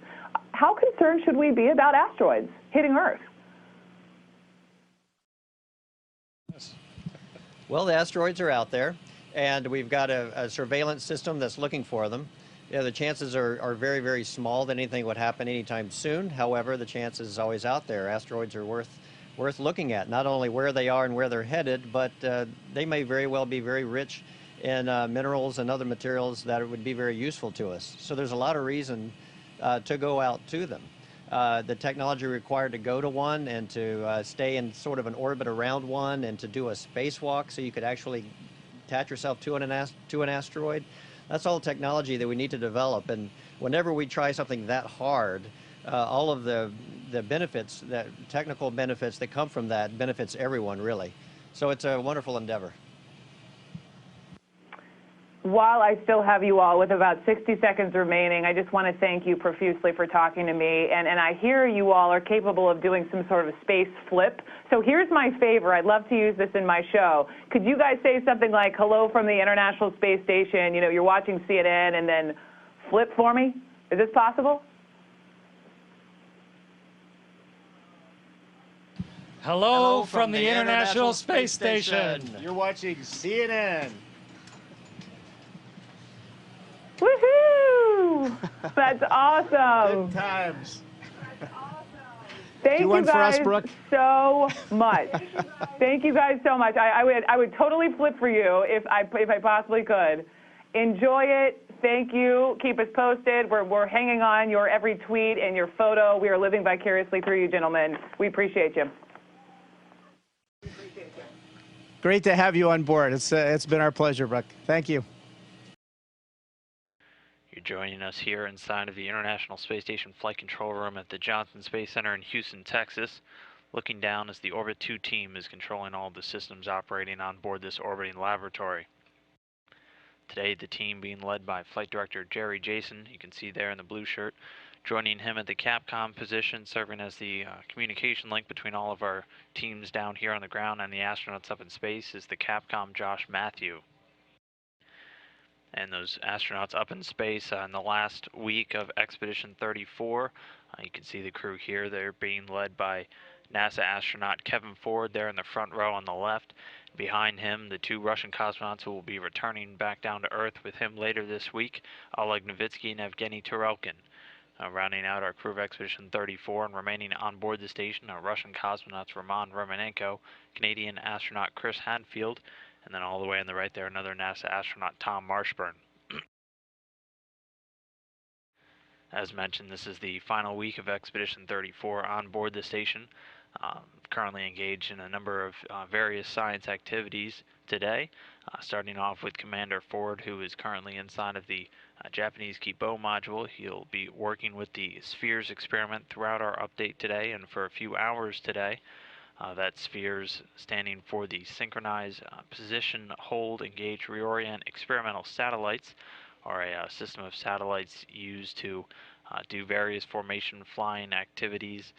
how concerned should we be about asteroids hitting Earth? Well, the asteroids are out there, and we've got a surveillance system that's looking for them. You know, the chances are very, very small that anything would happen anytime soon. However, the chance is always out there. Asteroids are worth looking at, not only where they are and where they're headed, but they may very well be very rich in minerals and other materials that would be very useful to us. So there's a lot of reason to go out to them. The technology required to go to one and to stay in sort of an orbit around one and to do a spacewalk so you could actually attach yourself to an asteroid, that's all technology that we need to develop. And whenever we try something that hard, all of the benefits, the technical benefits that come from that benefits everyone, really. So it's a wonderful endeavor. While I still have you all with about 60 seconds remaining, I just want to thank you profusely for talking to me. And I hear you all are capable of doing some sort of space flip. So here's my favor. I'd love to use this in my show. Could you guys say something like, hello from the International Space Station, you know, you're watching CNN, and then flip for me? Is this possible? Hello from the International Space Station. You're watching CNN. Woohoo! That's awesome. Good times. Thank you for us, guys Brooke? so much. Thank you guys so much. I would totally flip for you if I possibly could. Enjoy it. Thank you. Keep us posted. We're hanging on your every tweet and your photo. We are living vicariously through you, gentlemen. We appreciate you. Great to have you on board. It's been our pleasure, Brooke. Thank you. You're joining us here inside of the International Space Station Flight Control Room at the Johnson Space Center in Houston, Texas, looking down as the Orbit 2 team is controlling all of the systems operating on board this orbiting laboratory. Today, the team being led by Flight Director Jerry Jason, you can see there in the blue shirt. Joining him at the Capcom position, serving as the communication link between all of our teams down here on the ground and the astronauts up in space, is the Capcom Josh Matthew. And those astronauts up in space in the last week of Expedition 34. You can see the crew here. They're being led by NASA astronaut Kevin Ford there in the front row on the left. Behind him, the 2 Russian cosmonauts who will be returning back down to Earth with him later this week, Oleg Novitsky and Evgeny Turelkin. Rounding out our crew of Expedition 34 and remaining on board the station are Russian cosmonauts Roman Romanenko, Canadian astronaut Chris Hadfield, and then all the way on the right there, another NASA astronaut, Tom Marshburn. As mentioned, this is the final week of Expedition 34 on board the station. Currently engaged in a number of various science activities today, starting off with Commander Ford, who is currently inside of the Japanese Kibo module. He'll be working with the Spheres experiment throughout our update today and for a few hours today. That Spheres standing for the Synchronized Position, Hold, Engage, Reorient Experimental Satellites, or a system of satellites used to do various formation flying activities,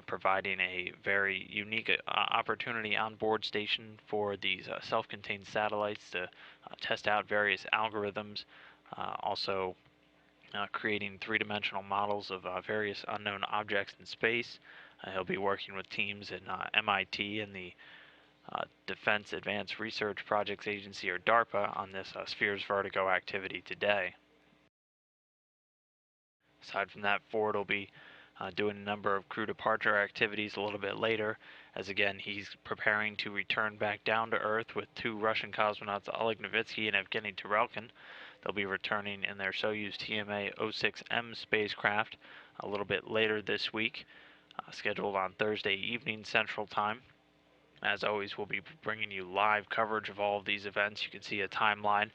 providing a very unique opportunity on board station for these self-contained satellites to test out various algorithms, also creating three-dimensional models of various unknown objects in space. He'll be working with teams in MIT and the Defense Advanced Research Projects Agency, or DARPA, on this Spheres Vertigo activity today. Aside from that, Ford will be doing a number of crew departure activities a little bit later, as again he's preparing to return back down to Earth with 2 Russian cosmonauts, Oleg Novitsky and Evgeny Turelkin. They'll be returning in their Soyuz TMA-06M spacecraft a little bit later this week, scheduled on Thursday evening Central Time. As always, we'll be bringing you live coverage of all of these events. You can see a timeline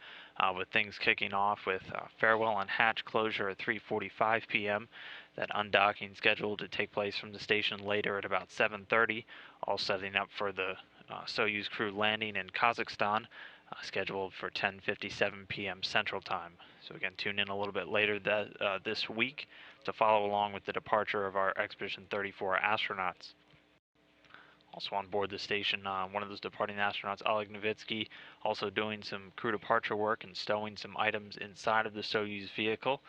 with things kicking off with farewell and hatch closure at 3:45 p.m. That undocking scheduled to take place from the station later at about 7:30, all setting up for the Soyuz crew landing in Kazakhstan, scheduled for 10:57 p.m. Central Time. So again, tune in a little bit later this week to follow along with the departure of our Expedition 34 astronauts. Also on board the station, one of those departing astronauts, Oleg Novitsky, also doing some crew departure work and stowing some items inside of the Soyuz vehicle.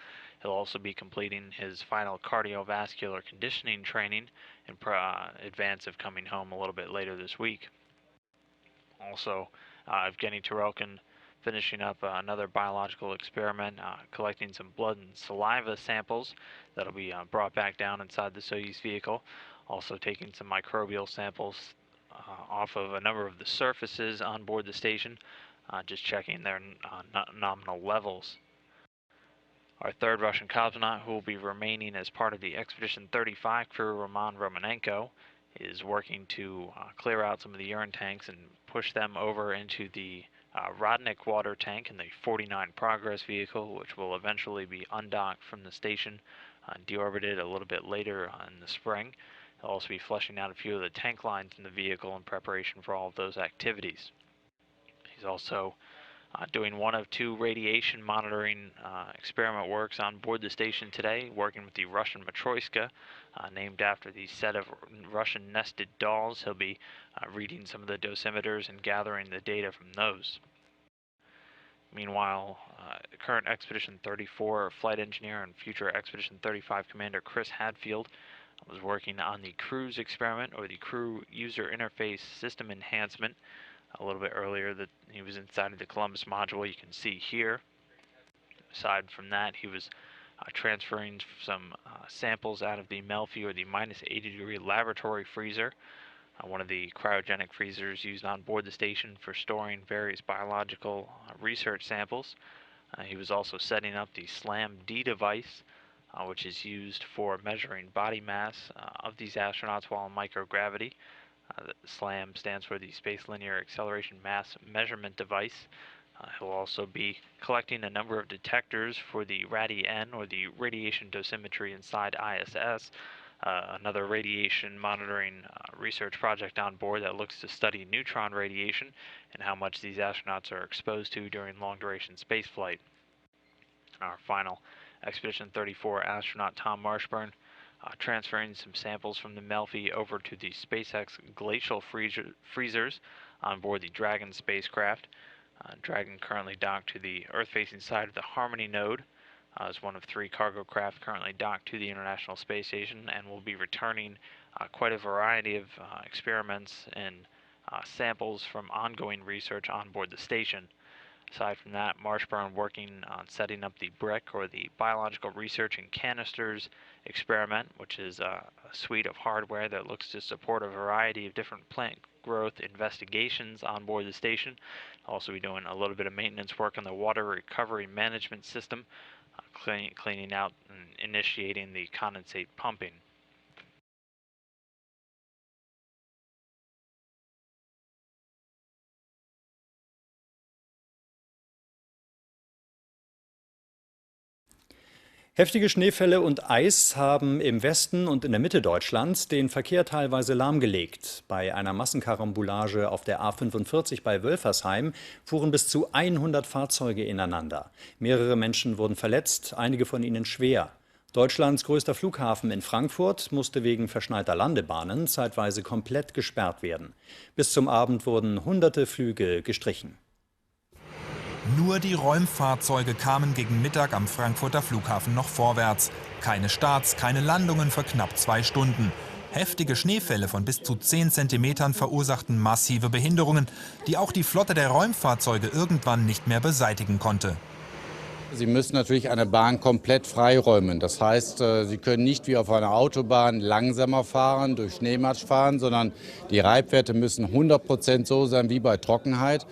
He'll also be completing his final cardiovascular conditioning training in advance of coming home a little bit later this week. Also, Evgeny Turelkin finishing up another biological experiment, collecting some blood and saliva samples that'll be brought back down inside the Soyuz vehicle. Also taking some microbial samples off of a number of the surfaces on board the station, just checking their nominal levels. Our 3rd Russian cosmonaut, who will be remaining as part of the Expedition 35 crew, Roman Romanenko, is working to clear out some of the urine tanks and push them over into the Rodnik water tank in the 49 Progress vehicle, which will eventually be undocked from the station and deorbited a little bit later in the spring. He'll also be flushing out a few of the tank lines in the vehicle in preparation for all of those activities. He's also doing one of 2 radiation monitoring experiment works on board the station today, working with the Russian Matryoshka, named after the set of Russian nested dolls. He'll be reading some of the dosimeters and gathering the data from those. Meanwhile, current Expedition 34 flight engineer and future Expedition 35 commander Chris Hadfield was working on the cruise experiment, or the crew user interface system enhancement. A little bit earlier that he was inside of the Columbus module, you can see here. Aside from that, he was transferring some samples out of the Melfi, or the minus 80-degree laboratory freezer, one of the cryogenic freezers used on board the station for storing various biological research samples. He was also setting up the SLAM-D device, which is used for measuring body mass of these astronauts while in microgravity. The SLAM stands for the Space Linear Acceleration Mass Measurement Device. He'll also be collecting a number of detectors for the RADI-N, or the radiation dosimetry inside ISS, another radiation monitoring research project on board that looks to study neutron radiation and how much these astronauts are exposed to during long-duration spaceflight. Our final Expedition 34 astronaut, Tom Marshburn, transferring some samples from the Melfi over to the SpaceX glacial freezers on board the Dragon spacecraft. Dragon currently docked to the Earth-facing side of the Harmony node as one of 3 cargo craft currently docked to the International Space Station, and will be returning quite a variety of experiments and samples from ongoing research on board the station. Aside from that, Marshburn working on setting up the BRIC, or the Biological Research in Canisters experiment, which is a suite of hardware that looks to support a variety of different plant growth investigations on board the station. Also be doing a little bit of maintenance work on the water recovery management system, cleaning out and initiating the condensate pumping. Heftige Schneefälle und Eis haben im Westen und in der Mitte Deutschlands den Verkehr teilweise lahmgelegt. Bei einer Massenkarambolage auf der A45 bei Wölfersheim fuhren bis zu 100 Fahrzeuge ineinander. Mehrere Menschen wurden verletzt, einige von ihnen schwer. Deutschlands größter Flughafen in Frankfurt musste wegen verschneiter Landebahnen zeitweise komplett gesperrt werden. Bis zum Abend wurden hunderte Flüge gestrichen. Nur die Räumfahrzeuge kamen gegen Mittag am Frankfurter Flughafen noch vorwärts. Keine Starts, keine Landungen für knapp 2 Stunden. Heftige Schneefälle von bis zu 10 Zentimetern verursachten massive Behinderungen, die auch die Flotte der Räumfahrzeuge irgendwann nicht mehr beseitigen konnte. Sie müssen natürlich eine Bahn komplett freiräumen. Das heißt, Sie können nicht wie auf einer Autobahn langsamer fahren, durch Schneematsch fahren, sondern die Reibwerte müssen 100% so sein wie bei Trockenheit.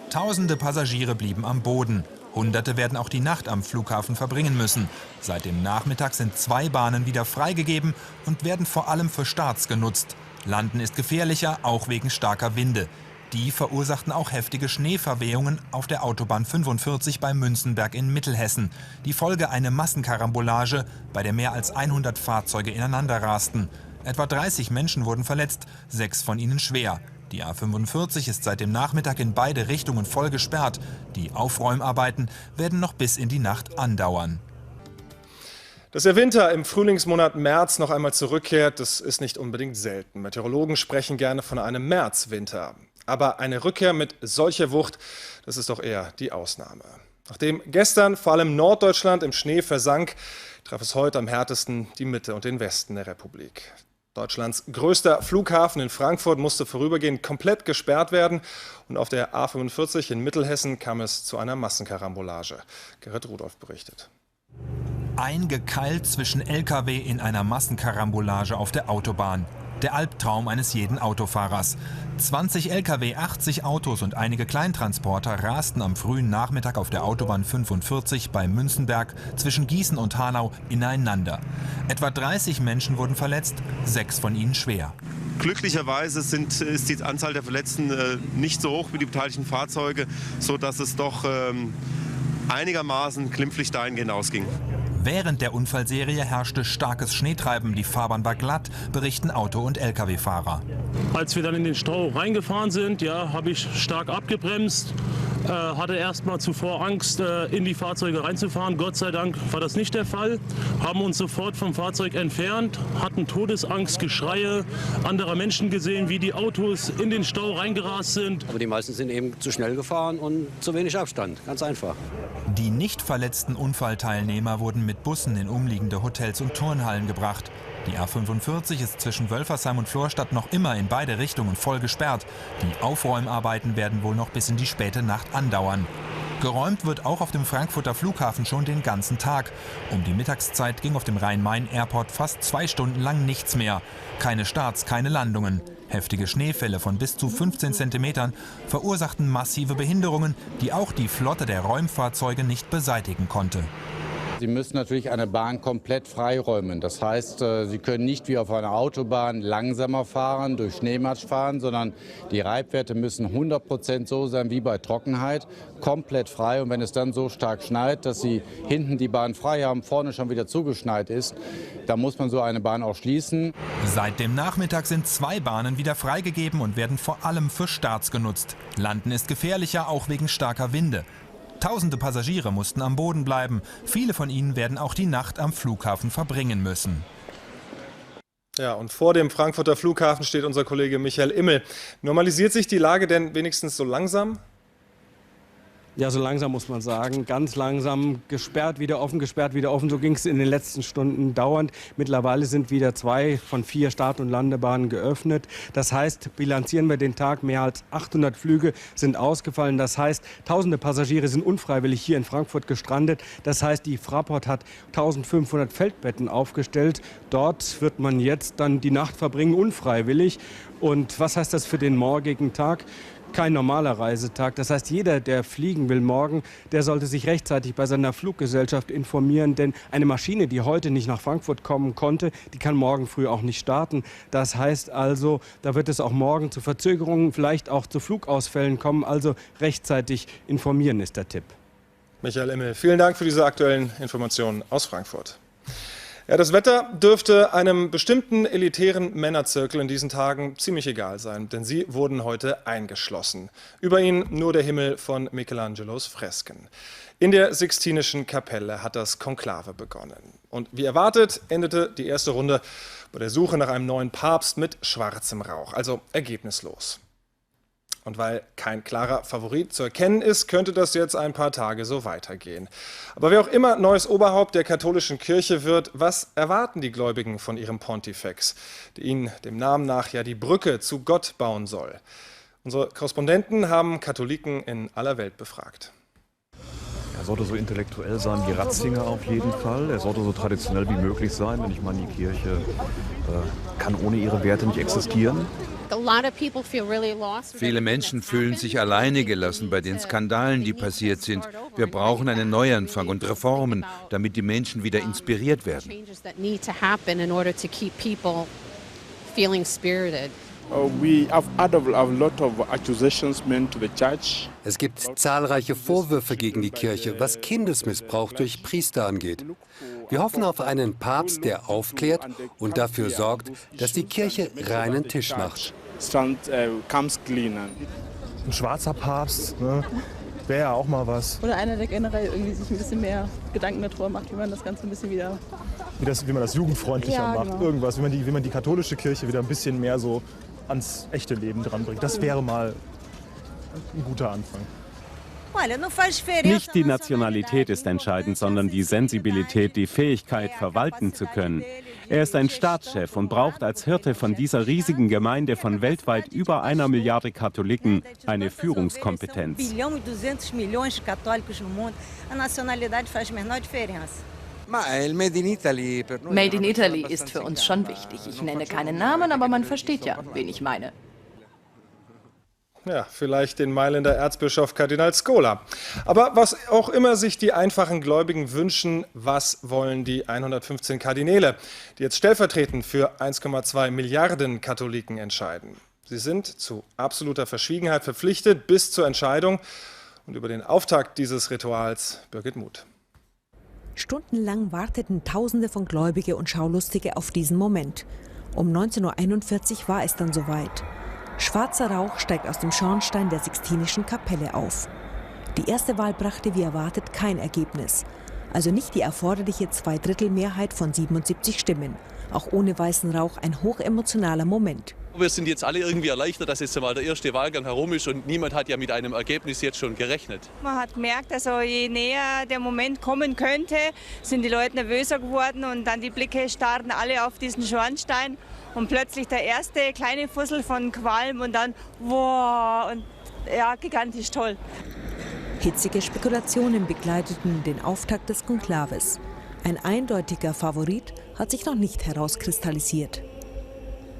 Tausende Passagiere blieben am Boden. Hunderte werden auch die Nacht am Flughafen verbringen müssen. Seit dem Nachmittag sind 2 Bahnen wieder freigegeben und werden vor allem für Starts genutzt. Landen ist gefährlicher, auch wegen starker Winde. Die verursachten auch heftige Schneeverwehungen auf der Autobahn 45 bei Münzenberg in Mittelhessen. Die Folge eine Massenkarambolage, bei der mehr als 100 Fahrzeuge ineinander rasten. Etwa 30 Menschen wurden verletzt, 6 von ihnen schwer. Die A45 ist seit dem Nachmittag in beide Richtungen voll gesperrt. Die Aufräumarbeiten werden noch bis in die Nacht andauern. Dass der Winter im Frühlingsmonat März noch einmal zurückkehrt, das ist nicht unbedingt selten. Meteorologen sprechen gerne von einem Märzwinter. Aber eine Rückkehr mit solcher Wucht, das ist doch eher die Ausnahme. Nachdem gestern vor allem Norddeutschland im Schnee versank, traf es heute am härtesten die Mitte und den Westen der Republik. Deutschlands größter Flughafen in Frankfurt musste vorübergehend komplett gesperrt werden. Und auf der A45 in Mittelhessen kam es zu einer Massenkarambolage. Gerrit Rudolph berichtet. Eingekeilt zwischen Lkw in einer Massenkarambolage auf der Autobahn. Der Albtraum eines jeden Autofahrers. 20 Lkw, 80 Autos und einige Kleintransporter rasten am frühen Nachmittag auf der Autobahn 45 bei Münzenberg zwischen Gießen und Hanau ineinander. Etwa 30 Menschen wurden verletzt, 6 von ihnen schwer. Glücklicherweise ist die Anzahl der Verletzten nicht so hoch wie die beteiligten Fahrzeuge, sodass es doch einigermaßen glimpflich dahingehend ausging. Während der Unfallserie herrschte starkes Schneetreiben, die Fahrbahn war glatt, berichten Auto- und Lkw-Fahrer. Als wir dann in den Stau reingefahren sind, habe ich stark abgebremst, hatte erst mal zuvor Angst, in die Fahrzeuge reinzufahren. Gott sei Dank war das nicht der Fall. Haben uns sofort vom Fahrzeug entfernt, hatten Todesangst, Geschreie anderer Menschen gesehen, wie die Autos in den Stau reingerast sind. Aber die meisten sind eben zu schnell gefahren und zu wenig Abstand, ganz einfach. Die nicht verletzten Unfallteilnehmer wurden mit Bussen in umliegende Hotels und Turnhallen gebracht. Die A45 ist zwischen Wölfersheim und Florstadt noch immer in beide Richtungen voll gesperrt. Die Aufräumarbeiten werden wohl noch bis in die späte Nacht andauern. Geräumt wird auch auf dem Frankfurter Flughafen schon den ganzen Tag. Um die Mittagszeit ging auf dem Rhein-Main-Airport fast 2 Stunden lang nichts mehr. Keine Starts, keine Landungen. Heftige Schneefälle von bis zu 15 Zentimetern verursachten massive Behinderungen, die auch die Flotte der Räumfahrzeuge nicht beseitigen konnte. Sie müssen natürlich eine Bahn komplett freiräumen. Das heißt, Sie können nicht wie auf einer Autobahn langsamer fahren, durch Schneematsch fahren, sondern die Reibwerte müssen 100% so sein wie bei Trockenheit, komplett frei. Und wenn es dann so stark schneit, dass Sie hinten die Bahn frei haben, vorne schon wieder zugeschneit ist, dann muss man so eine Bahn auch schließen. Seit dem Nachmittag sind 2 Bahnen wieder freigegeben und werden vor allem für Starts genutzt. Landen ist gefährlicher, auch wegen starker Winde. Tausende Passagiere mussten am Boden bleiben. Viele von ihnen werden auch die Nacht am Flughafen verbringen müssen. Ja, und vor dem Frankfurter Flughafen steht unser Kollege Michael Immel. Normalisiert sich die Lage denn wenigstens so langsam? Ja, so langsam muss man sagen. Ganz langsam, gesperrt, wieder offen, gesperrt, wieder offen. So ging es in den letzten Stunden dauernd. Mittlerweile sind wieder 2 von 4 Start- und Landebahnen geöffnet. Das heißt, bilanzieren wir den Tag, mehr als 800 Flüge sind ausgefallen. Das heißt, tausende Passagiere sind unfreiwillig hier in Frankfurt gestrandet. Das heißt, die Fraport hat 1500 Feldbetten aufgestellt. Dort wird man jetzt dann die Nacht verbringen, unfreiwillig. Und was heißt das für den morgigen Tag? Kein normaler Reisetag. Das heißt, jeder, der fliegen will morgen, der sollte sich rechtzeitig bei seiner Fluggesellschaft informieren. Denn eine Maschine, die heute nicht nach Frankfurt kommen konnte, die kann morgen früh auch nicht starten. Das heißt also, da wird es auch morgen zu Verzögerungen, vielleicht auch zu Flugausfällen kommen. Also rechtzeitig informieren ist der Tipp. Michael Immel, vielen Dank für diese aktuellen Informationen aus Frankfurt. Ja, das Wetter dürfte einem bestimmten elitären Männerzirkel in diesen Tagen ziemlich egal sein, denn sie wurden heute eingeschlossen. Über ihnen nur der Himmel von Michelangelos Fresken. In der Sixtinischen Kapelle hat das Konklave begonnen. Und wie erwartet endete die erste Runde bei der Suche nach einem neuen Papst mit schwarzem Rauch, also ergebnislos. Und weil kein klarer Favorit zu erkennen ist, könnte das jetzt ein paar Tage so weitergehen. Aber wer auch immer neues Oberhaupt der katholischen Kirche wird, was erwarten die Gläubigen von ihrem Pontifex, der ihnen dem Namen nach ja die Brücke zu Gott bauen soll? Unsere Korrespondenten haben Katholiken in aller Welt befragt. Er sollte so intellektuell sein wie Ratzinger auf jeden Fall. Er sollte so traditionell wie möglich sein, denn ich meine, die Kirche kann ohne ihre Werte nicht existieren. Viele Menschen fühlen sich alleine gelassen bei den Skandalen, die passiert sind. Wir brauchen einen Neuanfang und Reformen, damit die Menschen wieder inspiriert werden. Es gibt zahlreiche Vorwürfe gegen die Kirche, was Kindesmissbrauch durch Priester angeht. Wir hoffen auf einen Papst, der aufklärt und dafür sorgt, dass die Kirche reinen Tisch macht. Ein schwarzer Papst, ne? Wäre ja auch mal was. Oder einer, der generell irgendwie sich ein bisschen mehr Gedanken darüber macht, wie man das Ganze ein bisschen wieder... Wie man das jugendfreundlicher macht, genau. Irgendwas, wie man die katholische Kirche wieder ein bisschen mehr so ans echte Leben dranbringt. Das wäre mal ein guter Anfang. Nicht die Nationalität ist entscheidend, sondern die Sensibilität, die Fähigkeit, verwalten zu können. Er ist ein Staatschef und braucht als Hirte von dieser riesigen Gemeinde von weltweit über 1 Milliarde Katholiken eine Führungskompetenz. Made in Italy ist für uns schon wichtig. Ich nenne keinen Namen, aber man versteht ja, wen ich meine. Ja, vielleicht den Mailänder Erzbischof Kardinal Scola. Aber was auch immer sich die einfachen Gläubigen wünschen, was wollen die 115 Kardinäle, die jetzt stellvertretend für 1,2 Milliarden Katholiken entscheiden? Sie sind zu absoluter Verschwiegenheit verpflichtet bis zur Entscheidung. Und über den Auftakt dieses Rituals Birgit Muth. Stundenlang warteten Tausende von Gläubige und Schaulustige auf diesen Moment. Um 19:41 Uhr war es dann soweit. Schwarzer Rauch steigt aus dem Schornstein der Sixtinischen Kapelle auf. Die erste Wahl brachte wie erwartet kein Ergebnis. Also nicht die erforderliche Zweidrittelmehrheit von 77 Stimmen. Auch ohne weißen Rauch ein hochemotionaler Moment. Wir sind jetzt alle irgendwie erleichtert, dass jetzt mal der erste Wahlgang herum ist und niemand hat ja mit einem Ergebnis jetzt schon gerechnet. Man hat gemerkt, also je näher der Moment kommen könnte, sind die Leute nervöser geworden und dann die Blicke starrten alle auf diesen Schornstein und plötzlich der erste kleine Fussel von Qualm und dann wow und ja, gigantisch toll. Hitzige Spekulationen begleiteten den Auftakt des Konklaves. Ein eindeutiger Favorit hat sich noch nicht herauskristallisiert.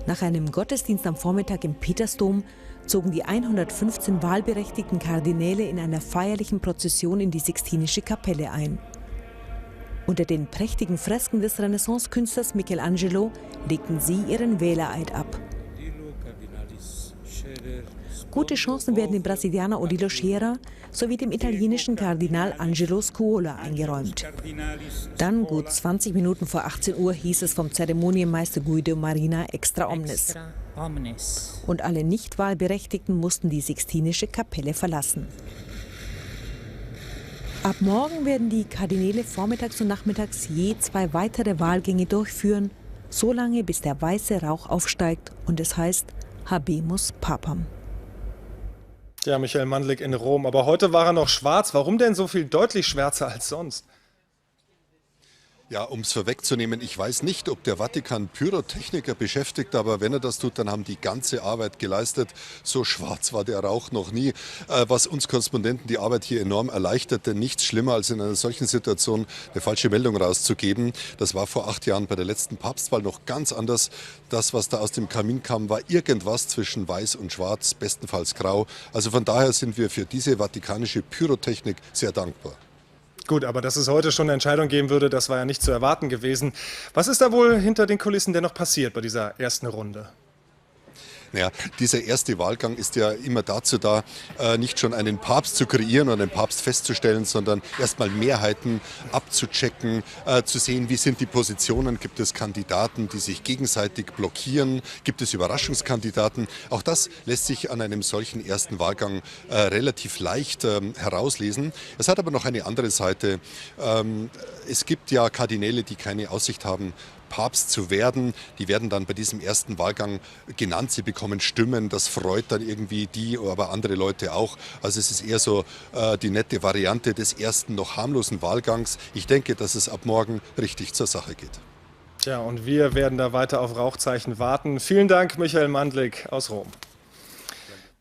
Nach einem Gottesdienst am Vormittag im Petersdom zogen die 115 wahlberechtigten Kardinäle in einer feierlichen Prozession in die Sixtinische Kapelle ein. Unter den prächtigen Fresken des Renaissance-Künstlers Michelangelo legten sie ihren Wählereid ab. Gute Chancen werden dem Brasilianer Odilo Scherer sowie dem italienischen Kardinal Angelo Scuola eingeräumt. Dann, gut 20 Minuten vor 18 Uhr, hieß es vom Zeremonienmeister Guido Marina extra omnes. Und alle Nicht-Wahlberechtigten mussten die Sixtinische Kapelle verlassen. Ab morgen werden die Kardinäle vormittags und nachmittags je 2 weitere Wahlgänge durchführen, so lange bis der weiße Rauch aufsteigt und es heißt Habemus Papam. Ja, Michael Mandlik in Rom. Aber heute war er noch schwarz. Warum denn so viel deutlich schwärzer als sonst? Ja, um es vorwegzunehmen, ich weiß nicht, ob der Vatikan Pyrotechniker beschäftigt, aber wenn er das tut, dann haben die ganze Arbeit geleistet. So schwarz war der Rauch noch nie, was uns Korrespondenten die Arbeit hier enorm erleichtert, denn nichts schlimmer als in einer solchen Situation eine falsche Meldung rauszugeben. Das war vor 8 Jahren bei der letzten Papstwahl noch ganz anders. Das, was da aus dem Kamin kam, war irgendwas zwischen weiß und schwarz, bestenfalls grau. Also von daher sind wir für diese vatikanische Pyrotechnik sehr dankbar. Gut, aber dass es heute schon eine Entscheidung geben würde, das war ja nicht zu erwarten gewesen. Was ist da wohl hinter den Kulissen denn noch passiert bei dieser ersten Runde? Naja, dieser erste Wahlgang ist ja immer dazu da, nicht schon einen Papst zu kreieren oder einen Papst festzustellen, sondern erstmal Mehrheiten abzuchecken, zu sehen, wie sind die Positionen, gibt es Kandidaten, die sich gegenseitig blockieren, gibt es Überraschungskandidaten. Auch das lässt sich an einem solchen ersten Wahlgang relativ leicht herauslesen. Es hat aber noch eine andere Seite. Es gibt ja Kardinäle, die keine Aussicht haben, Papst zu werden. Die werden dann bei diesem ersten Wahlgang genannt. Sie bekommen Stimmen. Das freut dann irgendwie die, aber andere Leute auch. Also es ist eher so die nette Variante des ersten noch harmlosen Wahlgangs. Ich denke, dass es ab morgen richtig zur Sache geht. Tja, und wir werden da weiter auf Rauchzeichen warten. Vielen Dank, Michael Mandlik aus Rom.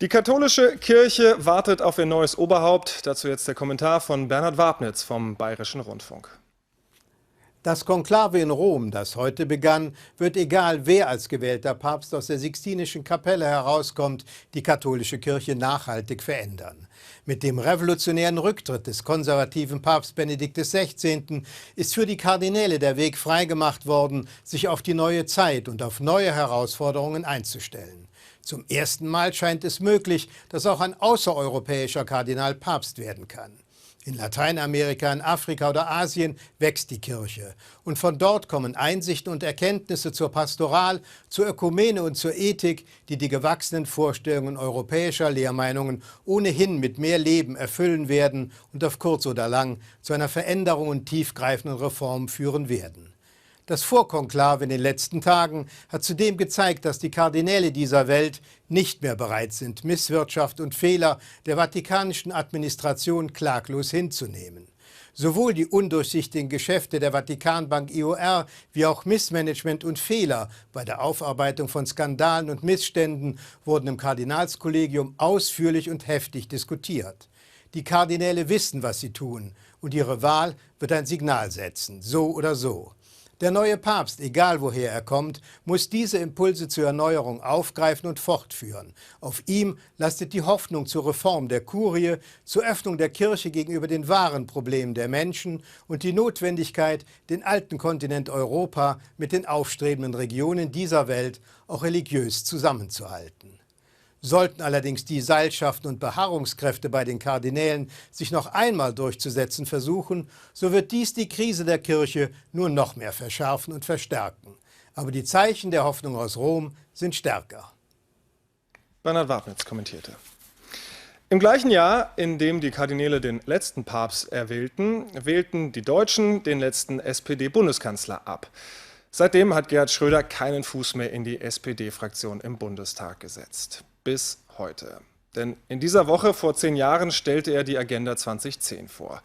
Die katholische Kirche wartet auf ihr neues Oberhaupt. Dazu jetzt der Kommentar von Bernhard Wabnitz vom Bayerischen Rundfunk. Das Konklave in Rom, das heute begann, wird, egal wer als gewählter Papst aus der Sixtinischen Kapelle herauskommt, die katholische Kirche nachhaltig verändern. Mit dem revolutionären Rücktritt des konservativen Papst Benedikt XVI. Ist für die Kardinäle der Weg freigemacht worden, sich auf die neue Zeit und auf neue Herausforderungen einzustellen. Zum ersten Mal scheint es möglich, dass auch ein außereuropäischer Kardinal Papst werden kann. In Lateinamerika, in Afrika oder Asien wächst die Kirche. Und von dort kommen Einsichten und Erkenntnisse zur Pastoral, zur Ökumene und zur Ethik, die die gewachsenen Vorstellungen europäischer Lehrmeinungen ohnehin mit mehr Leben erfüllen werden und auf kurz oder lang zu einer Veränderung und tiefgreifenden Reform führen werden. Das Vorkonklave in den letzten Tagen hat zudem gezeigt, dass die Kardinäle dieser Welt nicht mehr bereit sind, Misswirtschaft und Fehler der vatikanischen Administration klaglos hinzunehmen. Sowohl die undurchsichtigen Geschäfte der Vatikanbank IOR wie auch Missmanagement und Fehler bei der Aufarbeitung von Skandalen und Missständen wurden im Kardinalskollegium ausführlich und heftig diskutiert. Die Kardinäle wissen, was sie tun, und ihre Wahl wird ein Signal setzen, so oder so. Der neue Papst, egal woher er kommt, muss diese Impulse zur Erneuerung aufgreifen und fortführen. Auf ihm lastet die Hoffnung zur Reform der Kurie, zur Öffnung der Kirche gegenüber den wahren Problemen der Menschen und die Notwendigkeit, den alten Kontinent Europa mit den aufstrebenden Regionen dieser Welt auch religiös zusammenzuhalten. Sollten allerdings die Seilschaften und Beharrungskräfte bei den Kardinälen sich noch einmal durchzusetzen versuchen, so wird dies die Krise der Kirche nur noch mehr verschärfen und verstärken. Aber die Zeichen der Hoffnung aus Rom sind stärker. Bernhard Wabnitz kommentierte. Im gleichen Jahr, in dem die Kardinäle den letzten Papst erwählten, wählten die Deutschen den letzten SPD-Bundeskanzler ab. Seitdem hat Gerhard Schröder keinen Fuß mehr in die SPD-Fraktion im Bundestag gesetzt. Bis heute. Denn in dieser Woche vor 10 Jahren stellte er die Agenda 2010 vor.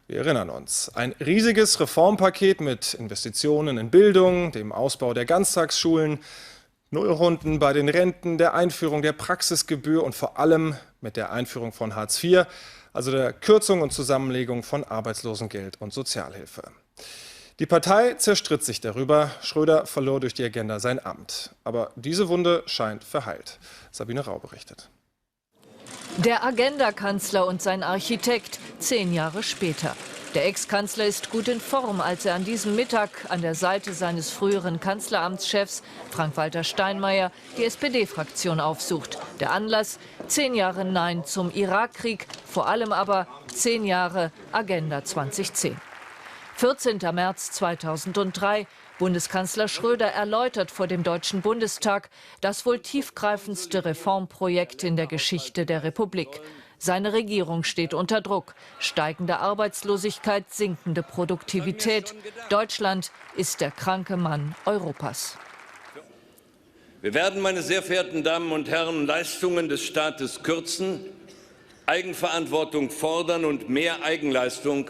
Wir erinnern uns, ein riesiges Reformpaket mit Investitionen in Bildung, dem Ausbau der Ganztagsschulen, Nullrunden bei den Renten, der Einführung der Praxisgebühr und vor allem mit der Einführung von Hartz IV, also der Kürzung und Zusammenlegung von Arbeitslosengeld und Sozialhilfe. Die Partei zerstritt sich darüber. Schröder verlor durch die Agenda sein Amt. Aber diese Wunde scheint verheilt. Sabine Rau berichtet. Der Agenda-Kanzler und sein Architekt 10 Jahre später. Der Ex-Kanzler ist gut in Form, als er an diesem Mittag an der Seite seines früheren Kanzleramtschefs Frank-Walter Steinmeier die SPD-Fraktion aufsucht. Der Anlass: 10 Jahre Nein zum Irakkrieg, vor allem aber 10 Jahre Agenda 2010. 14. März 2003. Bundeskanzler Schröder erläutert vor dem Deutschen Bundestag das wohl tiefgreifendste Reformprojekt in der Geschichte der Republik. Seine Regierung steht unter Druck. Steigende Arbeitslosigkeit, sinkende Produktivität. Deutschland ist der kranke Mann Europas. Wir werden, meine sehr verehrten Damen und Herren, Leistungen des Staates kürzen, Eigenverantwortung fordern und mehr Eigenleistung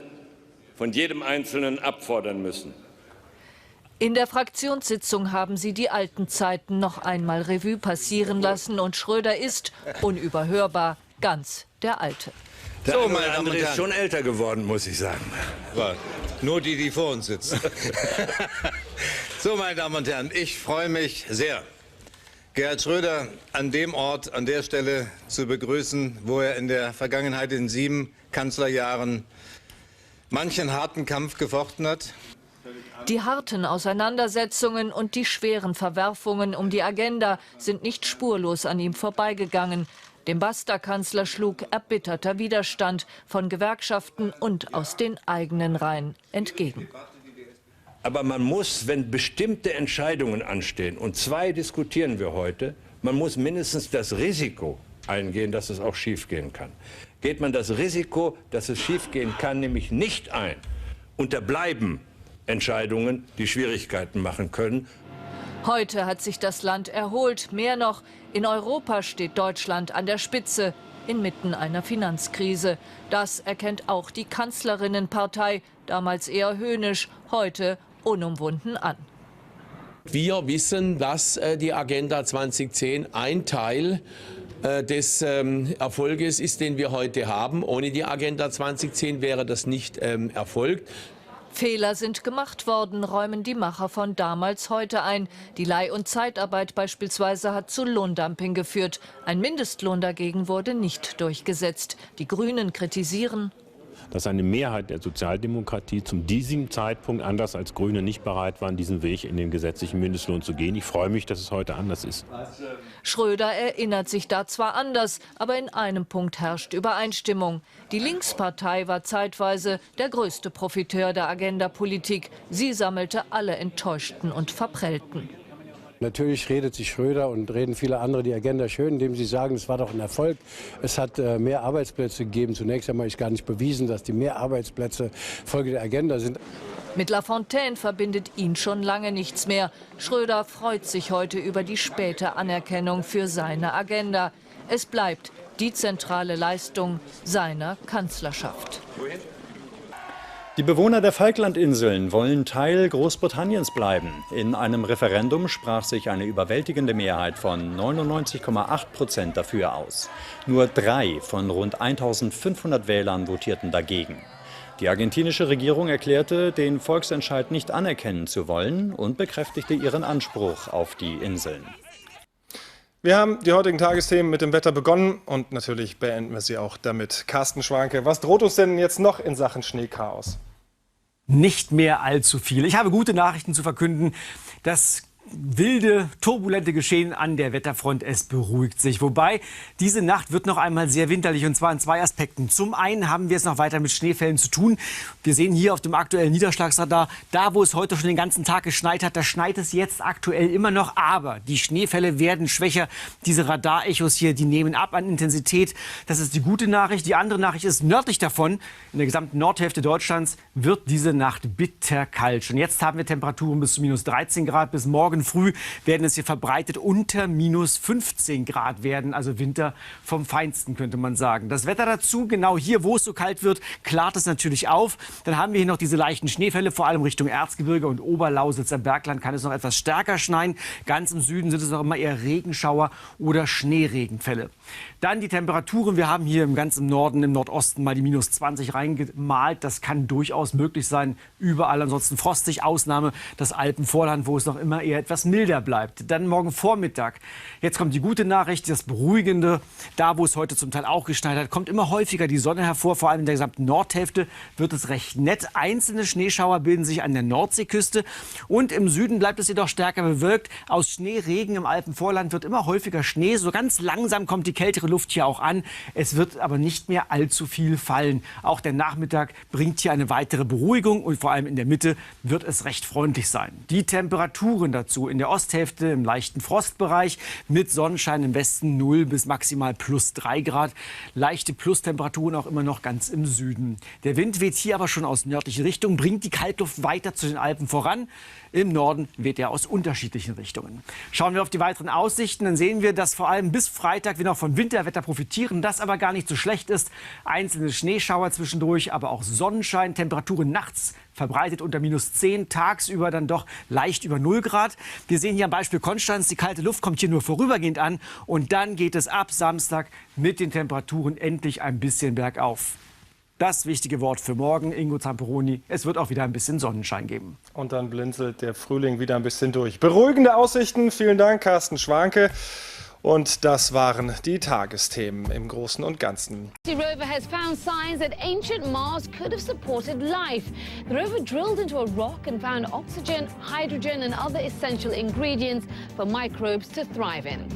von jedem Einzelnen abfordern müssen. In der Fraktionssitzung haben sie die alten Zeiten noch einmal Revue passieren lassen und Schröder ist, unüberhörbar, ganz der Alte. So, meine Damen und Herren, ist schon älter geworden, muss ich sagen. Nur die vor uns sitzen. So, meine Damen und Herren, ich freue mich sehr, Gerhard Schröder an dem Ort, an der Stelle zu begrüßen, wo er in der Vergangenheit in 7 Kanzlerjahren manchen harten Kampf gefochten hat. Die harten Auseinandersetzungen und die schweren Verwerfungen um die Agenda sind nicht spurlos an ihm vorbeigegangen. Dem Basta-Kanzler schlug erbitterter Widerstand von Gewerkschaften und aus den eigenen Reihen entgegen. Aber man muss, wenn bestimmte Entscheidungen anstehen, und 2 diskutieren wir heute, man muss mindestens das Risiko eingehen, dass es auch schiefgehen kann. Geht man das Risiko, dass es schiefgehen kann, nämlich nicht ein, unterbleiben Entscheidungen, die Schwierigkeiten machen können. Heute hat sich das Land erholt. Mehr noch, in Europa steht Deutschland an der Spitze, inmitten einer Finanzkrise. Das erkennt auch die Kanzlerinnenpartei, damals eher höhnisch, heute unumwunden an. Wir wissen, dass die Agenda 2010 ein Teil des Erfolges ist, den wir heute haben. Ohne die Agenda 2010 wäre das nicht erfolgt. Fehler sind gemacht worden, räumen die Macher von damals heute ein. Die Leih- und Zeitarbeit beispielsweise hat zu Lohndumping geführt. Ein Mindestlohn dagegen wurde nicht durchgesetzt. Die Grünen kritisieren, dass eine Mehrheit der Sozialdemokratie zum diesem Zeitpunkt, anders als Grüne, nicht bereit waren, diesen Weg in den gesetzlichen Mindestlohn zu gehen. Ich freue mich, dass es heute anders ist. Schröder erinnert sich da zwar anders, aber in einem Punkt herrscht Übereinstimmung. Die Linkspartei war zeitweise der größte Profiteur der Agenda-Politik. Sie sammelte alle Enttäuschten und Verprellten. Natürlich redet sich Schröder und reden viele andere die Agenda schön, indem sie sagen, es war doch ein Erfolg. Es hat mehr Arbeitsplätze gegeben. Zunächst einmal ist gar nicht bewiesen, dass die mehr Arbeitsplätze Folge der Agenda sind. Mit Lafontaine verbindet ihn schon lange nichts mehr. Schröder freut sich heute über die späte Anerkennung für seine Agenda. Es bleibt die zentrale Leistung seiner Kanzlerschaft. Die Bewohner der Falklandinseln wollen Teil Großbritanniens bleiben. In einem Referendum sprach sich eine überwältigende Mehrheit von 99,8% dafür aus. Nur 3 von rund 1500 Wählern votierten dagegen. Die argentinische Regierung erklärte, den Volksentscheid nicht anerkennen zu wollen und bekräftigte ihren Anspruch auf die Inseln. Wir haben die heutigen Tagesthemen mit dem Wetter begonnen und natürlich beenden wir sie auch damit. Carsten Schwanke, was droht uns denn jetzt noch in Sachen Schneechaos? Nicht mehr allzu viel. Ich habe gute Nachrichten zu verkünden. Das wilde, turbulente Geschehen an der Wetterfront, es beruhigt sich. Wobei, diese Nacht wird noch einmal sehr winterlich, und zwar in 2 Aspekten. Zum einen haben wir es noch weiter mit Schneefällen zu tun. Wir sehen hier auf dem aktuellen Niederschlagsradar, da wo es heute schon den ganzen Tag geschneit hat, da schneit es jetzt aktuell immer noch. Aber die Schneefälle werden schwächer. Diese Radarechos hier, die nehmen ab an Intensität. Das ist die gute Nachricht. Die andere Nachricht ist, nördlich davon, in der gesamten Nordhälfte Deutschlands, wird diese Nacht bitterkalt. Schon jetzt haben wir Temperaturen bis zu minus 13 Grad. Bis morgen früh werden es hier verbreitet unter minus 15 Grad werden. Also Winter vom Feinsten, könnte man sagen. Das Wetter dazu, genau hier, wo es so kalt wird, klart es natürlich auf. Dann haben wir hier noch diese leichten Schneefälle, vor allem Richtung Erzgebirge und Oberlausitzer Bergland kann es noch etwas stärker schneien. Ganz im Süden sind es noch immer eher Regenschauer oder Schneeregenfälle. Dann die Temperaturen. Wir haben hier ganz im Norden, im Nordosten mal die minus 20 reingemalt. Das kann durchaus möglich sein. Überall ansonsten frostig. Ausnahme das Alpenvorland, wo es noch immer eher etwas milder bleibt. Dann morgen Vormittag. Jetzt kommt die gute Nachricht, das Beruhigende. Da, wo es heute zum Teil auch geschneit hat, kommt immer häufiger die Sonne hervor. Vor allem in der gesamten Nordhälfte wird es recht nett. Einzelne Schneeschauer bilden sich an der Nordseeküste. Und im Süden bleibt es jedoch stärker bewölkt. Aus Schneeregen im Alpenvorland wird immer häufiger Schnee. So ganz langsam kommt die kältere Luft hier auch an. Es wird aber nicht mehr allzu viel fallen. Auch der Nachmittag bringt hier eine weitere Beruhigung und vor allem in der Mitte wird es recht freundlich sein. Die Temperaturen dazu in der Osthälfte im leichten Frostbereich mit Sonnenschein im Westen 0 bis maximal plus 3 Grad. Leichte Plustemperaturen auch immer noch ganz im Süden. Der Wind weht hier aber schon aus nördlicher Richtung, bringt die Kaltluft weiter zu den Alpen voran. Im Norden weht er aus unterschiedlichen Richtungen. Schauen wir auf die weiteren Aussichten, dann sehen wir, dass vor allem bis Freitag wir noch von Winterwetter profitieren, das aber gar nicht so schlecht ist. Einzelne Schneeschauer zwischendurch, aber auch Sonnenschein, Temperaturen nachts verbreitet unter -10, tagsüber dann doch leicht über 0 Grad. Wir sehen hier am Beispiel Konstanz, die kalte Luft kommt hier nur vorübergehend an und dann geht es ab Samstag mit den Temperaturen endlich ein bisschen bergauf. Das wichtige Wort für morgen, Ingo Zamperoni, es wird auch wieder ein bisschen Sonnenschein geben. Und dann blinzelt der Frühling wieder ein bisschen durch. Beruhigende Aussichten, vielen Dank, Carsten Schwanke. Und das waren die Tagesthemen im Großen und Ganzen. The rover has found signs that ancient Mars could have supported life. The rover drilled into a rock and found oxygen, hydrogen and other essential ingredients for microbes to thrive in.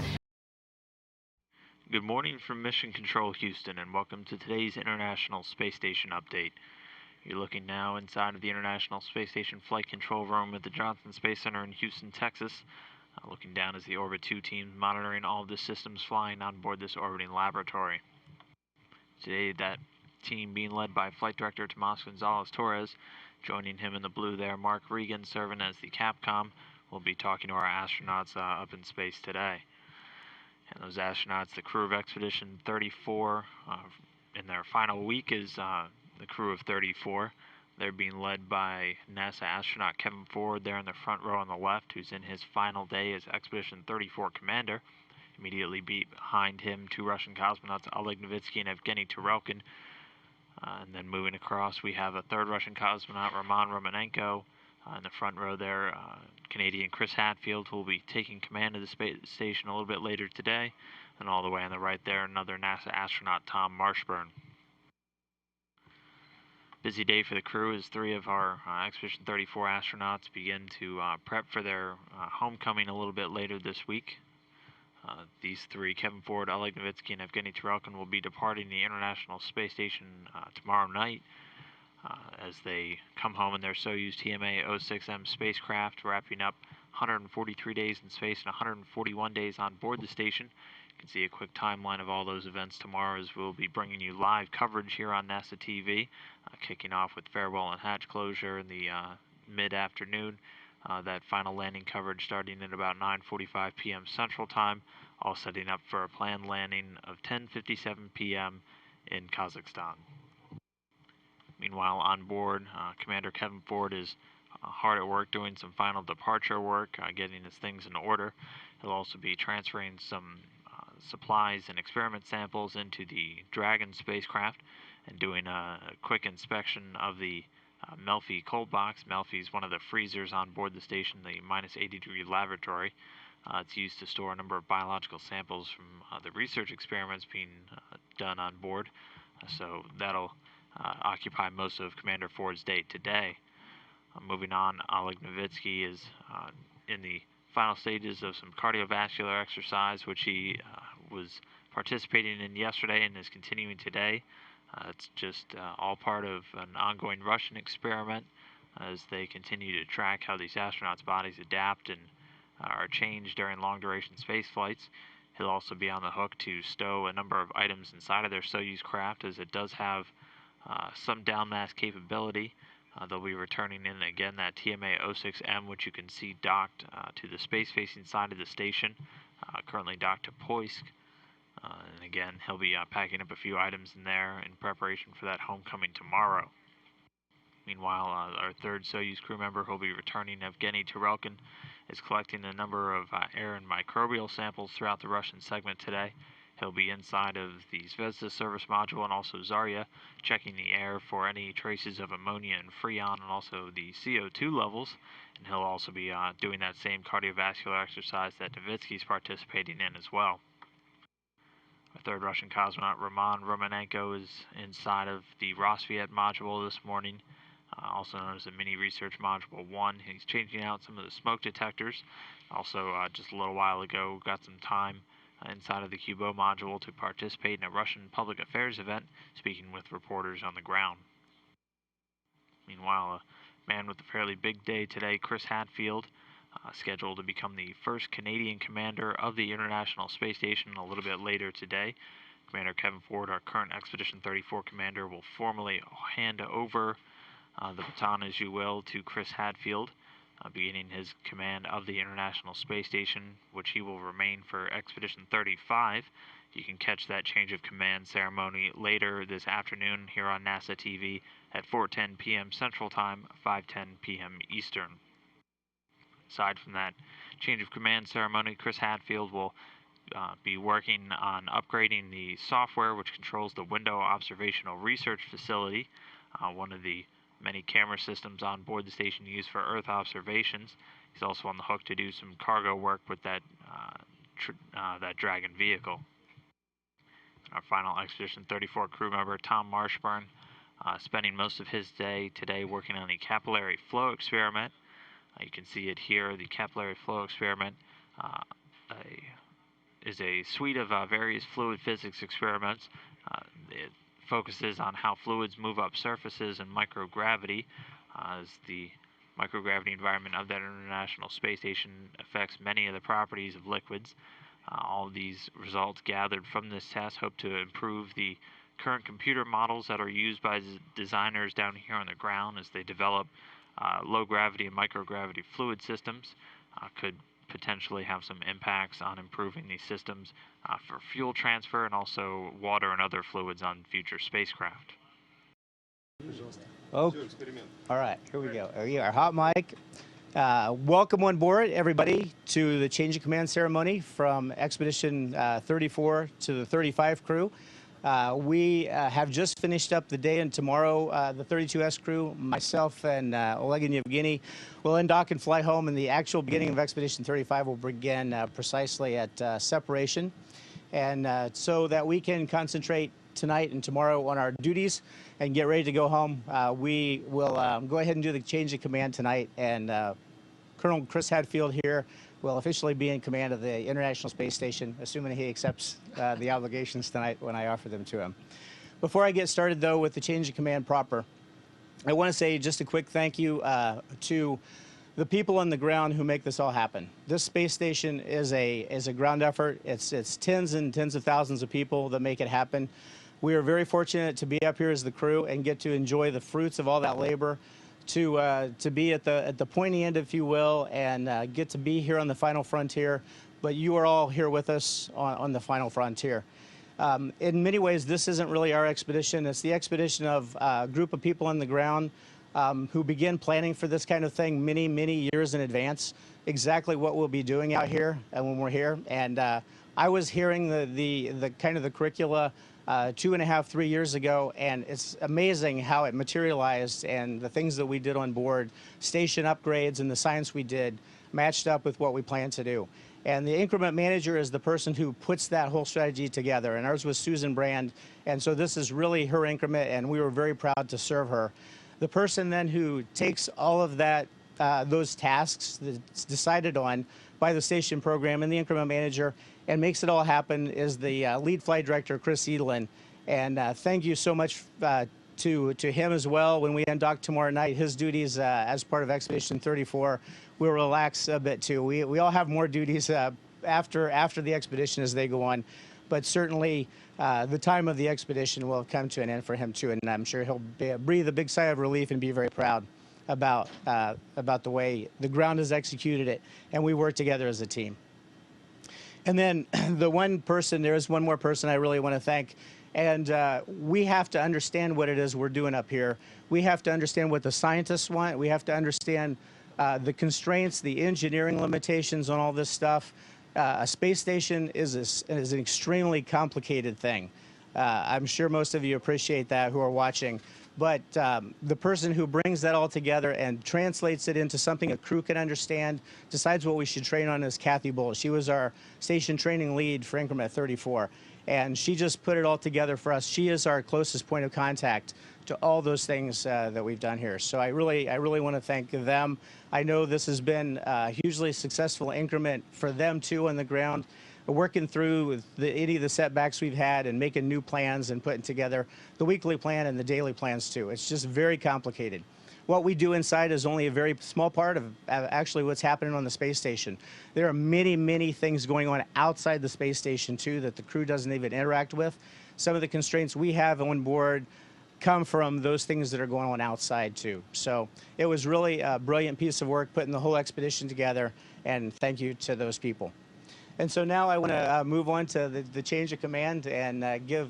Good morning from Mission Control Houston and welcome to today's International Space Station update. You're looking now inside of the International Space Station Flight Control Room at the Johnson Space Center in Houston, Texas. Looking down as the Orbit 2 team monitoring all of the systems flying on board this orbiting laboratory. Today that team being led by Flight Director Tomas Gonzalez-Torres. Joining him in the blue there, Mark Regan serving as the Capcom. We'll be talking to our astronauts up in space today. And those astronauts, the crew of Expedition 34, in their final week is the crew of 34. They're being led by NASA astronaut Kevin Ford there in the front row on the left, who's in his final day as Expedition 34 commander. Immediately behind him, 2 Russian cosmonauts, Oleg Novitsky and Evgeny Tarelkin. And then moving across, we have a 3rd Russian cosmonaut, Roman Romanenko. In the front row there, Canadian Chris Hadfield, who will be taking command of the space station a little bit later today. And all the way on the right there, another NASA astronaut, Tom Marshburn. Busy day for the crew as 3 of our Expedition 34 astronauts begin to prep for their homecoming a little bit later this week. These 3, Kevin Ford, Oleg Novitsky, and Evgeny Tarelkin, will be departing the International Space Station tomorrow night. As they come home in their Soyuz TMA-06M spacecraft, wrapping up 143 days in space and 141 days on board the station. You can see a quick timeline of all those events tomorrow as we'll be bringing you live coverage here on NASA TV, kicking off with farewell and hatch closure in the mid-afternoon. That final landing coverage starting at about 9:45 p.m. Central Time, all setting up for a planned landing of 10:57 p.m. in Kazakhstan. Meanwhile, on board, Commander Kevin Ford is hard at work doing some final departure work, getting his things in order. He'll also be transferring some supplies and experiment samples into the Dragon spacecraft and doing a quick inspection of the Melfi cold box. Melfi is one of the freezers on board the station, the -80-degree laboratory. It's used to store a number of biological samples from the research experiments being done on board. So that'll occupy most of Commander Ford's day today. Moving on, Oleg Novitsky is in the final stages of some cardiovascular exercise, which he was participating in yesterday and is continuing today. It's just all part of an ongoing Russian experiment as they continue to track how these astronauts' bodies adapt and are changed during long-duration space flights. He'll also be on the hook to stow a number of items inside of their Soyuz craft, as it does have some downmass capability. They'll be returning in again that TMA-06M, which you can see docked to the space-facing side of the station, currently docked to Poisk. And again, he'll be packing up a few items in there in preparation for that homecoming tomorrow. Meanwhile, our 3rd Soyuz crew member who'll be returning, Evgeny Tarelkin, is collecting a number of air and microbial samples throughout the Russian segment today. He'll be inside of the Zvezda service module and also Zarya, checking the air for any traces of ammonia and freon and also the CO2 levels. And he'll also be doing that same cardiovascular exercise that Novitsky's participating in as well. Our 3rd Russian cosmonaut, Roman Romanenko, is inside of the Rosviet module this morning, also known as the Mini Research Module 1. He's changing out some of the smoke detectors. Also, just a little while ago, got some time inside of the Cubo module to participate in a Russian public affairs event, speaking with reporters on the ground. Meanwhile, a man with a fairly big day today, Chris Hadfield, scheduled to become the first Canadian commander of the International Space Station a little bit later today. Commander Kevin Ford, our current Expedition 34 commander, will formally hand over the baton, as you will, to Chris Hadfield. beginning his command of the International Space Station, which he will remain for Expedition 35. You can catch that change of command ceremony later this afternoon here on NASA TV at 4:10 p.m. Central Time, 5:10 p.m. Eastern. Aside from that change of command ceremony, Chris Hadfield will be working on upgrading the software which controls the Window Observational Research Facility, one of the many camera systems on board the station used for Earth observations. He's also on the hook to do some cargo work with that Dragon vehicle. Our final Expedition 34 crew member, Tom Marshburn, spending most of his day today working on the capillary flow experiment. You can see it here. The capillary flow experiment is a suite of various fluid physics experiments. It focuses on how fluids move up surfaces and microgravity, as the microgravity environment of that International Space Station affects many of the properties of liquids. All of these results gathered from this test hope to improve the current computer models that are used by designers down here on the ground as they develop low gravity and microgravity fluid systems. Could potentially have some impacts on improving these systems for fuel transfer and also water and other fluids on future spacecraft. Oh, all right, here we go. Here you are, hot mic. Welcome on board, everybody, to the change of command ceremony from Expedition 34 to the 35 crew. We have just finished up the day, and tomorrow the 32S crew, myself and Oleg and Yevgeny, will undock and fly home, and the actual beginning of Expedition 35 will begin precisely at separation, and so that we can concentrate tonight and tomorrow on our duties and get ready to go home. We will go ahead and do the change of command tonight, and Colonel Chris Hadfield here will officially be in command of the International Space Station, assuming he accepts the obligations tonight when I offer them to him. Before I get started, though, with the change of command proper, I want to say just a quick thank you to the people on the ground who make this all happen. This space station is a ground effort. It's tens and tens of thousands of people that make it happen. We are very fortunate to be up here as the crew and get to enjoy the fruits of all that labor, to be at the pointy end, if you will, and get to be here on the final frontier. But you are all here with us on the final frontier. In many ways, this isn't really our expedition. It's the expedition of a group of people on the ground who begin planning for this kind of thing many, many years in advance, exactly what we'll be doing out here when we're here. And I was hearing the kind of the curricula 2.5, 3 years ago, and it's amazing how it materialized, and the things that we did on board, station upgrades and the science we did matched up with what we planned to do. And the increment manager is the person who puts that whole strategy together, and ours was Susan Brand, and so this is really her increment, and we were very proud to serve her. The person then who takes all of that, those tasks that's decided on by the station program and the increment manager and makes it all happen is the lead flight director, Chris Edelin. And thank you so much to him as well. When we undock tomorrow night, his duties as part of Expedition 34 will relax a bit too. We all have more duties after the expedition as they go on, but certainly the time of the expedition will come to an end for him too, and I'm sure he'll breathe a big sigh of relief and be very proud about the way the ground has executed it, and we work together as a team. And then there is one more person I really want to thank, and we have to understand what it is we're doing up here. We have to understand what the scientists want. We have to understand the constraints, the engineering limitations on all this stuff. A space station is an extremely complicated thing. I'm sure most of you appreciate that who are watching. But the person who brings that all together and translates it into something a crew can understand, decides what we should train on, is Kathy Bull. She was our station training lead for Increment 34, and she just put it all together for us. She is our closest point of contact to all those things that we've done here. So I really want to thank them. I know this has been a hugely successful increment for them too on the ground, working through any of the setbacks we've had and making new plans and putting together the weekly plan and the daily plans too. It's just very complicated. What we do inside is only a very small part of actually what's happening on the space station. There are many, many things going on outside the space station too that the crew doesn't even interact with. Some of the constraints we have on board come from those things that are going on outside too. So it was really a brilliant piece of work putting the whole expedition together, and thank you to those people. And so now I want to move on to the change of command and give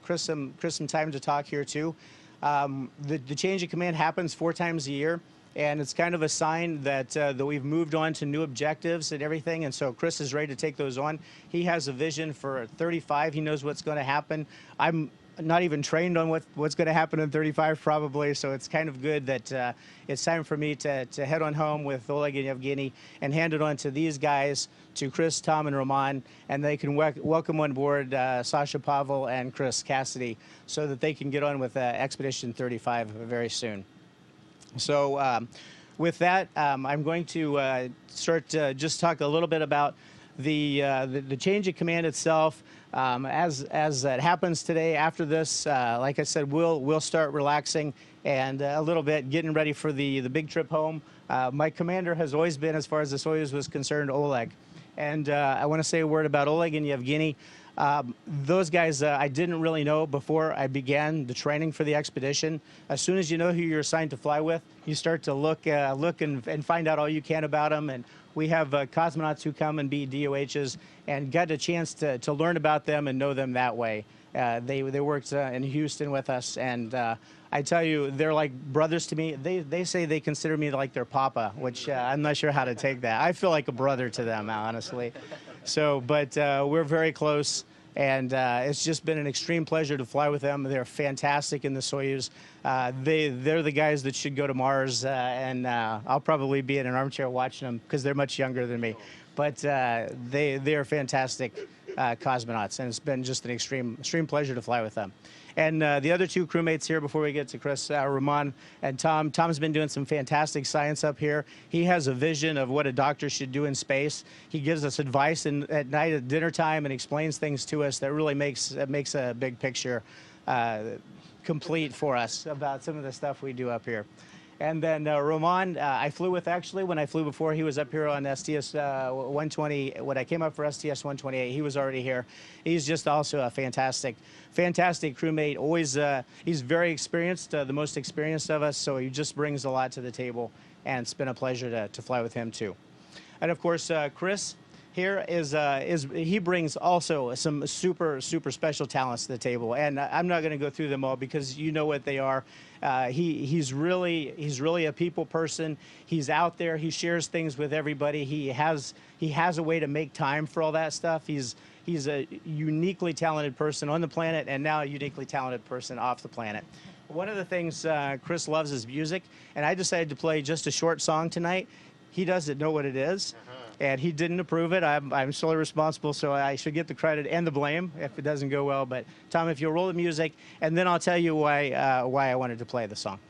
Chris some time to talk here too. The change of command happens 4 times a year, and it's kind of a sign that that we've moved on to new objectives and everything. And so Chris is ready to take those on. He has a vision for 35. He knows what's going to happen. I'm not even trained on what's going to happen in 35 probably, so it's kind of good that it's time for me to head on home with Oleg and Yevgeny and hand it on to these guys, to Chris, Tom, and Roman, and they can welcome on board Sasha Pavel and Chris Cassidy so that they can get on with Expedition 35 very soon. So with that, I'm going to start to just talk a little bit about the change of command itself. As it happens today, after this, like I said, we'll start relaxing and a little bit getting ready for the big trip home. My commander has always been, as far as the Soyuz was concerned, Oleg. And I want to say a word about Oleg and Yevgeny. Those guys I didn't really know before I began the training for the expedition. As soon as you know who you're assigned to fly with, you start to look and find out all you can about them. And we have cosmonauts who come and be DOHs and got a chance to learn about them and know them that way. They worked in Houston with us, and I tell you, they're like brothers to me. They say they consider me like their papa, which I'm not sure how to take that. I feel like a brother to them, honestly. So, but we're very close, and it's just been an extreme pleasure to fly with them. They're fantastic in the Soyuz. They're the guys that should go to Mars, and I'll probably be in an armchair watching them because they're much younger than me. But they are fantastic cosmonauts, and it's been just an extreme pleasure to fly with them. And the other 2 crewmates here, before we get to Chris, Roman and Tom. Tom's been doing some fantastic science up here. He has a vision of what a doctor should do in space. He gives us advice at night at dinner time and explains things to us that really makes a big picture complete for us about some of the stuff we do up here. And then Roman, I flew with actually when I flew before. He was up here on STS 120. When I came up for STS 128, he was already here. He's just also a fantastic crewmate. Always, he's very experienced, the most experienced of us. So he just brings a lot to the table, and it's been a pleasure to fly with him too. And of course, Chris here he brings also some super special talents to the table, and I'm not going to go through them all because you know what they are. He's really a people person. He's out there. He shares things with everybody. He has a way to make time for all that stuff. He's a uniquely talented person on the planet, and now a uniquely talented person off the planet. One of the things Chris loves is music, and I decided to play just a short song tonight. He doesn't know what it is. And he didn't approve it. I'm solely responsible, so I should get the credit and the blame if it doesn't go well. But Tom, if you'll roll the music, and then I'll tell you why I wanted to play the song.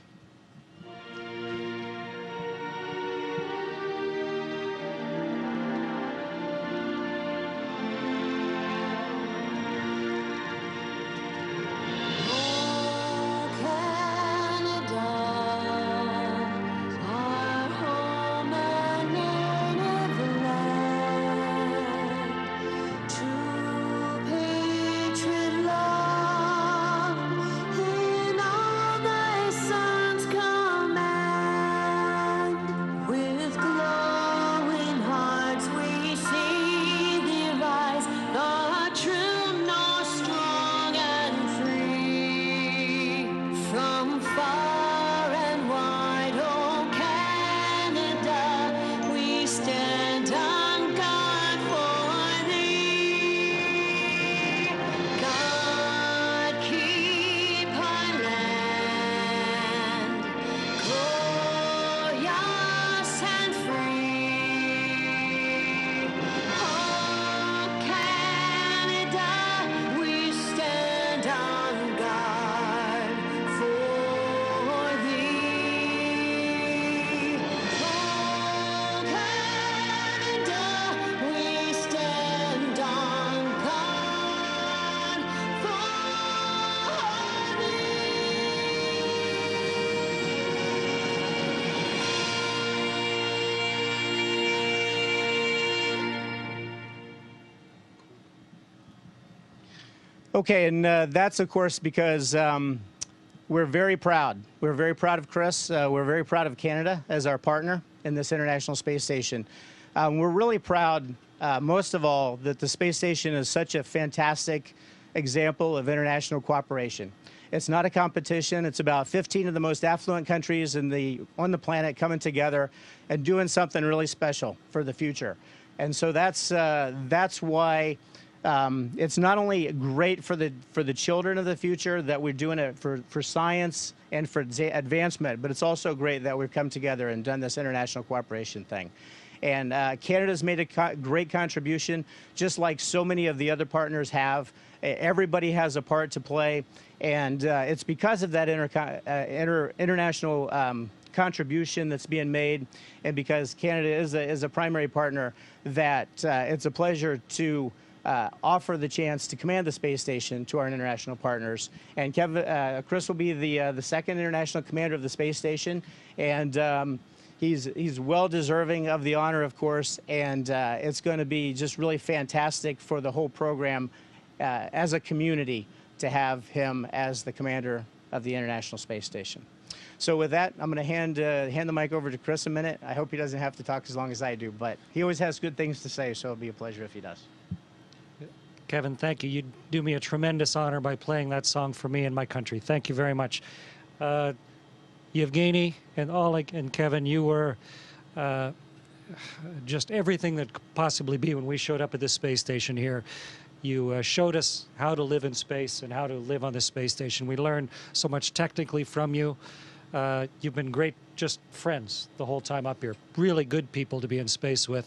Okay, and that's of course because we're very proud. We're very proud of Chris. We're very proud of Canada as our partner in this International Space Station. We're really proud, most of all, that the space station is such a fantastic example of international cooperation. It's not a competition. It's about 15 of the most affluent countries on the planet coming together and doing something really special for the future. And so that's why it's not only great for the children of the future that we're doing it for science and for advancement, but it's also great that we've come together and done this international cooperation thing. And Canada's made a great contribution, just like so many of the other partners have. Everybody has a part to play, and it's because of that international contribution that's being made, and because Canada is a primary partner, that it's a pleasure to offer the chance to command the space station to our international partners. And Chris will be the second international commander of the space station, and he's well deserving of the honor, of course, and it's going to be just really fantastic for the whole program as a community to have him as the commander of the International Space Station. So with that, I'm going to hand the mic over to Chris a minute. I hope he doesn't have to talk as long as I do, but he always has good things to say, so it'll be a pleasure if he does. Kevin, thank you. You do me a tremendous honor by playing that song for me and my country. Thank you very much. Yevgeny and Oleg and Kevin, you were just everything that could possibly be when we showed up at this space station here. You showed us how to live in space and how to live on this space station. We learned so much technically from you. You've been great, just friends the whole time up here. Really good people to be in space with.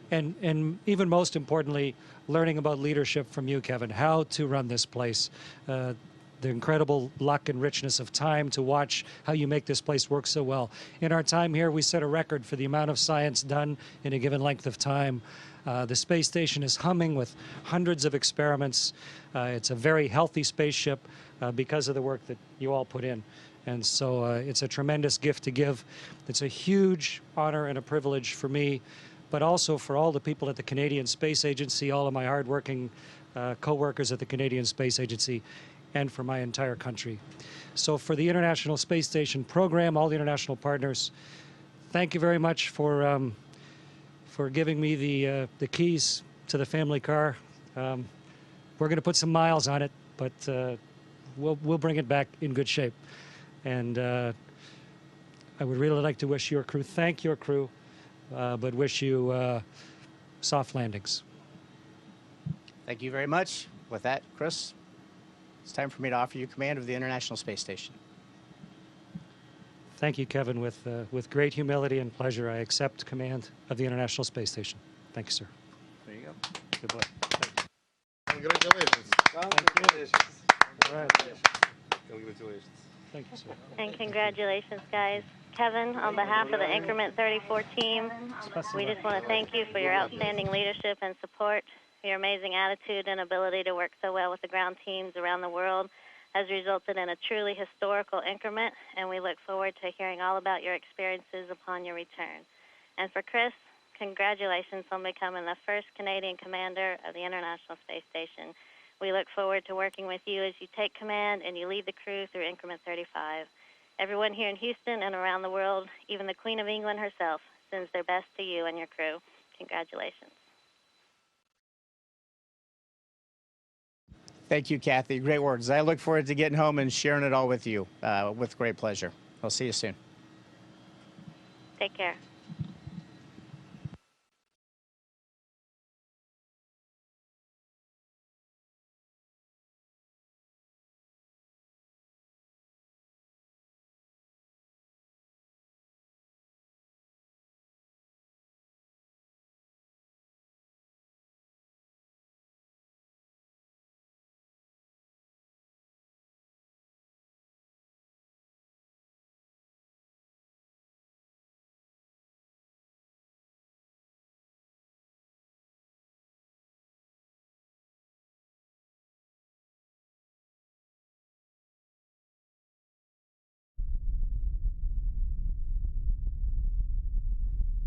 And even most importantly, learning about leadership from you, Kevin, how to run this place. The incredible luck and richness of time to watch how you make this place work so well. In our time here, we set a record for the amount of science done in a given length of time. The space station is humming with hundreds of experiments. It's a very healthy spaceship because of the work that you all put in. And so it's a tremendous gift to give. It's a huge honor and a privilege for me, but also for all the people at the Canadian Space Agency, all of my hardworking co-workers at the Canadian Space Agency, and for my entire country. So for the International Space Station program, all the international partners, thank you very much for giving me the keys to the family car. We're going to put some miles on it, but we'll bring it back in good shape. And I would really like to wish your crew, thank your crew, but wish you soft landings. Thank you very much. With that, Chris, it's time for me to offer you command of the International Space Station. Thank you, Kevin. With great humility and pleasure, I accept command of the International Space Station. Thank you, sir. There you go. Good boy. Congratulations. Congratulations. All right. Congratulations. Thank you, sir. And congratulations, guys. Kevin, on behalf of the Increment 34 team, we just want to thank you for your outstanding leadership and support. Your amazing attitude and ability to work so well with the ground teams around the world has resulted in a truly historical increment, and we look forward to hearing all about your experiences upon your return. And for Chris, congratulations on becoming the first Canadian commander of the International Space Station. We look forward to working with you as you take command and you lead the crew through Increment 35. Everyone here in Houston and around the world, even the Queen of England herself, sends their best to you and your crew. Congratulations. Thank you, Kathy. Great words. I look forward to getting home and sharing it all with you with great pleasure. I'll see you soon. Take care.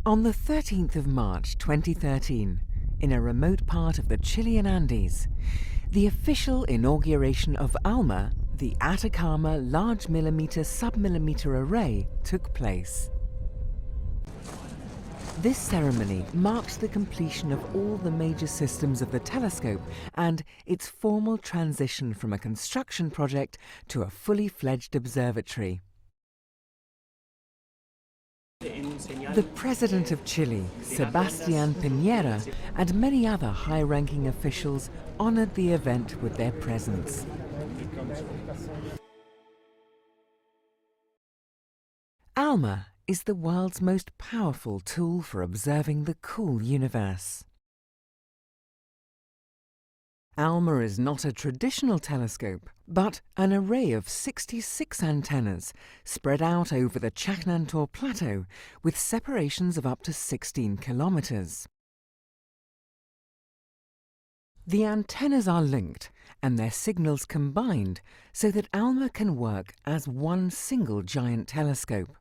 On the 13th of March 2013, in a remote part of the Chilean Andes, the official inauguration of ALMA, the Atacama Large Millimeter Submillimeter Array took place. This ceremony marked the completion of all the major systems of the telescope and its formal transition from a construction project to a fully fledged observatory. The President of Chile, Sebastián Piñera, and many other high-ranking officials honored the event with their presence. ALMA is the world's most powerful tool for observing the cool universe. ALMA is not a traditional telescope, but an array of 66 antennas spread out over the Chaknantor Plateau with separations of up to 16 kilometers. The antennas are linked and their signals combined so that ALMA can work as one single giant telescope.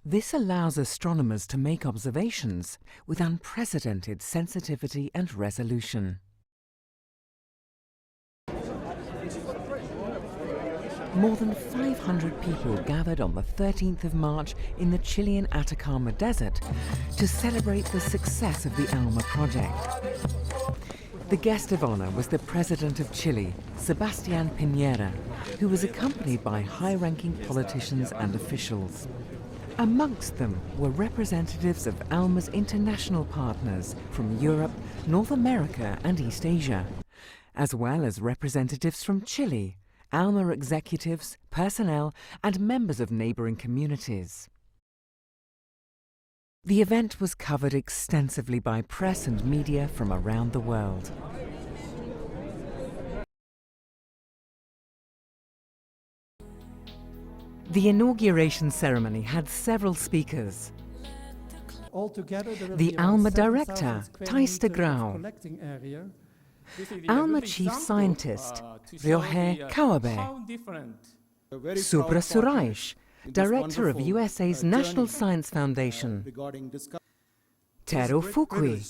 This allows astronomers to make observations with unprecedented sensitivity and resolution. More than 500 people gathered on the 13th of March in the Chilean Atacama Desert to celebrate the success of the ALMA project. The guest of honor was the President of Chile, Sebastián Piñera, who was accompanied by high-ranking politicians and officials. Amongst them were representatives of ALMA's international partners from Europe, North America and East Asia, as well as representatives from Chile, ALMA executives, personnel and members of neighboring communities. The event was covered extensively by press and media from around the world. The inauguration ceremony had several speakers. The ALMA director, Thijs de Grauw, ALMA chief scientist, Ryohei Kawabe, Subra Suraish, director of USA's National Science Foundation, Tero Fukui,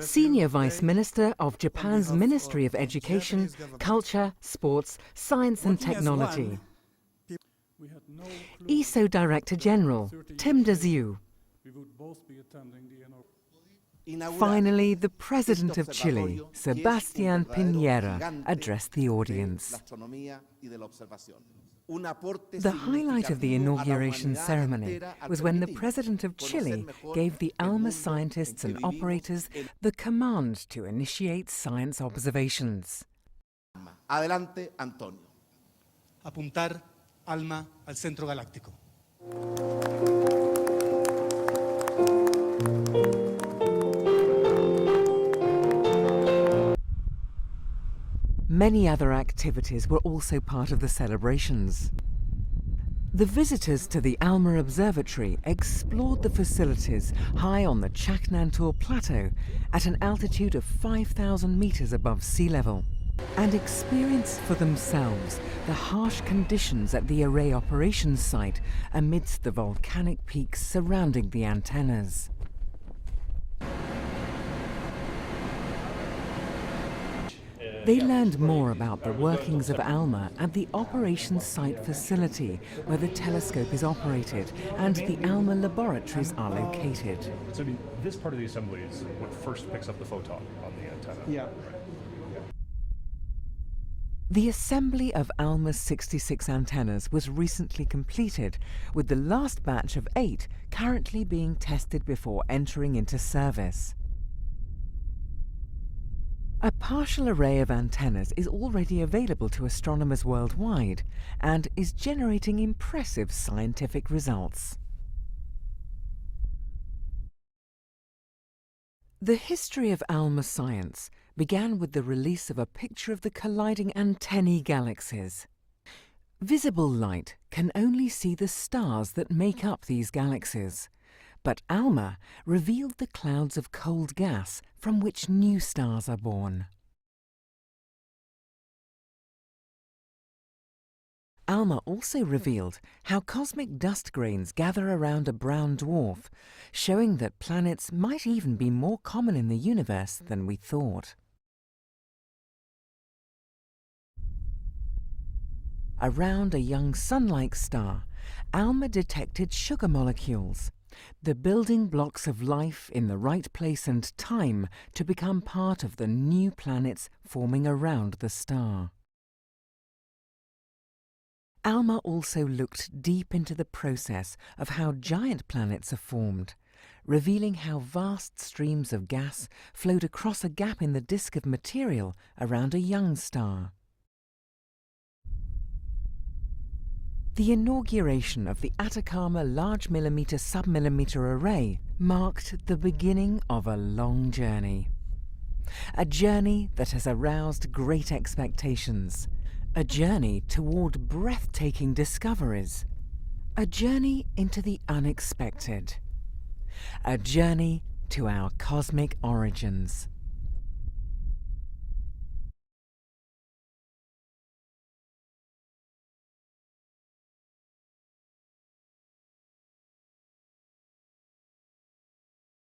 Senior Vice Minister of Japan's Ministry of Education, Culture, Sports, Science and Technology, ESO Director General, Tim Daziu. Finally, the President of Chile, Sebastián Piñera, addressed the audience. The highlight of the inauguration ceremony was when the President of Chile gave the ALMA scientists and operators the command to initiate science observations. Adelante, Antonio. Apuntar ALMA al centro galáctico. Many other activities were also part of the celebrations. The visitors to the ALMA Observatory explored the facilities high on the Chaknantor Plateau at an altitude of 5,000 meters above sea level, and experienced for themselves the harsh conditions at the array operations site amidst the volcanic peaks surrounding the antennas. They learned more about the workings of ALMA at the operations site facility where the telescope is operated and the ALMA laboratories are located. So this part of the assembly is what first picks up the photon on the antenna. Yeah. The assembly of ALMA's 66 antennas was recently completed, with the last batch of 8 currently being tested before entering into service. A partial array of antennas is already available to astronomers worldwide and is generating impressive scientific results. The history of ALMA science began with the release of a picture of the colliding antennae galaxies. Visible light can only see the stars that make up these galaxies, but ALMA revealed the clouds of cold gas from which new stars are born. ALMA also revealed how cosmic dust grains gather around a brown dwarf, showing that planets might even be more common in the universe than we thought. around a young sun-like star, ALMA detected sugar molecules, the building blocks of life in the right place and time to become part of the new planets forming around the star. ALMA also looked deep into the process of how giant planets are formed, revealing how vast streams of gas flowed across a gap in the disk of material around a young star. The inauguration of the Atacama Large Millimeter Submillimeter Array marked the beginning of a long journey. A journey that has aroused great expectations. A journey toward breathtaking discoveries. A journey into the unexpected. A journey to our cosmic origins.